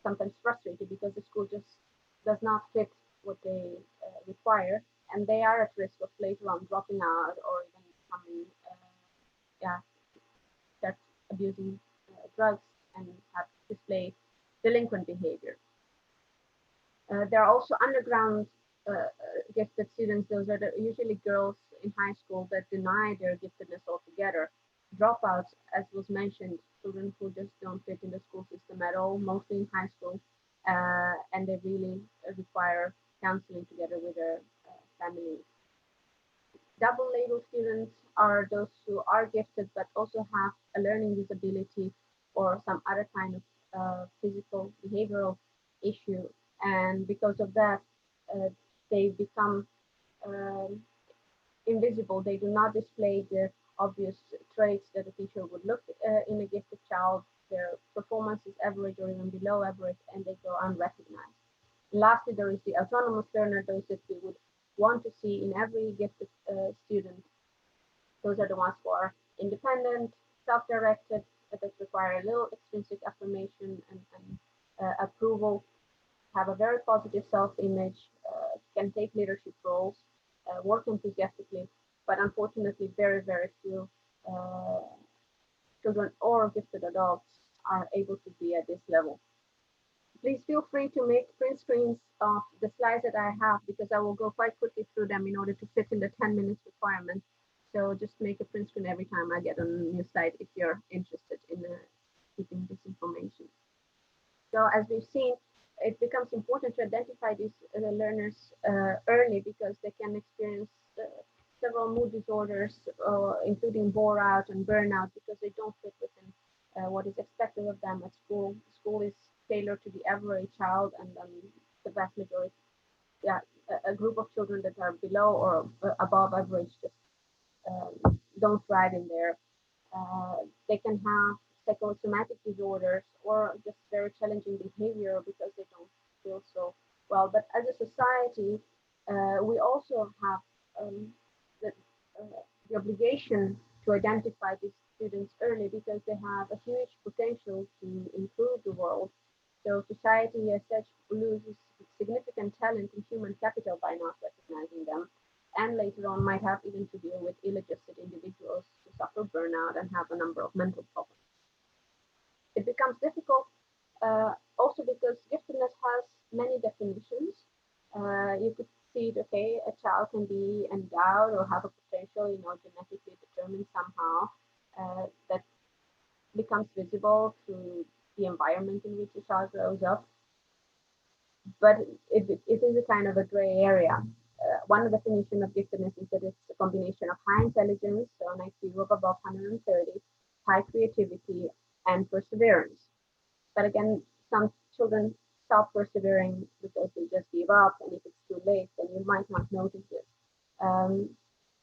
sometimes frustrated because the school just does not fit what they require, and they are at risk of later on dropping out or even becoming, start abusing drugs and have display delinquent behavior. There are also underground gifted students. Those are usually girls in high school that deny their giftedness altogether. Dropouts, as was mentioned, children who just don't fit in the school system at all, mostly in high school, and they really require counseling together with their families. Double label students are those who are gifted but also have a learning disability or some other kind of physical behavioral issue, and because of that they become invisible. They do not display the obvious traits that a teacher would look in a gifted child. Their performance is average or even below average, and they go unrecognized. Lastly, there is the autonomous learner, those that we would want to see in every gifted student. Those are the ones who are independent, self-directed, that require a little extrinsic affirmation and approval, have a very positive self-image, can take leadership roles, work enthusiastically, but unfortunately very, very few children or gifted adults are able to be at this level. Please feel free to make print screens of the slides that I have, because I will go quite quickly through them in order to fit in the 10 minutes requirement. So just make a print screen every time I get on a new slide if you're interested in keeping this information. So as we've seen, it becomes important to identify these learners early, because they can experience several mood disorders, including bore out and burnout, because they don't fit within what is expected of them at school. School is tailored to the average child, and then the vast majority, a group of children that are below or above average just don't thrive in there. They can have psychosomatic disorders or just very challenging behavior because they don't feel so well. But as a society, we also have the obligation to identify these students early, because they have a huge potential to improve the world. So society as such loses significant talent and human capital by not recognizing them, and later on might have even to deal with ill-adjusted individuals who suffer burnout and have a number of mental problems. It becomes difficult also because giftedness has many definitions. You could see it, okay, a child can be endowed or have a potential, genetically determined somehow, that becomes visible through the environment in which the child grows up. But it is a kind of a gray area. One definition of giftedness is that it's a combination of high intelligence, so an IQ of above 130, high creativity, and perseverance. But again, some children stop persevering because they just give up, and if it's too late, then you might not notice it.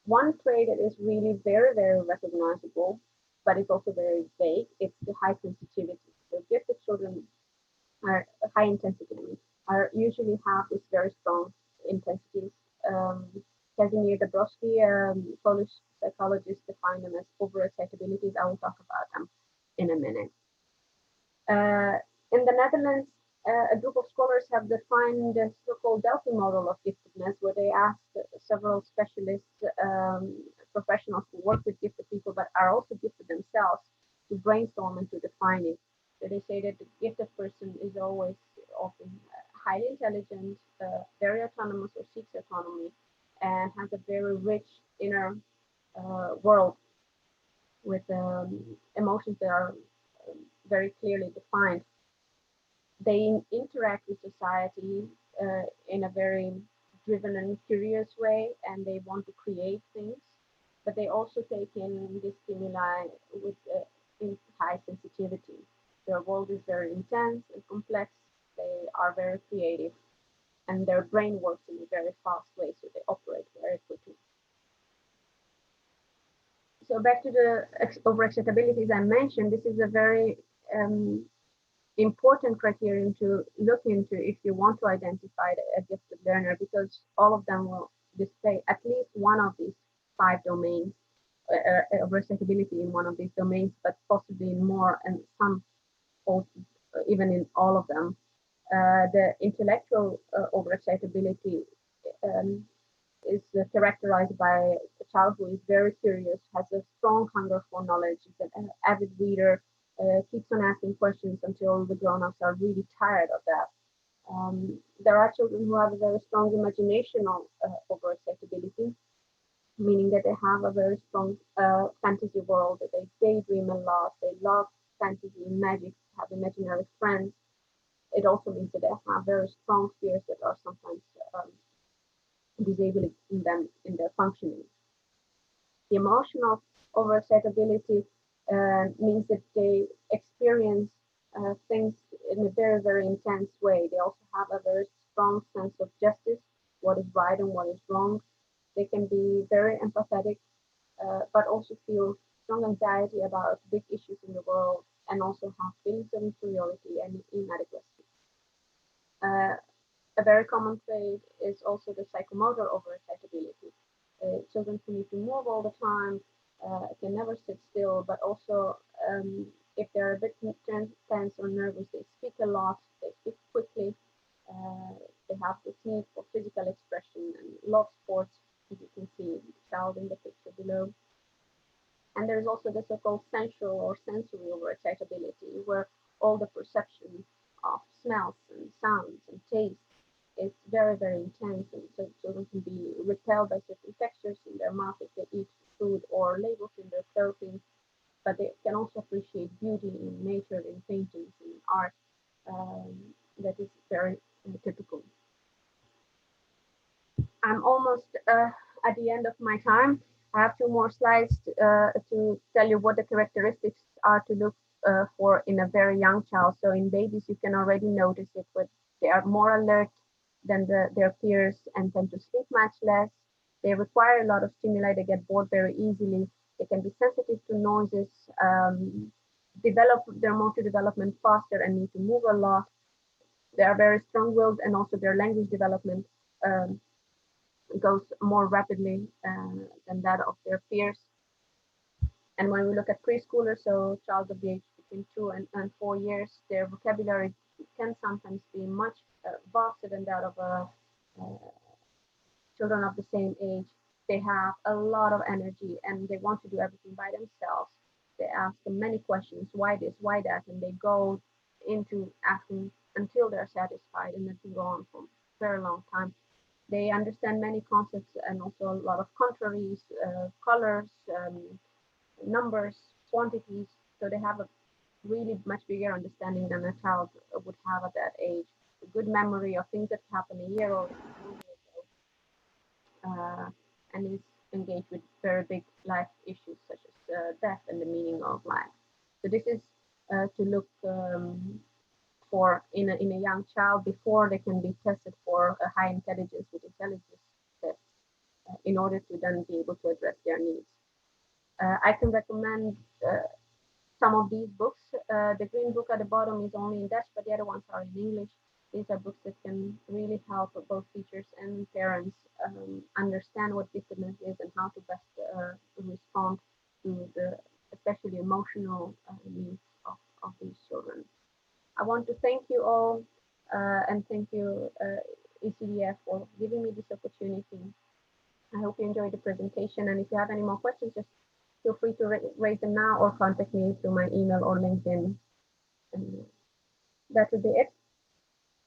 One trait that is really very, very recognizable, but it's also very vague, it's the high sensitivity. So gifted children are high intensity, are usually have this very strong intensities. Casimir Dabrowski, Polish psychologist, defined them as overexcitabilities. I will talk about them in a minute. In the Netherlands, a group of scholars have defined the so-called Delphi model of giftedness, where they asked several specialists, professionals who work with gifted people but are also gifted themselves, to brainstorm and to define it. So they say that the gifted person is always often highly intelligent, very autonomous or seeks autonomy, and has a very rich inner world with emotions that are very clearly defined. They interact with society in a very driven and curious way, and they want to create things, but they also take in the stimuli with in high sensitivity. Their world is very intense and complex. They are very creative, and their brain works in a very fast way, so they operate very quickly. So back to the overexcitabilities I mentioned, this is a very important criterion to look into if you want to identify a gifted learner, because all of them will display at least one of these 5 domains, overexcitability in one of these domains, but possibly in more, and some also, even in all of them. The intellectual overexcitability is characterized by a child who is very curious, has a strong hunger for knowledge, is an avid reader, keeps on asking questions until the grown-ups are really tired of that. There are children who have a very strong imaginational overexcitability, meaning that they have a very strong fantasy world, that they daydream a lot, they love fantasy, magic, have imaginary friends. It also means that they have very strong fears that are sometimes disabling them in their functioning. The emotional overexcitability means that they experience things in a very, very intense way. They also have a very strong sense of justice, what is right and what is wrong. They can be very empathetic, but also feel strong anxiety about big issues in the world, and also have feelings of inferiority and inadequacy. A very common trait is also the psychomotor overexcitability. Children who need to move all the time, can never sit still, but also if they're a bit tense or nervous, they speak a lot, they speak quickly, they have this need for physical expression and love sports, as you can see the child in the picture below. And there's also the so-called sensual or sensory overexcitability, where all the perception of smells and sounds and taste is very, very intense, and so children can be repelled by certain textures in their mouth if they eat food, or labels in their clothing, but they can also appreciate beauty in nature, in paintings, in art. That is very typical. I'm almost at the end of my time. I have 2 more slides to tell you what the characteristics are to look for in a very young child. So in babies, you can already notice it, but they are more alert than their peers and tend to sleep much less. They require a lot of stimuli. They get bored very easily. They can be sensitive to noises, develop their motor development faster and need to move a lot. They are very strong-willed, and also their language development goes more rapidly than that of their peers. And when we look at preschoolers, so child of the age between 2 and 4 years, their vocabulary it can sometimes be much vaster than that of children of the same age. They have a lot of energy and they want to do everything by themselves. They ask them many questions, why this, why that, and they go into asking until they're satisfied, and that can go on for a very long time. They understand many concepts and also a lot of contraries, colors, numbers, quantities. So they have a really much bigger understanding than a child would have at that age. A good memory of things that happened a year or 2 years ago, and is engaged with very big life issues such as death and the meaning of life. So this is to look for in a young child before they can be tested for a high intelligence with intelligence tests in order to then be able to address their needs. I can recommend some of these books. The green book at the bottom is only in Dutch, but the other ones are in English. These are books that can really help both teachers and parents understand what giftedness is and how to best respond to the especially emotional needs of these children. I want to thank you all and thank you ECDF for giving me this opportunity. I hope you enjoyed the presentation, and if you have any more questions, just feel free to raise them now or contact me through my email or LinkedIn. And that would be it.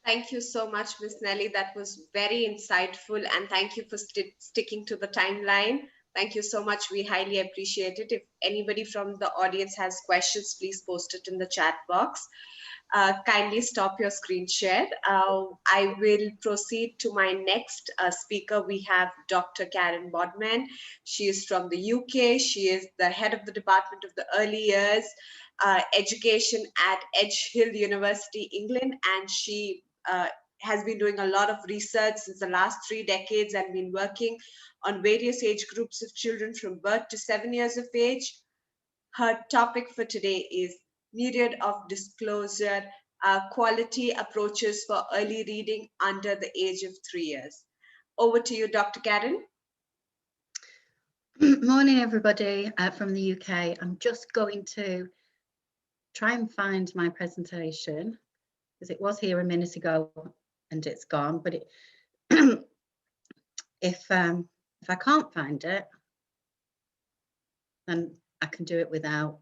Thank you so much, Ms. Neli. That was very insightful, and thank you for sticking to the timeline. Thank you so much. We highly appreciate it. If anybody from the audience has questions, please post it in the chat box. Kindly stop your screen share. I will proceed to my next speaker. We have Dr. Karen Boardman. She is from the UK. She is the head of the Department of the Early Years Education at Edge Hill University, England, and she has been doing a lot of research since the last 3 decades and been working on various age groups of children from birth to 7 years of age. Her topic for today is Myriad of disclosure, quality approaches for early reading under the age of 3 years. Over to you, Dr. Karen. Morning, everybody from the UK. I'm just going to try and find my presentation because it was here a minute ago and it's gone. But if I can't find it, then I can do it without.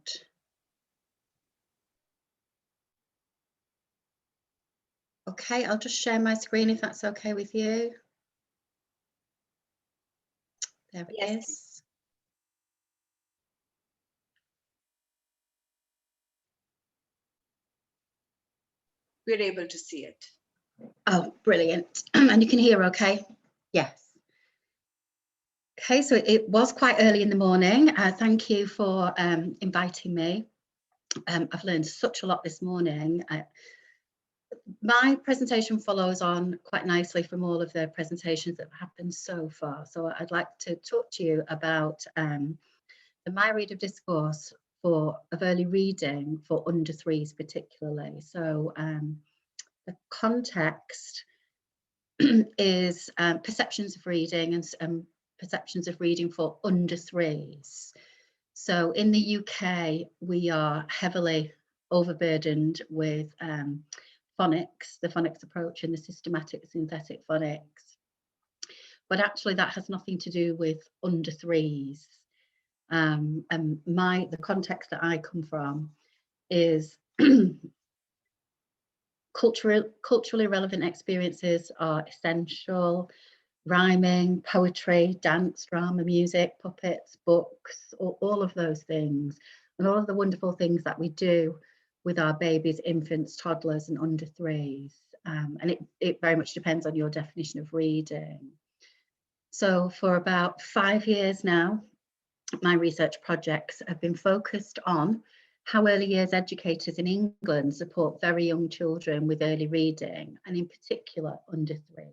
Okay, I'll just share my screen if that's okay with you. There it is. We're able to see it. Oh, brilliant. And you can hear okay? Yes. Okay, so it was quite early in the morning. Thank you for inviting me. I've learned such a lot this morning. My presentation follows on quite nicely from all of the presentations that have happened so far. So I'd like to talk to you about the myriad of discourse of early reading for under 3s particularly. So the context is perceptions of reading and perceptions of reading for under 3s. So in the UK, we are heavily overburdened with phonics, the phonics approach and the systematic synthetic phonics. But actually that has nothing to do with under 3s. And the context that I come from is culturally relevant experiences are essential. Rhyming, poetry, dance, drama, music, puppets, books, all of those things, and all of the wonderful things that we do with our babies, infants, toddlers, and under 3s. And it very much depends on your definition of reading. So for about 5 years now, my research projects have been focused on how early years educators in England support very young children with early reading, and in particular under 3.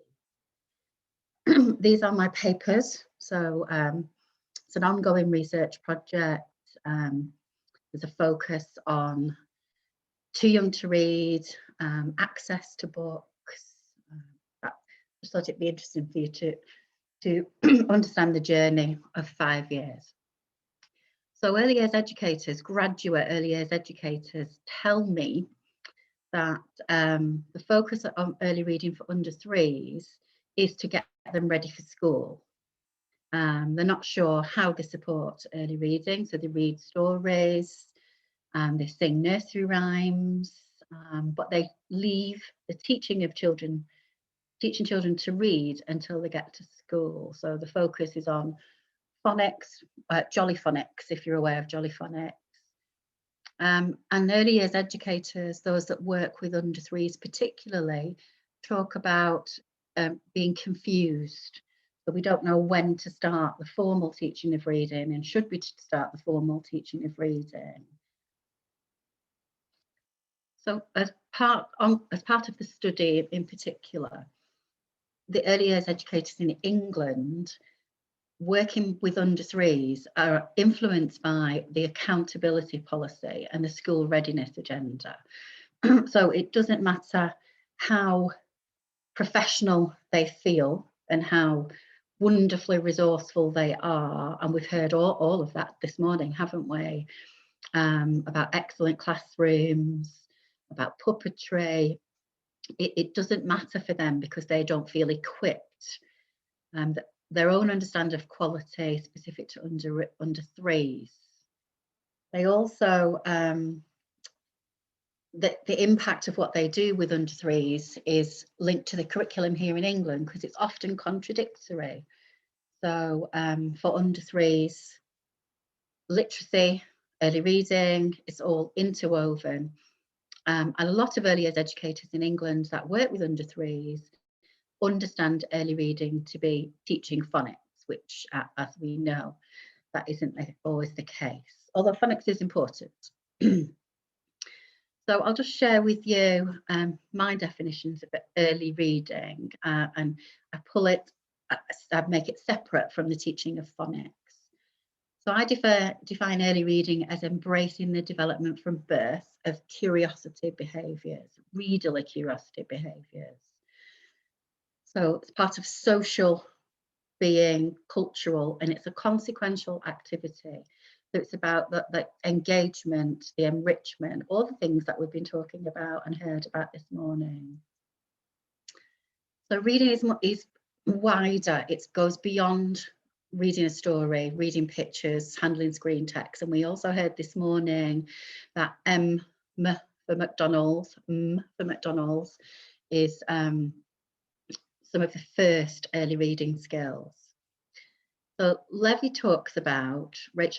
These are my papers. So it's an ongoing research project. There's a focus on too young to read, access to books. I just thought it'd be interesting for you to understand the journey of 5 years. So early years educators, graduate early years educators tell me that the focus on early reading for under 3s is to get them ready for school. They're not sure how they support early reading, so they read stories, they sing nursery rhymes, but they leave the teaching children to read until they get to school. So the focus is on phonics, jolly phonics, if you're aware of jolly phonics. And early years educators, those that work with under 3s particularly, talk about being confused. So we don't know when to start the formal teaching of reading, and should we start the formal teaching of reading. So as part of the study in particular, the early years educators in England working with under 3s are influenced by the accountability policy and the school readiness agenda. So it doesn't matter how professional they feel and how wonderfully resourceful they are, and we've heard all of that this morning, haven't we, about excellent classrooms, about puppetry. It doesn't matter for them because they don't feel equipped. Their own understanding of quality specific to under 3s. They also, the impact of what they do with under 3s is linked to the curriculum here in England because it's often contradictory. So for under 3s, literacy, early reading, it's all interwoven. And a lot of early years educators in England that work with under 3s understand early reading to be teaching phonics, which as we know, that isn't always the case, although phonics is important. So I'll just share with you my definitions of early reading, and I make it separate from the teaching of phonics. So I define early reading as embracing the development from birth of curiosity behaviours, readerly curiosity behaviours. So it's part of social being, cultural, and it's a consequential activity. So it's about the engagement, the enrichment, all the things that we've been talking about and heard about this morning. So reading is wider. It goes beyond reading a story, reading pictures, handling screen text. And we also heard this morning that M for McDonald's is some of the first early reading skills. So Rachel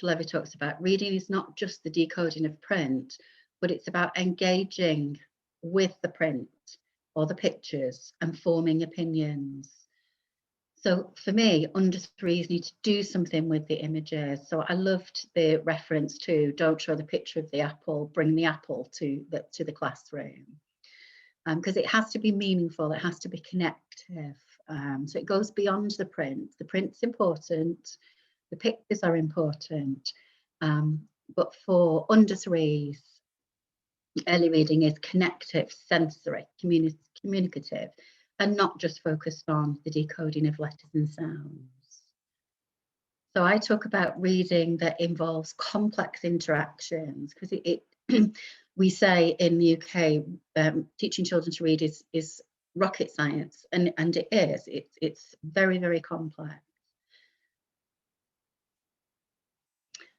Levy talks about reading is not just the decoding of print, but it's about engaging with the print or the pictures and forming opinions. So for me, under 3s need to do something with the images. So I loved the reference to don't show the picture of the apple, bring the apple to the classroom. Because it has to be meaningful, it has to be connective. So it goes beyond the print. The print's important, the pictures are important, but for under 3s, early reading is connective, sensory, communicative, and not just focused on the decoding of letters and sounds. So I talk about reading that involves complex interactions, because we say in the UK, teaching children to read is rocket science, and it is. It's very, very complex.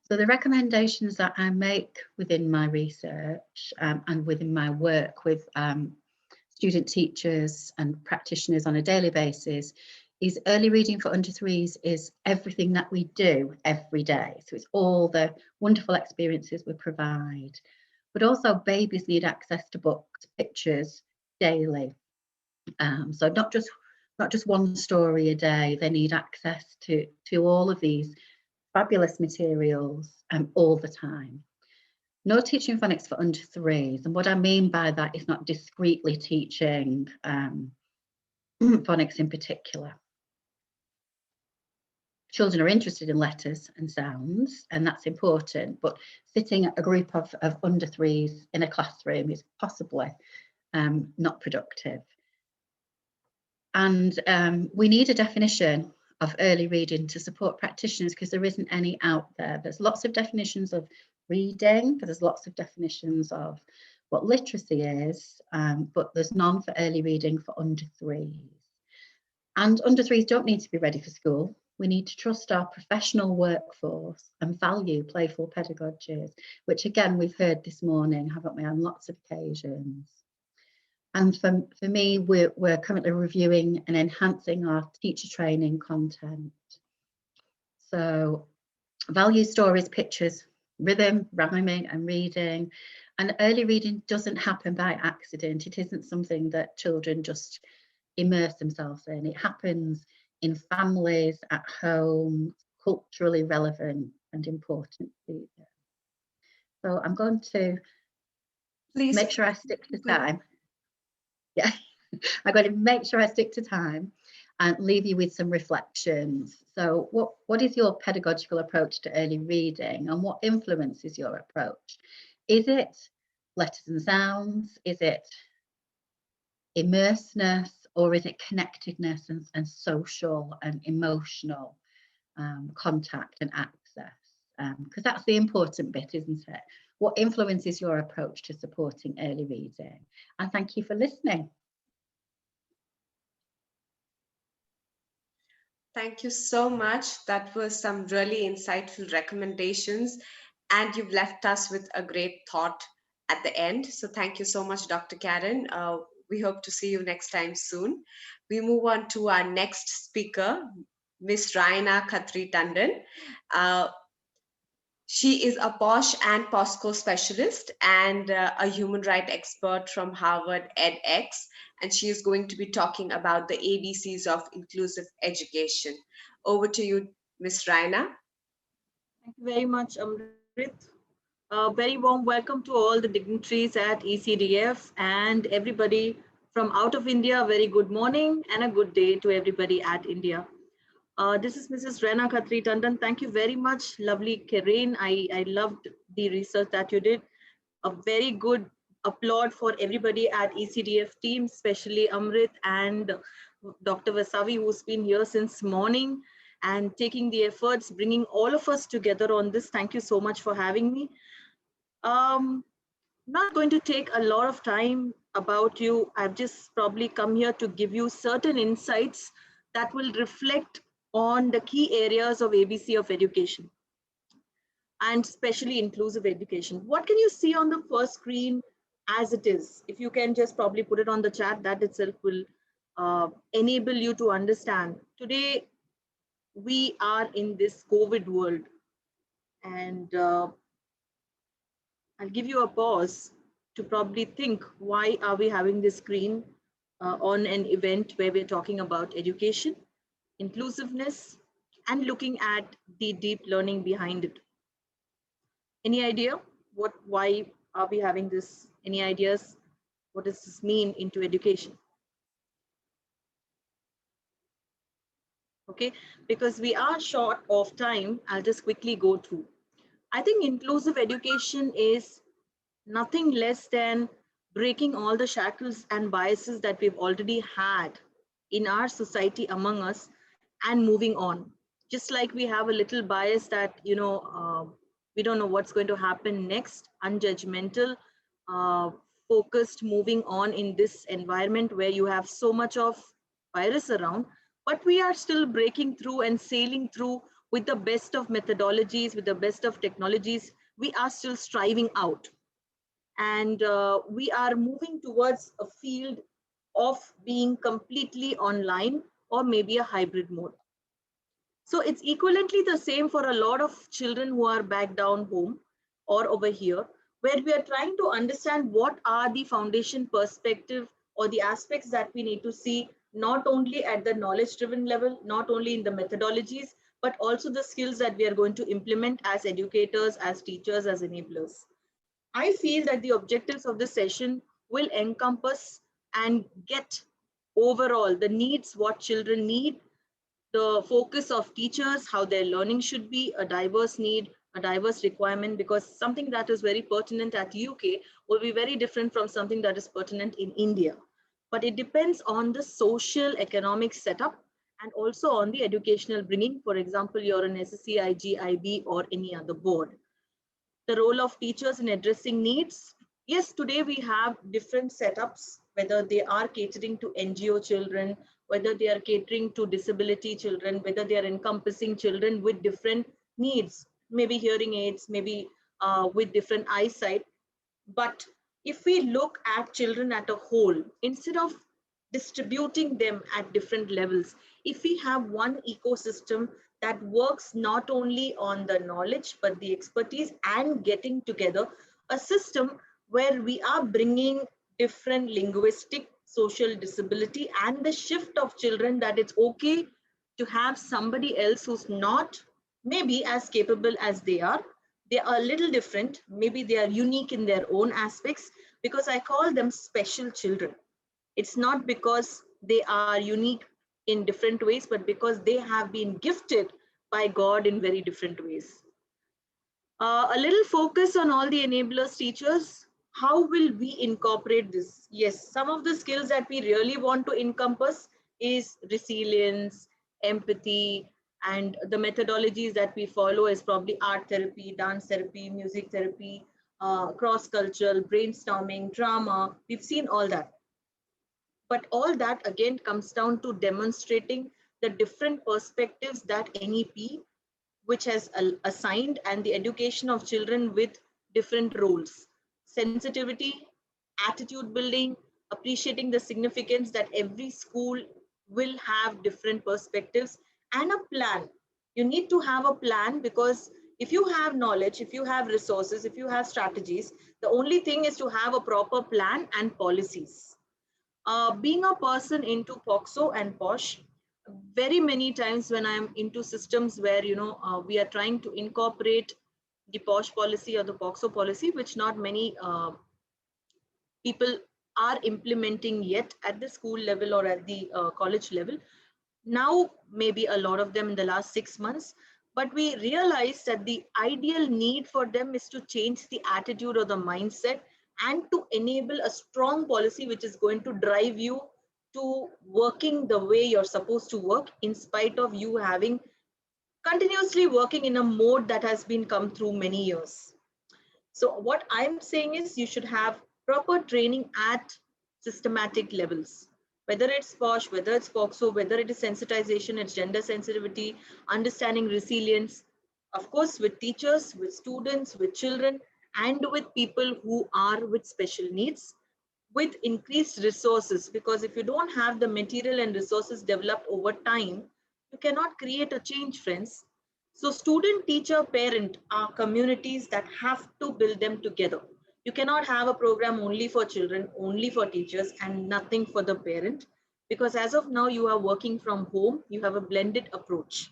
So the recommendations that I make within my research and within my work with student teachers and practitioners on a daily basis is early reading for under 3s is everything that we do every day. So it's all the wonderful experiences we provide. But also babies need access to books, pictures daily. So not just one story a day, they need access to all of these fabulous materials all the time. No teaching phonics for under 3s. And what I mean by that is not discreetly teaching phonics in particular. Children are interested in letters and sounds, and that's important, but sitting a group of under 3s in a classroom is possibly not productive. And we need a definition of early reading to support practitioners because there isn't any out there. There's lots of definitions of reading, but there's lots of definitions of what literacy is, but there's none for early reading for under 3s. And under 3s don't need to be ready for school. We need to trust our professional workforce and value playful pedagogies, which again, we've heard this morning, haven't we, on lots of occasions. And for me, we're currently reviewing and enhancing our teacher training content. So value stories, pictures, rhythm, rhyming and reading. And early reading doesn't happen by accident. It isn't something that children just immerse themselves in. It happens in families, at home, culturally relevant and important. So I'm going to make sure I stick to time. Yeah, I'm going to make sure I stick to time and leave you with some reflections. So what is your pedagogical approach to early reading, and what influences your approach? Is it letters and sounds? Is it immersiveness, or is it connectedness and social and emotional contact and access? Because that's the important bit, isn't it? What influences your approach to supporting early reading? And thank you for listening. Thank you so much. That was some really insightful recommendations, and you've left us with a great thought at the end. So thank you so much, Dr. Karen. We hope to see you next time soon. We move on to our next speaker, Miss Raina Khatri Tandon. She is a POSH and POSCO specialist and a human rights expert from Harvard edX, and she is going to be talking about the ABCs of inclusive education. Over to you, Ms. Raina. Thank you very much, Amrit. A very warm welcome to all the dignitaries at ECDF and everybody from out of India. A very good morning and a good day to everybody at India. This is Mrs. Raina Khatri Tandon. Thank you very much, lovely Carino. I loved the research that you did. A very good applaud for everybody at ECDF team, especially Amrit and Dr. Vasavi, who's been here since morning and taking the efforts, bringing all of us together on this. Thank you so much for having me. Not going to take a lot of time about you. I've just probably come here to give you certain insights that will reflect on the key areas of ABC of education and especially inclusive education. What can you see on the first screen as it is? If you can just probably put it on the chat, that itself will enable you to understand. Today, we are in this COVID world, and I'll give you a pause to probably think, why are we having this screen on an event where we're talking about education, inclusiveness, and looking at the deep learning behind it? Any idea why are we having this? Any ideas? What does this mean into education? Okay, because we are short of time, I'll just quickly go through. I think inclusive education is nothing less than breaking all the shackles and biases that we've already had in our society among us and moving on. Just like we have a little bias that, we don't know what's going to happen next, unjudgmental, focused, moving on in this environment where you have so much of virus around, but we are still breaking through and sailing through with the best of methodologies, with the best of technologies. We are still striving out. And we are moving towards a field of being completely online or maybe a hybrid mode. So it's equivalently the same for a lot of children who are back down home or over here, where we are trying to understand what are the foundation perspective or the aspects that we need to see, not only at the knowledge-driven level, not only in the methodologies, but also the skills that we are going to implement as educators, as teachers, as enablers. I feel that the objectives of this session will encompass and get overall the needs, what children need, the focus of teachers, how their learning should be, a diverse need, a diverse requirement, because something that is very pertinent at UK will be very different from something that is pertinent in India. But it depends on the social economic setup and also on the educational bringing. For example, you're an SSC, IG, IB, or any other board. The role of teachers in addressing needs, Yes, today we have different setups, whether they are catering to NGO children, whether they are catering to disability children, whether they are encompassing children with different needs, maybe hearing aids, maybe with different eyesight. But if we look at children at a whole, instead of distributing them at different levels, if we have one ecosystem that works not only on the knowledge, but the expertise and getting together, a system where we are bringing different linguistic, social disability and the shift of children that it's okay to have somebody else who's not maybe as capable as they are. They are a little different. Maybe they are unique in their own aspects, because I call them special children. It's not because they are unique in different ways, but because they have been gifted by God in very different ways. A little focus on all the enablers, teachers. How will we incorporate this? Yes, some of the skills that we really want to encompass is resilience, empathy, and the methodologies that we follow is probably art therapy, dance therapy, music therapy, cross-cultural, brainstorming, drama. We've seen all that. But all that again comes down to demonstrating the different perspectives that NEP, which has assigned, and the education of children with different roles. Sensitivity, attitude building, appreciating the significance that every school will have different perspectives, and a plan. You need to have a plan, because if you have knowledge, if you have resources, if you have strategies, the only thing is to have a proper plan and policies. Being a person into POXO and POSH, very many times when I'm into systems where, we are trying to incorporate the POSH policy or the POXO policy, which not many people are implementing yet at the school level or at the college level. Now, maybe a lot of them in the last 6 months, but we realize that the ideal need for them is to change the attitude or the mindset and to enable a strong policy which is going to drive you to working the way you're supposed to work, in spite of you having continuously working in a mode that has been come through many years. So what I'm saying is you should have proper training at systematic levels, whether it's POSH, whether it's POXO, whether it is sensitization, it's gender sensitivity, understanding resilience, of course, with teachers, with students, with children, and with people who are with special needs, with increased resources. Because if you don't have the material and resources developed over time, you cannot create a change, friends. So student, teacher, parent are communities that have to build them together. You cannot have a program only for children, only for teachers, and nothing for the parent, because as of now you are working from home, you have a blended approach.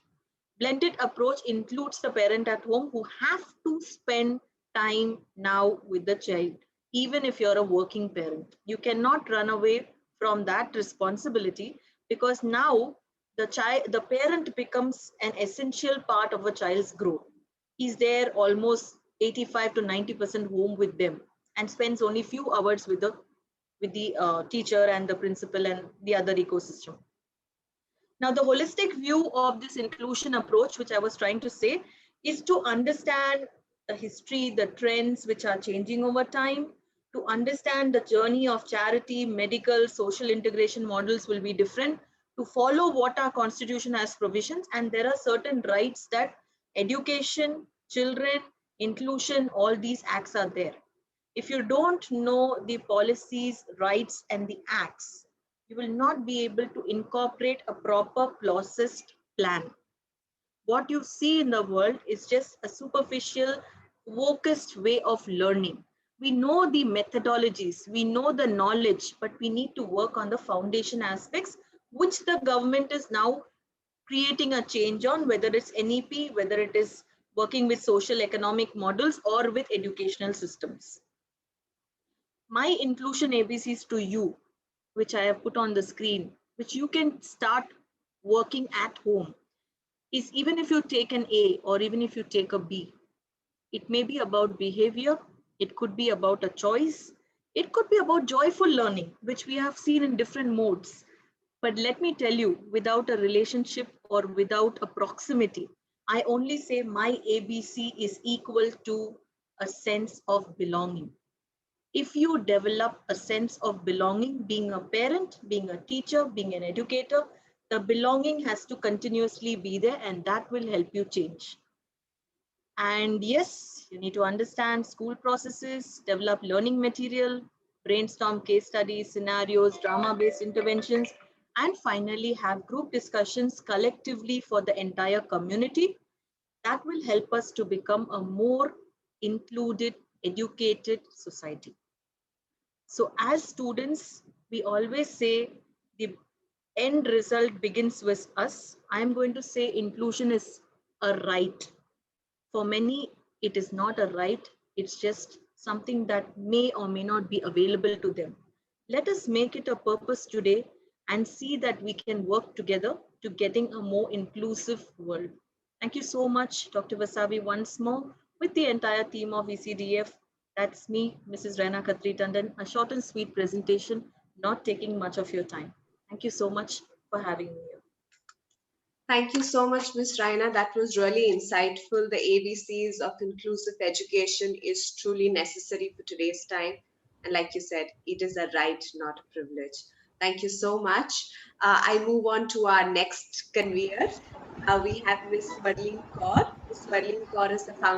Blended approach includes the parent at home who have to spend time now with the child, even if you're a working parent. You cannot run away from that responsibility, because now the parent becomes an essential part of a child's growth. He's there almost 85 to 90% home with them and spends only few hours with the teacher and the principal and the other ecosystem. Now, the holistic view of this inclusion approach, which I was trying to say, is to understand the history, the trends which are changing over time, to understand the journey of charity, medical, social integration models will be different, to follow what our constitution has provisions, and there are certain rights that education, children, inclusion, all these acts are there. If you don't know the policies, rights, and the acts, you will not be able to incorporate a proper processed plan. What you see in the world is just a superficial, focused way of learning. We know the methodologies, we know the knowledge, but we need to work on the foundation aspects, which the government is now creating a change on, whether it's NEP, whether it is working with social economic models or with educational systems. My inclusion ABCs to you, which I have put on the screen, which you can start working at home, is even if you take an A or even if you take a B, it may be about behavior, it could be about a choice, it could be about joyful learning, which we have seen in different modes. But let me tell you, without a relationship or without a proximity, I only say my ABC is equal to a sense of belonging. if you develop a sense of belonging, being a parent, being a teacher, being an educator, the belonging has to continuously be there, and that will help you change. And yes, you need to understand school processes, develop learning material, brainstorm case studies, scenarios, drama-based interventions, and finally have group discussions collectively for the entire community. That will help us to become a more included, educated society. So as students, we always say the end result begins with us. I'm going to say inclusion is a right. For many, it is not a right. It's just something that may or may not be available to them. Let us make it a purpose today and see that we can work together to getting a more inclusive world. Thank you so much, Dr. Vasavi, once more with the entire team of ECDF. That's me, Mrs. Raina Khatri Tandon, a short and sweet presentation, not taking much of your time. Thank you so much for having me here. Thank you so much, Ms. Raina. That was really insightful. The ABCs of inclusive education is truly necessary for today's time. And like you said, it is a right, not a privilege. Thank you so much. I move on to our next convener. We have Ms. Swarling Kaur. Ms. Swarling Kaur is the founder